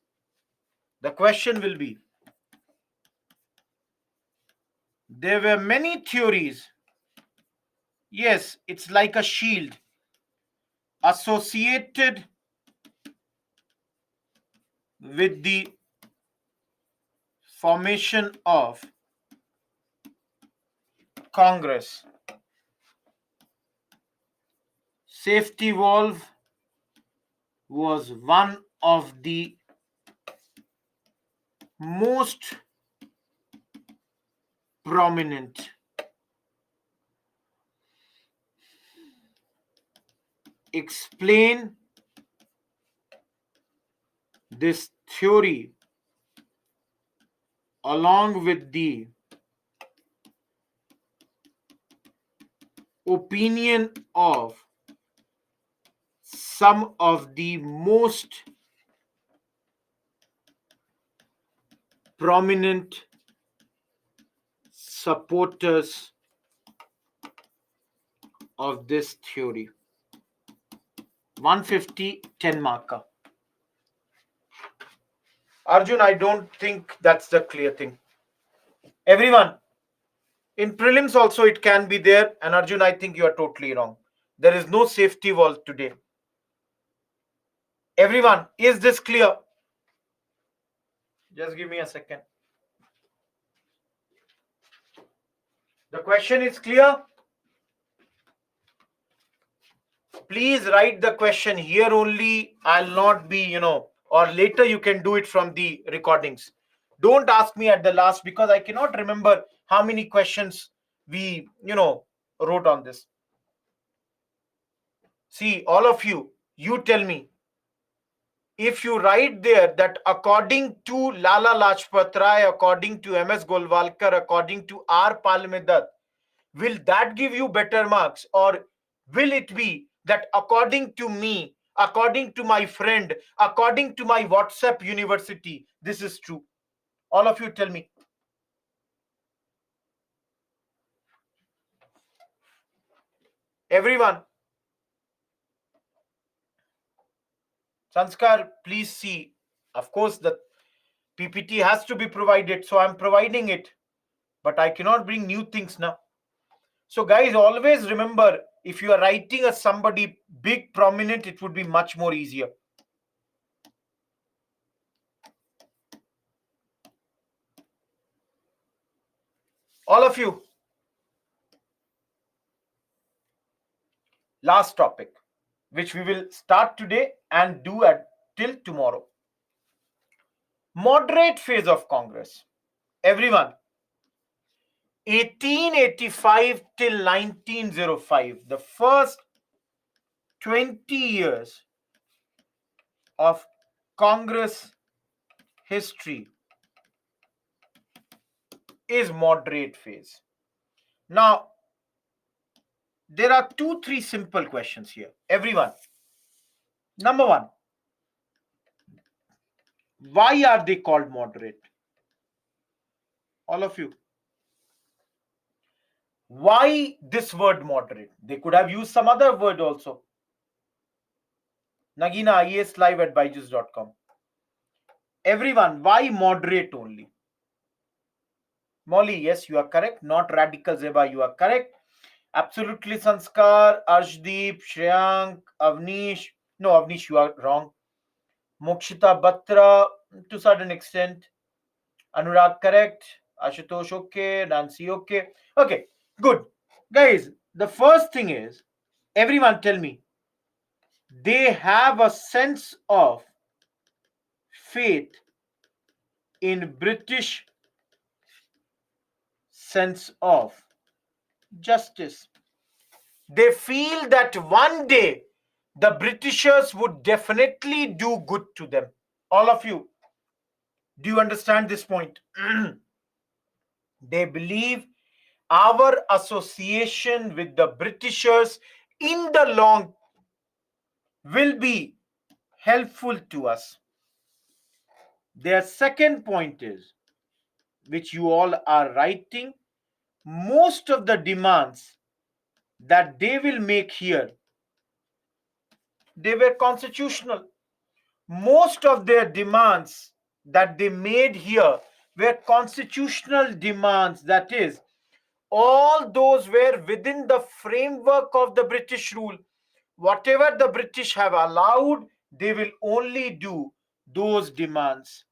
Speaker 1: the question will be, there were many theories. Yes, it's like a shield associated with the formation of Congress. Safety valve was one of the most prominent. Explain this theory along with the opinion of some of the most prominent supporters of this theory. 150 10 marker. Arjun, I don't think that's the clear thing. Everyone, in prelims also it can be there, and Arjun, I think you are totally wrong. There is no safety valve today. Everyone, is this clear? Just give me a second. The question is clear. Please write the question here only. I'll not be, or later you can do it from the recordings. Don't ask me at the last, because I cannot remember how many questions we, wrote on this. See, all of you, you tell me. If you write there that according to Lala Lajpat Rai, according to MS Golwalkar, according to R. Palmedat, will that give you better marks? Or will it be that according to me, according to my friend, according to my WhatsApp university, this is true? All of you tell me. Everyone. Sanskar, please see. Of course, PPT has to be provided, so I'm providing it, but I cannot bring new things now. So guys, always remember, if you are writing a somebody big prominent, it would be much more easier. All of you. Last topic, which we will start today and do at till tomorrow. Moderate phase of Congress. Everyone, 1885 till 1905, the first 20 years of Congress history is moderate phase. Now, there are three simple questions here. Everyone, number one, why are they called moderate? All of you. Why this word moderate? They could have used some other word also. Nagina, IAS live at byju's.com. Everyone, why moderate only? Molly, yes, you are correct. Not radical Zeba, you are correct. Absolutely, Sanskar, Arshdeep, Shreyank, Avnish. No, Avnish, you are wrong. Mokshita Batra, to certain extent. Anurag, correct. Ashutosh, okay. Nancy, okay. Okay, good. Guys, the first thing is, everyone tell me, they have a sense of faith in British sense of justice. They feel that one day the Britishers would definitely do good to them. All of you, do you understand this point? They believe our association with the Britishers in the long will be helpful to us. Their second point is, which you all are writing, most of the demands that they will make here, they were constitutional. Most of their demands that they made here were constitutional demands. That is, all those were within the framework of the British rule. Whatever the British have allowed, they will only do those demands.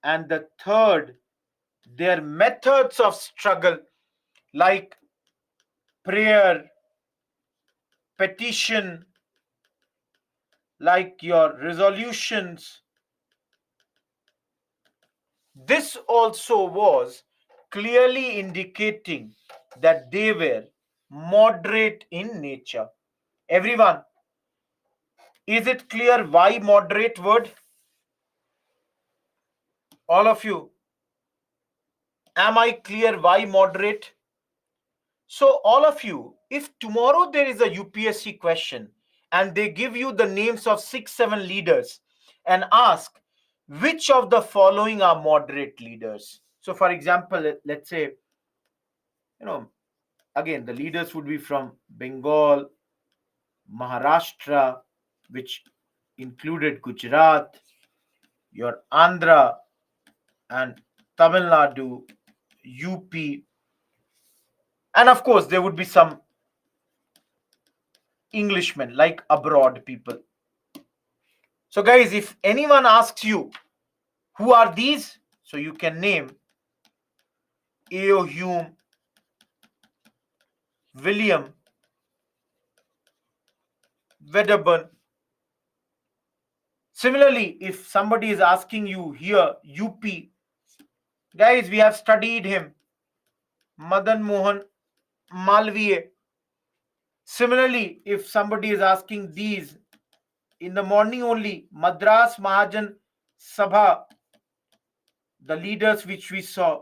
Speaker 1: And the third, their methods of struggle, like prayer, petition, like your resolutions, this also was clearly indicating that they were moderate in nature. Everyone, is it clear why moderate word? All of you, am I clear why moderate? So, all of you, if tomorrow there is a UPSC question and they give you the names of 6-7 leaders and ask which of the following are moderate leaders. So, for example, let's say, you know, again, the leaders would be from Bengal, Maharashtra, which included Gujarat, your Andhra, and Tamil Nadu, UP, and of course, there would be some Englishmen, like abroad people. So, guys, if anyone asks you who are these, so you can name A.O. Hume, William, Wedderburn. Similarly, if somebody is asking you here, UP, guys, we have studied him, Madan Mohan Malviya. Similarly, if somebody is asking these in the morning only, Madras Mahajan Sabha, the leaders which we saw.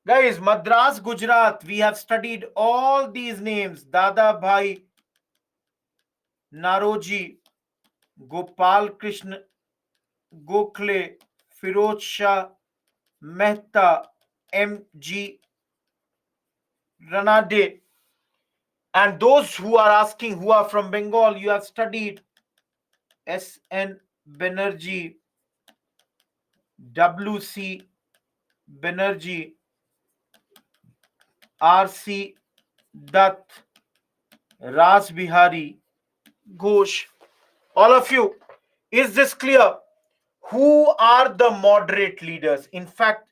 Speaker 1: Guys, Madras, Gujarat, we have studied all these names. Dada Bhai Naroji, Gopal Krishna Gokhale, Firoz Shah Mehta, M.G. Ranade. And those who are asking who are from Bengal, you have studied SN Banerjee, WC Banerjee, RC Dutt, Ras Bihari Ghosh. All of you, is this clear? Who are the moderate leaders? In fact,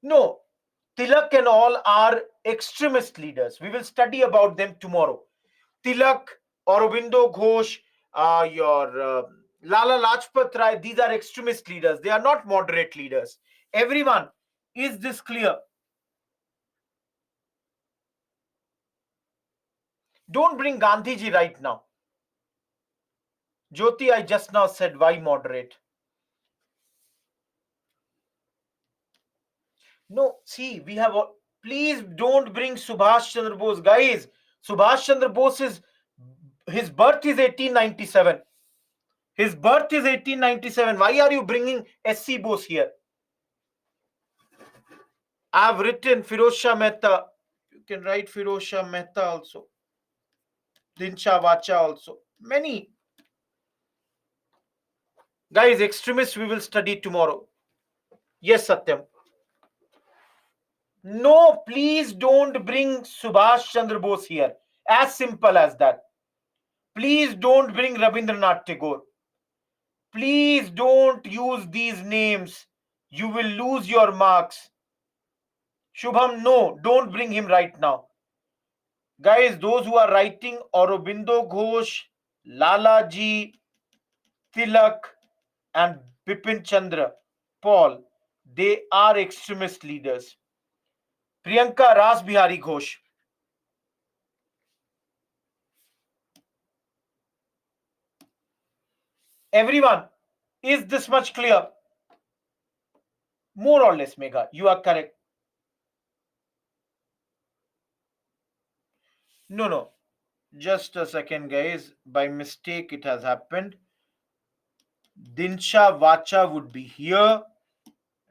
Speaker 1: no, Tilak and all are extremist leaders. We will study about them tomorrow. Tilak, Aurobindo Ghosh, your Lala Lajpat Rai, these are extremist leaders. They are not moderate leaders. Everyone, is this clear? Don't bring Gandhiji right now. Jyoti, I just now said why moderate. No, see, we have. Please don't bring Subhash Chandra Bose, guys. Subhash Chandra Bose is his birth is 1897. His birth is 1897. Why are you bringing SC Bose here? I have written Firoz Shah Mehta. You can write Firoz Shah Mehta also. Dinsha Vacha also. Many. Guys, extremists we will study tomorrow. Yes, Satyam. No, please don't bring Subhash Chandra Bose here. As simple as that. Please don't bring Rabindranath Tagore. Please don't use these names. You will lose your marks. Shubham, no, don't bring him right now. Guys, those who are writing Aurobindo Ghosh, Lalaji, Tilak, and Bipin Chandra Paul, they are extremist leaders. Priyanka Ras Bihari Ghosh. Everyone, is this much clear? More or less, Megha, you are correct. No, no, just a second, guys. By mistake, it has happened. Dinsha Vacha would be here,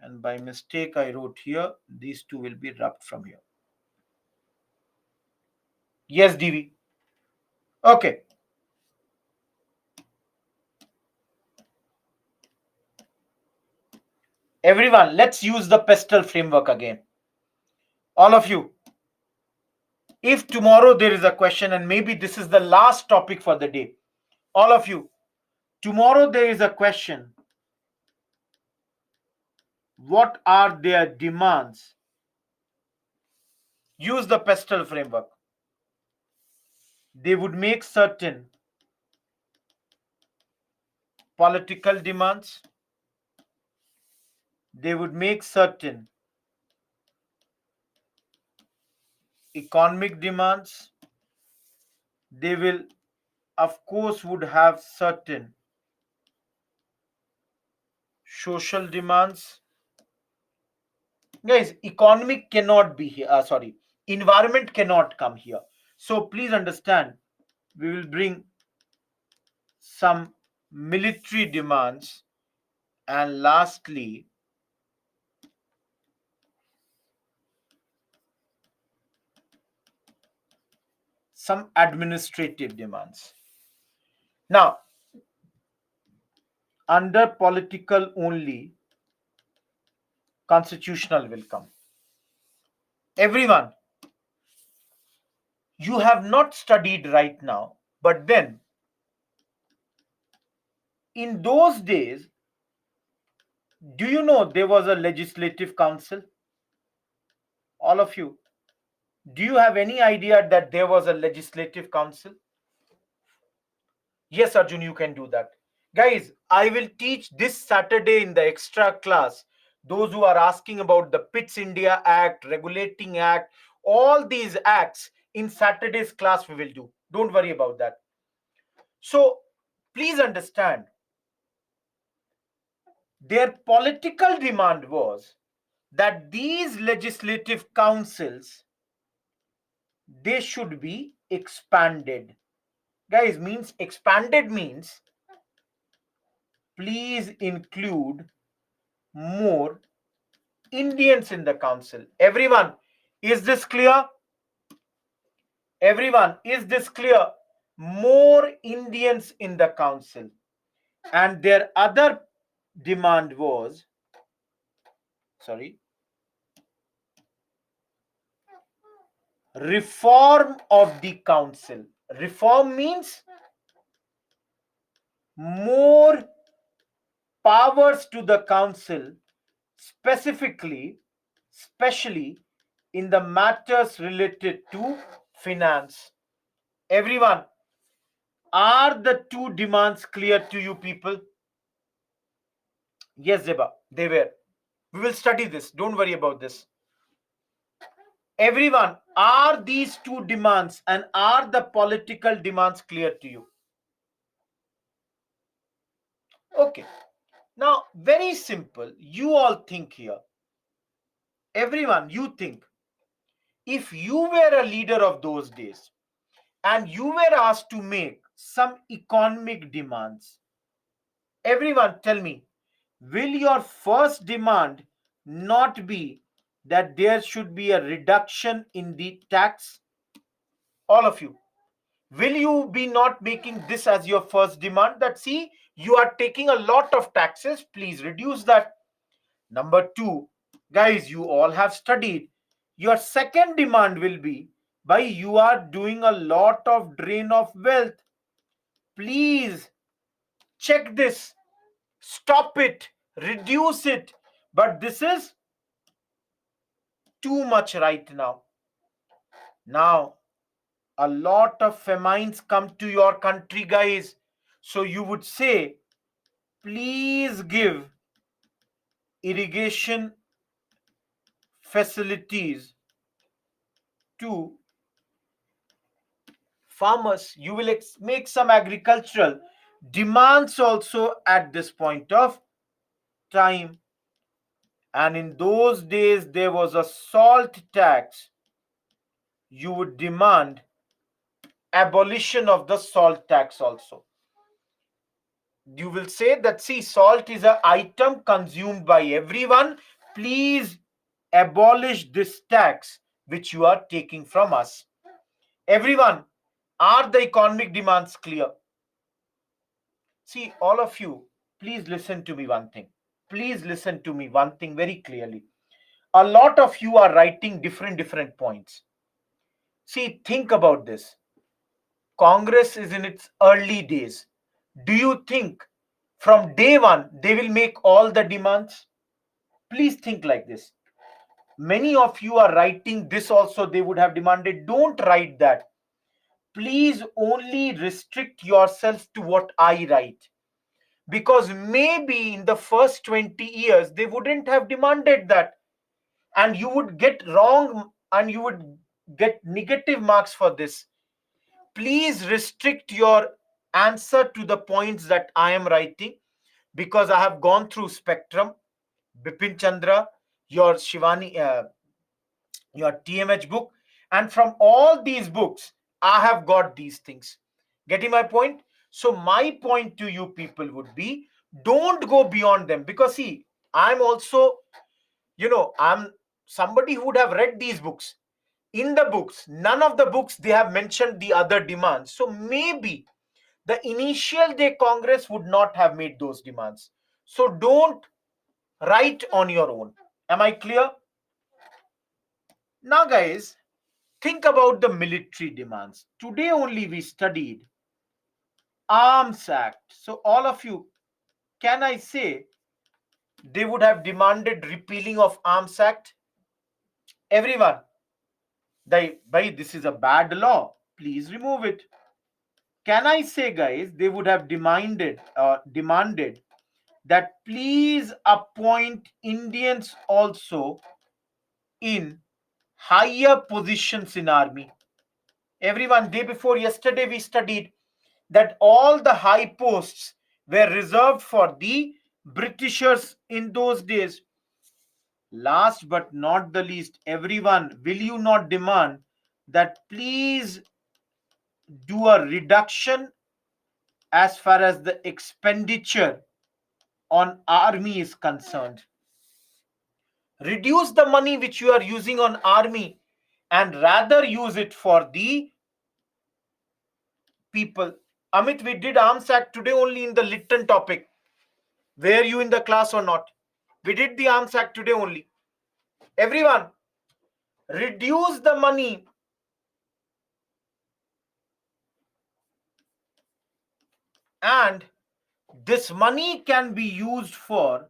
Speaker 1: and by mistake, I wrote here. These two will be rubbed from here. Yes, DV. Okay. Everyone, let's use the pestle framework again. All of you, if tomorrow there is a question, and maybe this is the last topic for the day, all of you, tomorrow there is a question. What are their demands? Use the pestle framework. They would make certain political demands. They would make certain economic demands. They will, of course, would have certain social demands. Guys, economic cannot be here. Sorry, environment cannot come here. So please understand, we will bring some military demands, and lastly, some administrative demands. Now, under political only, constitutional will come. Everyone, you have not studied right now, but then in those days, do you know there was a legislative council? All of you, do you have any idea that there was a legislative council? Yes, Arjun, you can do that. Guys, I will teach this Saturday in the extra class. Those who are asking about the PITS India Act, Regulating Act, all these acts in Saturday's class we will do. Don't worry about that. So please understand, their political demand was that these legislative councils, they should be expanded. Guys, means expanded means please include more Indians in the council. Everyone, is this clear? Everyone, is this clear? more Indians in the council. And their other demand was, sorry, reform of the council. Reform means more powers to the council, specifically, especially in the matters related to finance. Everyone, are the two demands clear to you people? Yes, Zeba, they were. We will study this. Don't worry about this. Everyone, are these two demands and are the political demands clear to you? Okay. Now, very simple. You all think here. Everyone, you think. If you were a leader of those days and you were asked to make some economic demands, everyone tell me, will your first demand not be that there should be a reduction in the tax? All of you. Will you be not making this as your first demand that see, you are taking a lot of taxes, please reduce that? Number two, guys, you all have studied. Your second demand will be by you are doing a lot of drain of wealth. Please check this, stop it, reduce it. But this is too much right now. Now, a lot of famines come to your country, guys. So you would say, please give irrigation facilities to farmers. You will make some agricultural demands also at this point of time. And in those days, there was a salt tax. You would demand abolition of the salt tax also. You will say that, see, salt is an item consumed by everyone. Please abolish this tax which you are taking from us. Everyone, are the economic demands clear? See, all of you, please listen to me one thing. Please listen to me one thing very clearly. A lot of you are writing different points. See, think about this. Congress is in its early days. Do you think from day one they will make all the demands? Please think like this. Many of you are writing this also, they would have demanded. Don't write that. Please only restrict yourself to what I write. Because maybe in the first 20 years, they wouldn't have demanded that. And you would get wrong and you would get negative marks for this. Please restrict your answer to the points that I am writing, because I have gone through Spectrum, Bipin Chandra, your Shivani, your TMH book, and from all these books, I have got these things. Getting my point? So, my point to you people would be, don't go beyond them, because see, I'm also, I'm somebody who would have read these books. In the books, none of the books they have mentioned the other demands. So, maybe the initial day Congress would not have made those demands. So, don't write on your own. Am I clear? Now, guys, think about the military demands. Today only we studied Arms Act. So all of you, can I say they would have demanded repealing of Arms Act? Everyone, this is a bad law. Please remove it. Can I say, guys, they would have demanded that please appoint Indians also in higher positions in army. Everyone, day before yesterday we studied that all the high posts were reserved for the Britishers in those days. Last but not the least, everyone, will you not demand that please do a reduction as far as the expenditure on army is concerned? Reduce the money which you are using on army and rather use it for the people. Amit, we did Arms Act today only in the Litton topic. Were you in the class or not? We did the Arms Act today only. Everyone, reduce the money and this money can be used for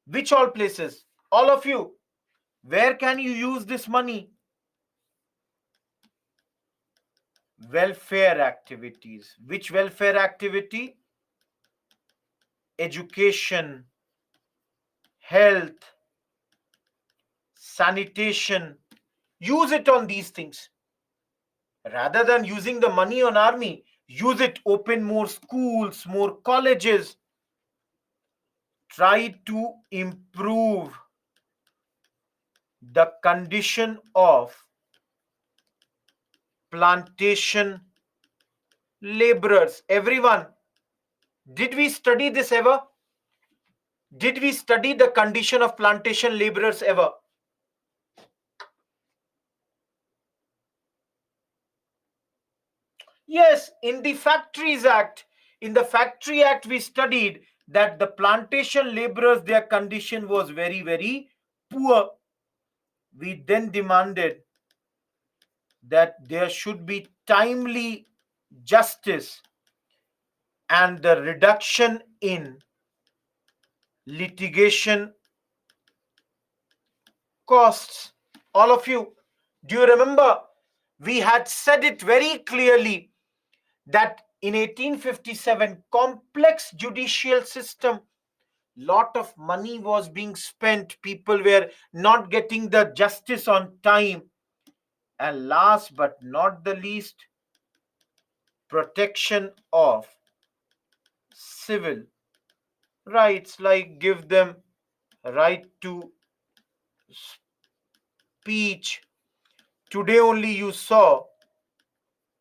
Speaker 1: which all places? All of you, where can you use this money? Welfare activities. Which welfare activity? Education, health, sanitation. Use it on these things. Rather than using the money on army, use it, open more schools, more colleges. Try to improve the condition of plantation laborers. Everyone, did we study this ever? Did we study the condition of plantation laborers ever? Yes, in the Factories Act. In the Factory Act, we studied that the plantation laborers, their condition was very, very poor. We then demanded that there should be timely justice and the reduction in litigation costs. All of you, do you remember? We had said it very clearly that in 1857, complex judicial system, lot of money was being spent, people were not getting the justice on time, and last but not the least, protection of civil rights, like give them right to speech. Today only you saw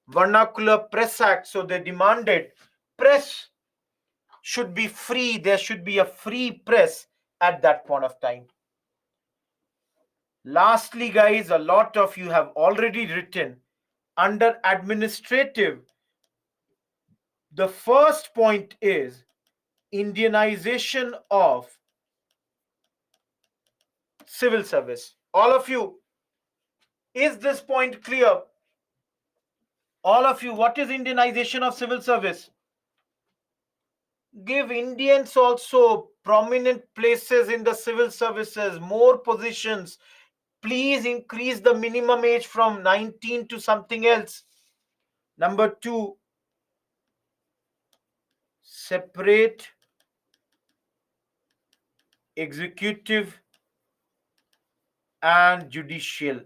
Speaker 1: vernacular press act, so they demanded press should be free, there should be a free press at that point of time. Lastly, guys, a lot of you have already written under administrative. The first point is Indianization of civil service. All of you, is this point clear? All of you, what is Indianization of civil service? Give Indians also prominent places in the civil services, more positions. Please increase the minimum age from 19 to something else. Number two, separate executive and judicial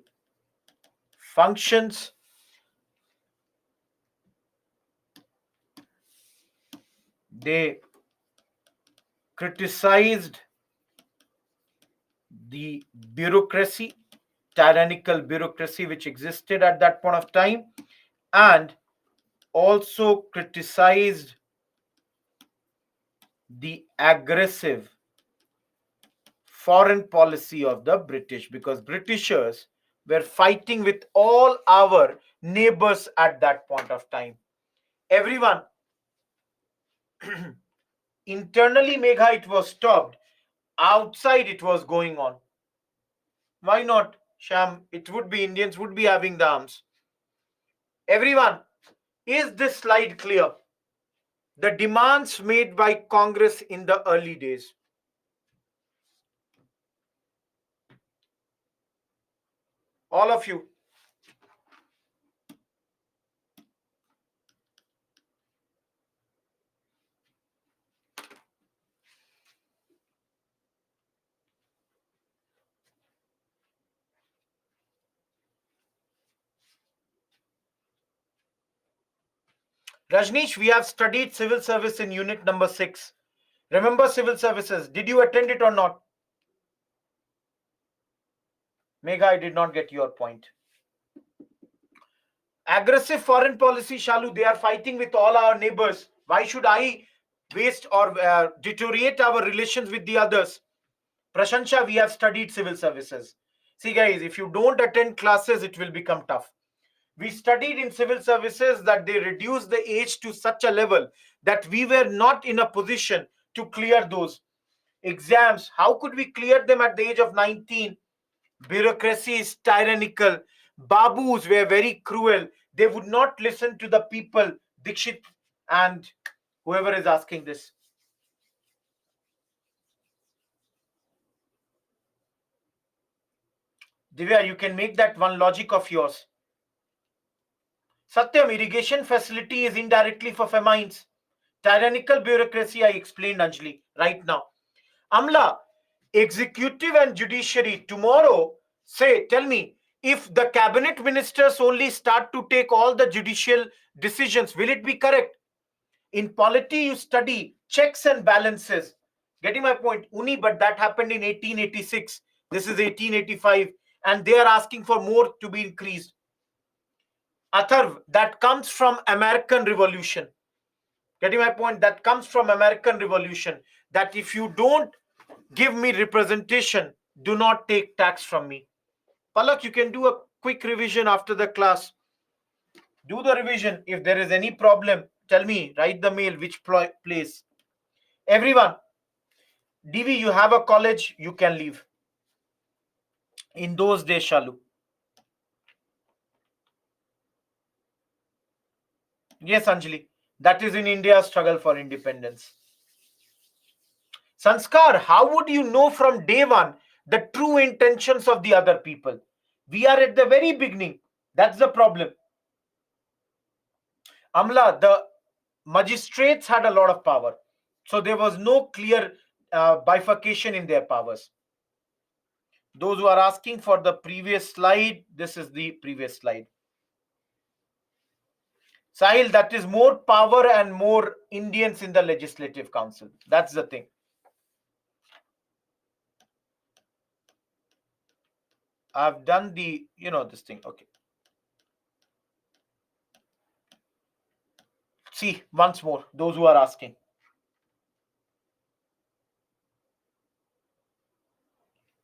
Speaker 1: functions. They criticized the bureaucracy, tyrannical bureaucracy which existed at that point of time, and also criticized the aggressive foreign policy of the British, because Britishers were fighting with all our neighbors at that point of time. Everyone, internally Megha it was stopped, outside it was going on. Why not, Sham? It would be Indians would be having the arms. Everyone, is this slide clear? The demands made by Congress in the early days. All of you. Rajneesh, we have studied civil service in unit number 6. Remember civil services. Did you attend it or not? Megha, I did not get your point. Aggressive foreign policy, Shalu, they are fighting with all our neighbors. Why should I waste or deteriorate our relations with the others? Prashansha, we have studied civil services. See, guys, if you don't attend classes, it will become tough. We studied in civil services that they reduced the age to such a level that we were not in a position to clear those exams. How could we clear them at the age of 19? Bureaucracy is tyrannical. Babus were very cruel. They would not listen to the people. Dikshit and whoever is asking this. Divya, you can make that one logic of yours. Satyam, irrigation facility is indirectly for famines. Tyrannical bureaucracy, I explained, Anjali, right now. Amla, executive and judiciary, tomorrow, say, tell me, if the cabinet ministers only start to take all the judicial decisions, will it be correct? In polity, you study checks and balances. Getting my point? Uni, but that happened in 1886. This is 1885, and they are asking for more to be increased. Atharv, that comes from American Revolution. Getting my point? That comes from American Revolution. That if you don't give me representation, do not take tax from me. Palak, you can do a quick revision after the class. Do the revision. If there is any problem, tell me. Write the mail. Which place? Everyone. DV, you have a college. You can leave. In those days, Shalu. Yes, Anjali. That is in India's struggle for independence. Sanskar, how would you know from day one the true intentions of the other people? We are at the very beginning. That's the problem. Amla, the magistrates had a lot of power. So there was no clear bifurcation in their powers. Those who are asking for the previous slide, this is the previous slide. Sahil, that is more power and more Indians in the legislative council. That's the thing. I've done the, this thing. Okay. See, once more, those who are asking.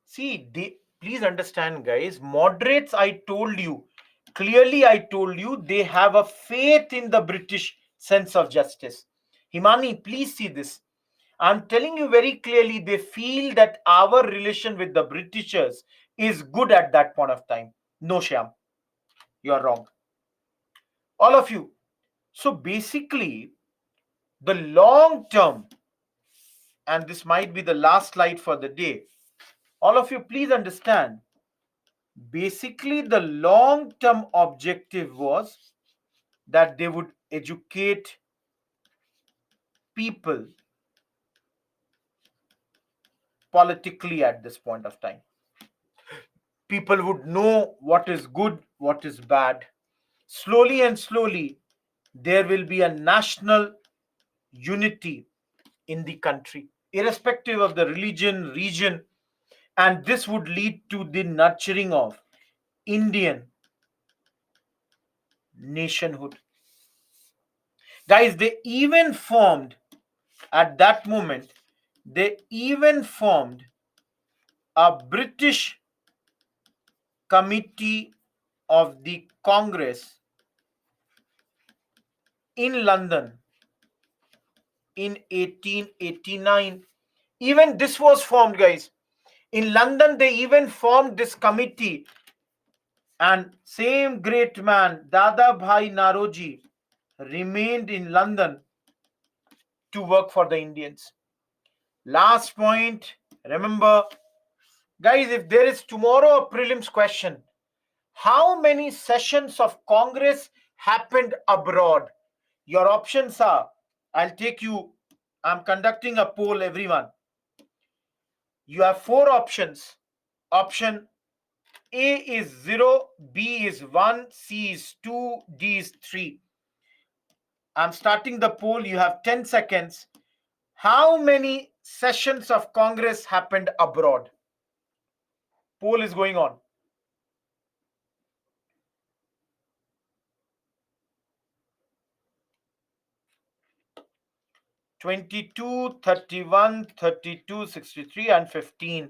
Speaker 1: See, please understand, guys. Moderates, I told you, clearly, I told you, they have a faith in the British sense of justice. Himani, please see this. I'm telling you very clearly, they feel that our relation with the Britishers is good at that point of time. No, Shyam, you are wrong. All of you. So basically, the long term, and this might be the last slide for the day. All of you, please understand. Basically, the long term objective was that they would educate people politically at this point of time. People would know what is good, what is bad. Slowly and slowly, there will be a national unity in the country, irrespective of the religion, region, and this would lead to the nurturing of Indian nationhood. Guys, they even formed at that moment, they even formed a British committee of the Congress in London in 1889. Even this was formed, guys. In London, they even formed this committee, and same great man, Dada Bhai Naroji, remained in London to work for the Indians. Last point, remember, guys, if there is tomorrow a prelims question, how many sessions of Congress happened abroad? Your options are, I'll take you, I'm conducting a poll, everyone. You have four options. Option A is 0, B is 1, C is 2, D is 3. I'm starting the poll. You have 10 seconds. How many sessions of Congress happened abroad? Poll is going on. 22, 31, 32, 63, and 15.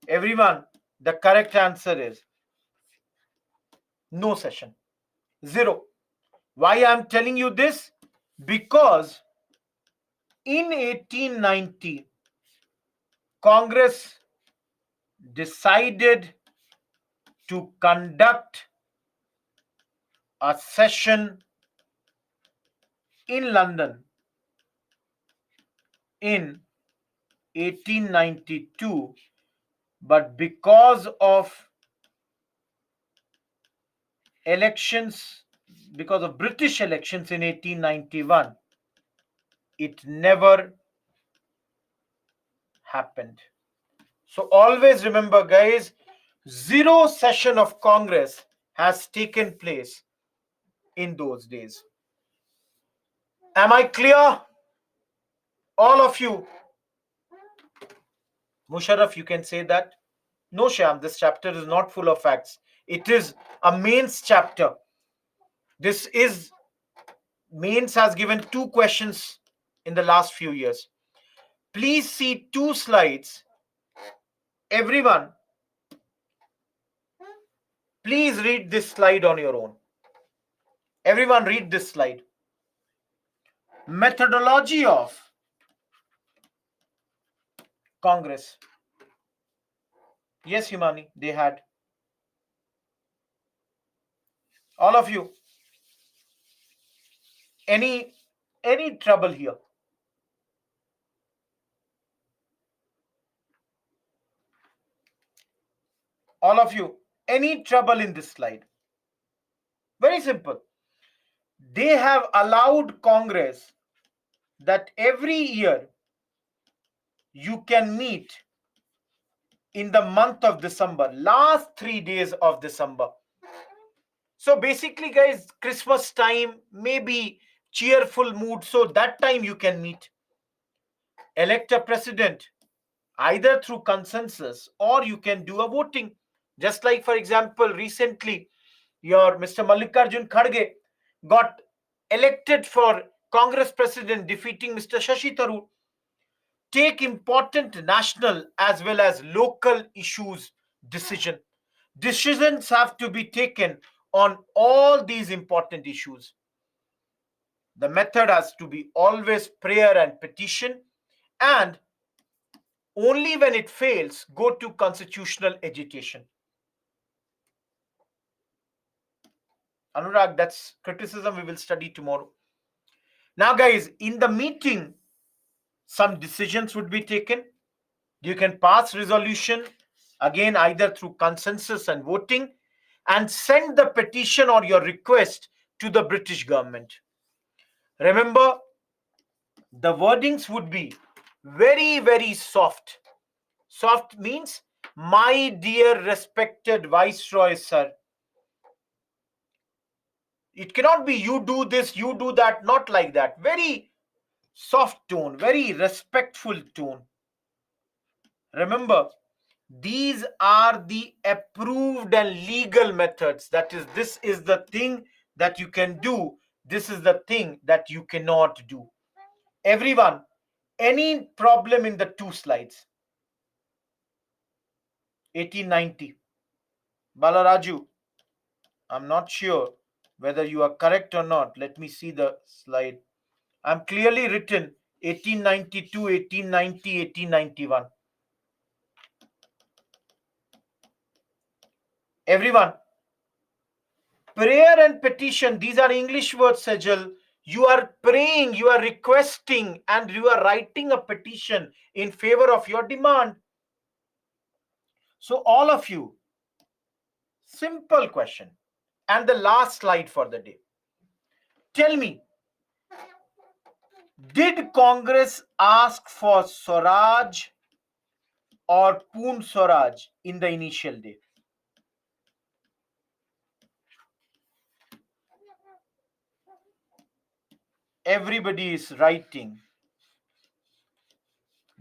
Speaker 1: Everyone, the correct answer is no session. Zero. Why I am telling you this? Because in 1890, Congress decided to conduct a session in London in 1892, but because of elections, because of British elections in 1891, it never happened. So always remember, guys, zero session of Congress has taken place in those days. Am I clear? All of you. Musharraf, you can say that. No, Sham, this chapter is not full of facts. It is a mains chapter. This is mains has given two questions in the last few years. Please see two slides. Everyone, please read this slide on your own. Everyone, read this slide. Methodology of Congress. Yes, Himani, they had. All of you. Any trouble here? All of you. Any trouble in this slide? Very simple. They have allowed Congress that every year you can meet in the month of December, last 3 days of December. So basically, guys, Christmas time, maybe cheerful mood, so that time you can meet. Elect a president either through consensus or you can do a voting. Just like, for example, recently your Mr. Mallikarjun Kharge got elected for Congress president, defeating Mr. Shashi Tharoor. Take important national as well as local issues decision. Decisions have to be taken on all these important issues. The method has to be always prayer and petition, and only when it fails, go to constitutional agitation. Anurag, that's criticism we will study tomorrow. Now, guys, in the meeting, some decisions would be taken. You can pass resolution, again, either through consensus and voting, and send the petition or your request to the British government. Remember, the wordings would be very, very soft. Soft means, my dear respected Viceroy, sir. It cannot be you do this, you do that, not like that. Very soft tone, very respectful tone. Remember, these are the approved and legal methods. That is, this is the thing that you can do. This is the thing that you cannot do. Everyone, any problem in the two slides? 1890. Balaraju, I'm not sure whether you are correct or not. Let me see the slide. I'm clearly written 1892, 1890, 1891. Everyone, prayer and petition, these are English words, Sajal. You are praying, you are requesting, and you are writing a petition in favor of your demand. So, all of you, simple question. And the last slide for the day. Tell me, did Congress ask for Swaraj or Poon Swaraj in the initial day? Everybody is writing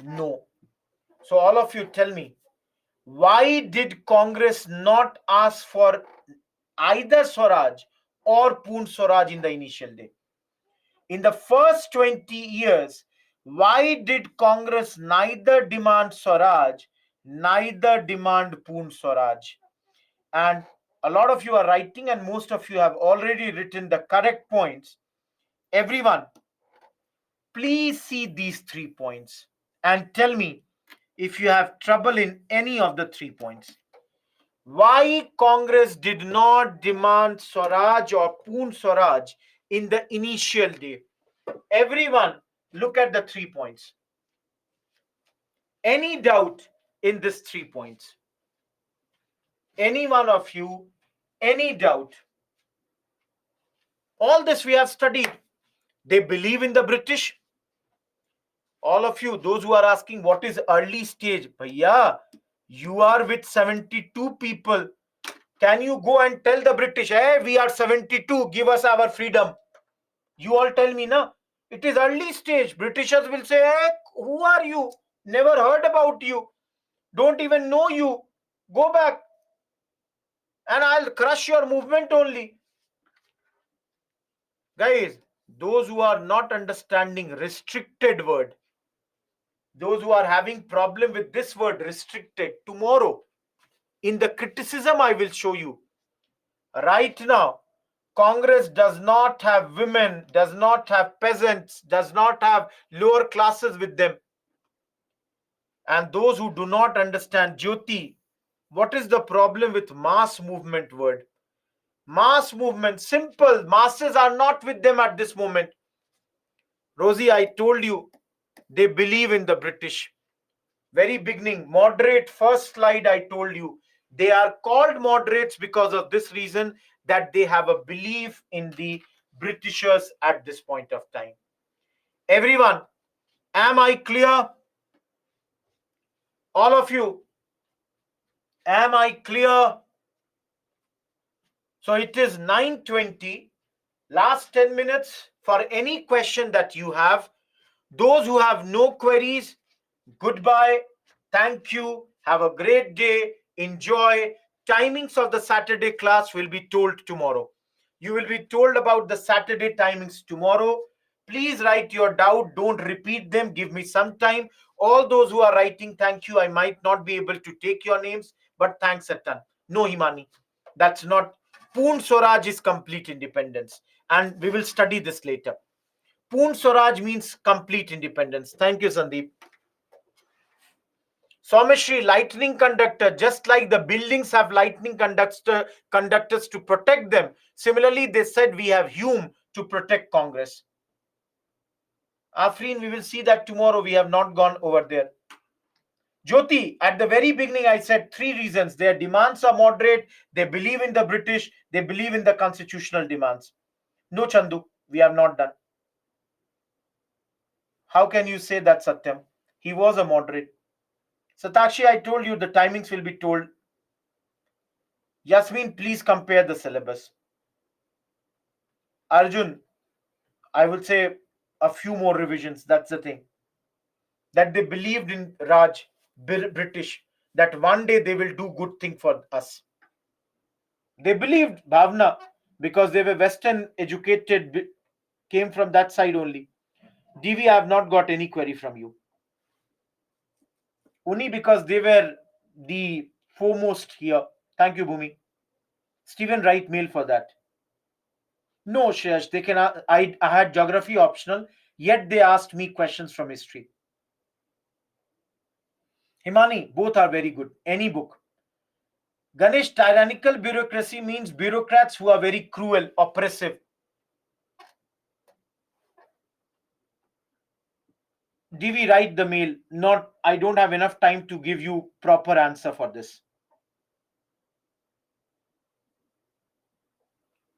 Speaker 1: no. So, all of you tell me, why did Congress not ask for either Swaraj or Poon Swaraj in the initial day? In the first 20 years, why did Congress neither demand Swaraj, neither demand Poon Swaraj? And A lot of you are writing, and most of you have already written the correct points. Everyone, please see these 3 points and tell me if you have trouble in any of the 3 points. Why Congress did not demand Swaraj or Poon Swaraj in the initial day? Everyone, look at the 3 points. Any doubt in these 3 points? Any one of you, any doubt? All this we have studied. They believe in the British. All of you, those who are asking what is early stage, bhaiya, you are with 72 people. Can you go and tell the British, hey, we are 72, give us our freedom? You all tell me, na? It is early stage. Britishers will say, hey, who are you? Never heard about you. Don't even know you. Go back and I'll crush your movement only. Guys, those who are not understanding restricted word, those who are having problem with this word restricted, tomorrow in the criticism I will show you. Right now, Congress does not have women, does not have peasants, does not have lower classes with them. And those who do not understand, Jyoti, what is the problem with mass movement word? Mass movement, simple. Masses are not with them at this moment. Rosie, I told you, they believe in the British. Very beginning, moderate, first slide, I told you. They are called moderates because of this reason, that they have a belief in the Britishers at this point of time. Everyone, am I clear? All of you, am I clear? So it is 9:20. Last 10 minutes for any question that you have. Those who have no queries, goodbye. Thank you. Have a great day. Enjoy. Timings of the Saturday class will be told tomorrow. You will be told about the Saturday timings tomorrow. Please write your doubt. Don't repeat them. Give me some time. All those who are writing, thank you. I might not be able to take your names, but thanks a ton. No, Himani. That's not. Poon Swaraj is complete independence. And we will study this later. Poon Swaraj means complete independence. Thank you, Sandeep. Someshri, lightning conductor, just like the buildings have lightning conductors to protect them. Similarly, they said we have Hume to protect Congress. Afreen, we will see that tomorrow. We have not gone over there. Jyoti, at the very beginning, I said 3 reasons. Their demands are moderate, they believe in the British, they believe in the constitutional demands. No, Chandu, we have not done. How can you say that, Satyam? He was a moderate. Satakshi, I told you the timings will be told. Yasmin, please compare the syllabus. Arjun, I will say a few more revisions. That's the thing. That they believed in Raj, British, that one day they will do good thing for us. They believed Bhavna because they were Western educated, came from that side only. DV, I have not got any query from you. Only because they were the foremost here. Thank you, Bhumi. Stephen, write mail for that. No, Shreyash, they can. I had geography optional, yet they asked me questions from history. Himani, both are very good. Any book. Ganesh, tyrannical bureaucracy means bureaucrats who are very cruel, oppressive. DV, write the mail. Not, I don't have enough time to give you proper answer for this.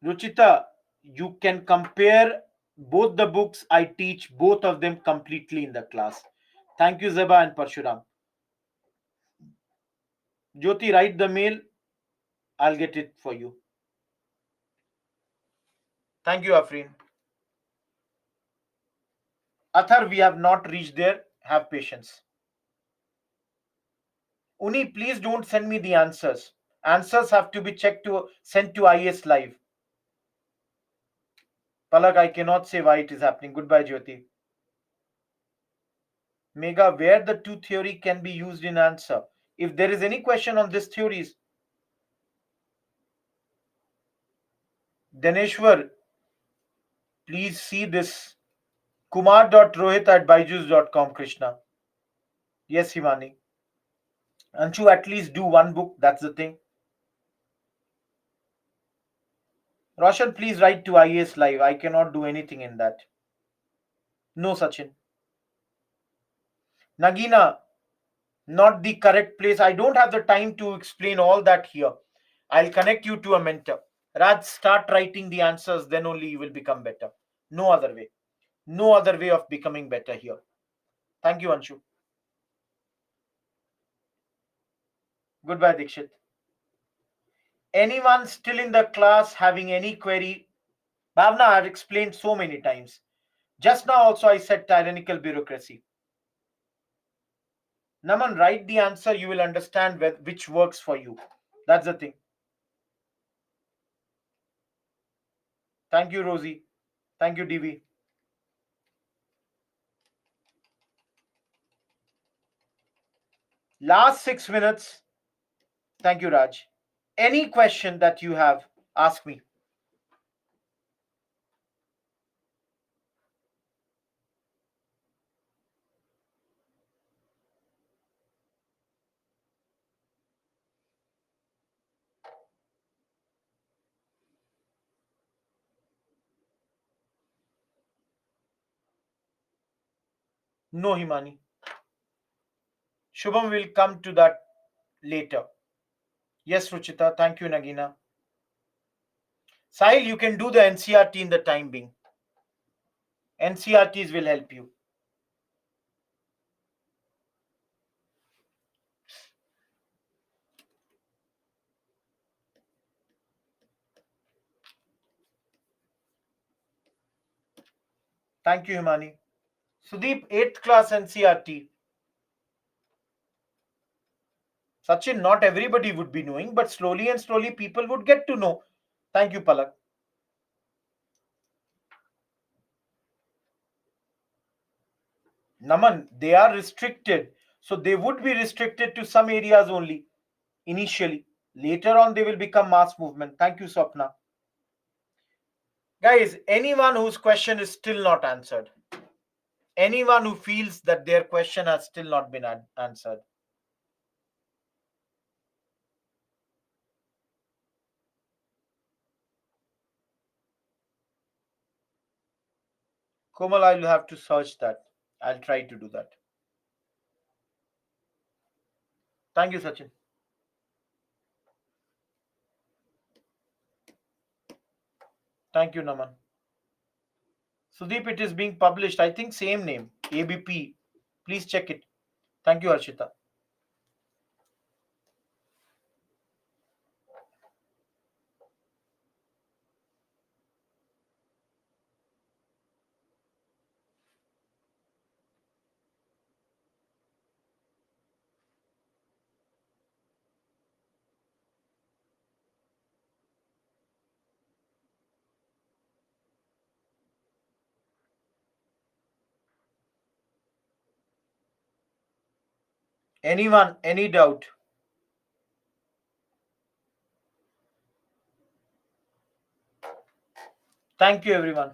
Speaker 1: Ruchita, you can compare both the books. I teach both of them completely in the class. Thank you, Zeba and Parshuram. Jyoti, write the mail. I'll get it for you. Thank you, Afreen. Athar, we have not reached there. Have patience. Uni, please don't send me the answers. Answers have to be checked to sent to IS Live. Palak, I cannot say why it is happening. Goodbye, Jyoti. Mega, where the two theory can be used in answer. If there is any question on this theories, Daneshwar, please see this. Kumar.rohit at byju's.com, Krishna. Yes, Himani. Anshu, at least do one book. That's the thing. Roshan, please write to IAS Live. I cannot do anything in that. No, Sachin. Nagina, not the correct place. I don't have the time to explain all that here. I'll connect you to a mentor. Raj, start writing the answers, then only you will become better. No other way. No other way of becoming better here. Thank you, Anshu. Goodbye, Dikshit. Anyone still in the class having any query? Bhavna, I've explained so many times. Just now also I said tyrannical bureaucracy. Naman, write the answer, you will understand which works for you. That's the thing. Thank you, Rosie. Thank you, DV. Last 6 minutes. Thank you, Raj. Any question that you have, ask me. No, Himani. Shubham will come to that later. Yes, Ruchita. Thank you, Nagina. Sahil, you can do the NCRT in the time being. NCRTs will help you. Thank you, Himani. Sudeep, 8th class NCRT. Sachin, not everybody would be knowing, but slowly and slowly people would get to know. Thank you, Palak. Naman, they are restricted. So they would be restricted to some areas only initially. Later on, they will become mass movement. Thank you, Swapna. Guys, anyone whose question is still not answered, anyone who feels that their question has still not been answered. Komal, I'll have to search that. I'll try to do that. Thank you, Sachin. Thank you, Naman. Sudeep, it is being published. I think same name, ABP. Please check it. Thank you, Harshita. Anyone, any doubt? Thank you, everyone.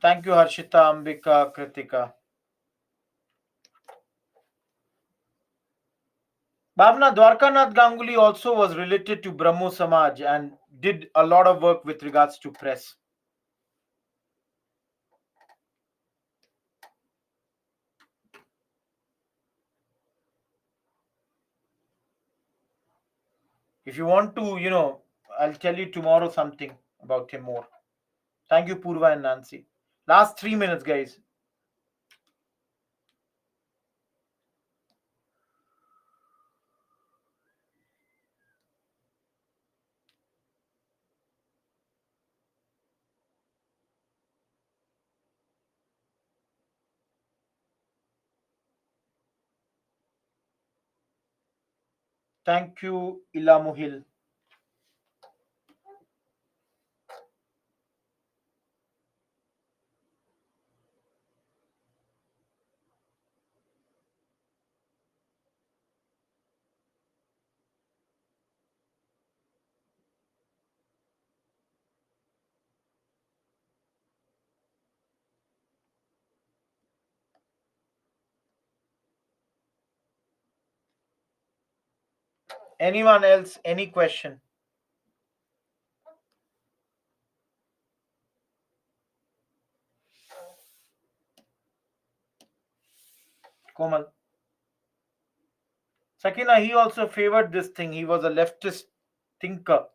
Speaker 1: Thank you, Harshita, Ambika, Kritika. Bhavna, Dwarkanath Ganguly also was related to Brahmo Samaj and did a lot of work with regards to press. If you want to, I'll tell you tomorrow something about him more. Thank you, Purva and Nancy. Last 3 minutes, guys. Thank you, Ilamuhil. Anyone else? Any question? Komal. Sakina, he also favored this thing. He was a leftist thinker.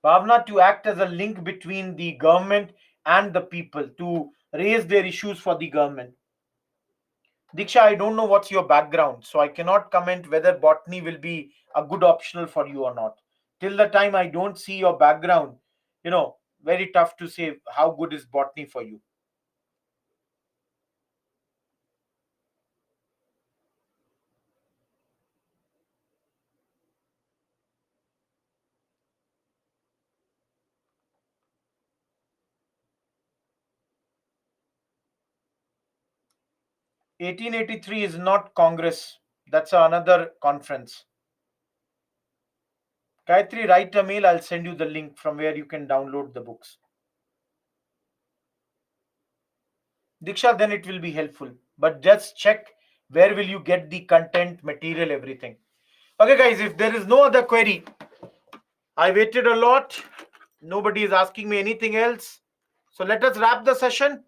Speaker 1: Bhavna, to act as a link between the government and the people to raise their issues for the government. Diksha, I don't know what's your background, so I cannot comment whether botany will be a good optional for you or not. Till the time I don't see your background, very tough to say how good is botany for you. 1883 is not Congress. That's another conference. Gayatri, write a mail. I'll send you the link from where you can download the books. Diksha, then it will be helpful. But just check where will you get the content, material, everything. Okay, guys, if there is no other query, I waited a lot. Nobody is asking me anything else. So let us wrap the session.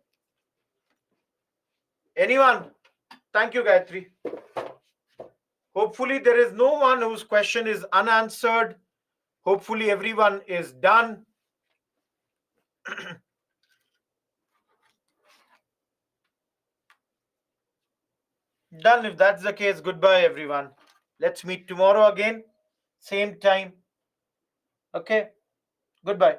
Speaker 1: Anyone? Thank you, Gayatri. Hopefully, there is no one whose question is unanswered. Hopefully, everyone is done. Done. If that's the case, goodbye, everyone. Let's meet tomorrow again, same time. Okay, goodbye.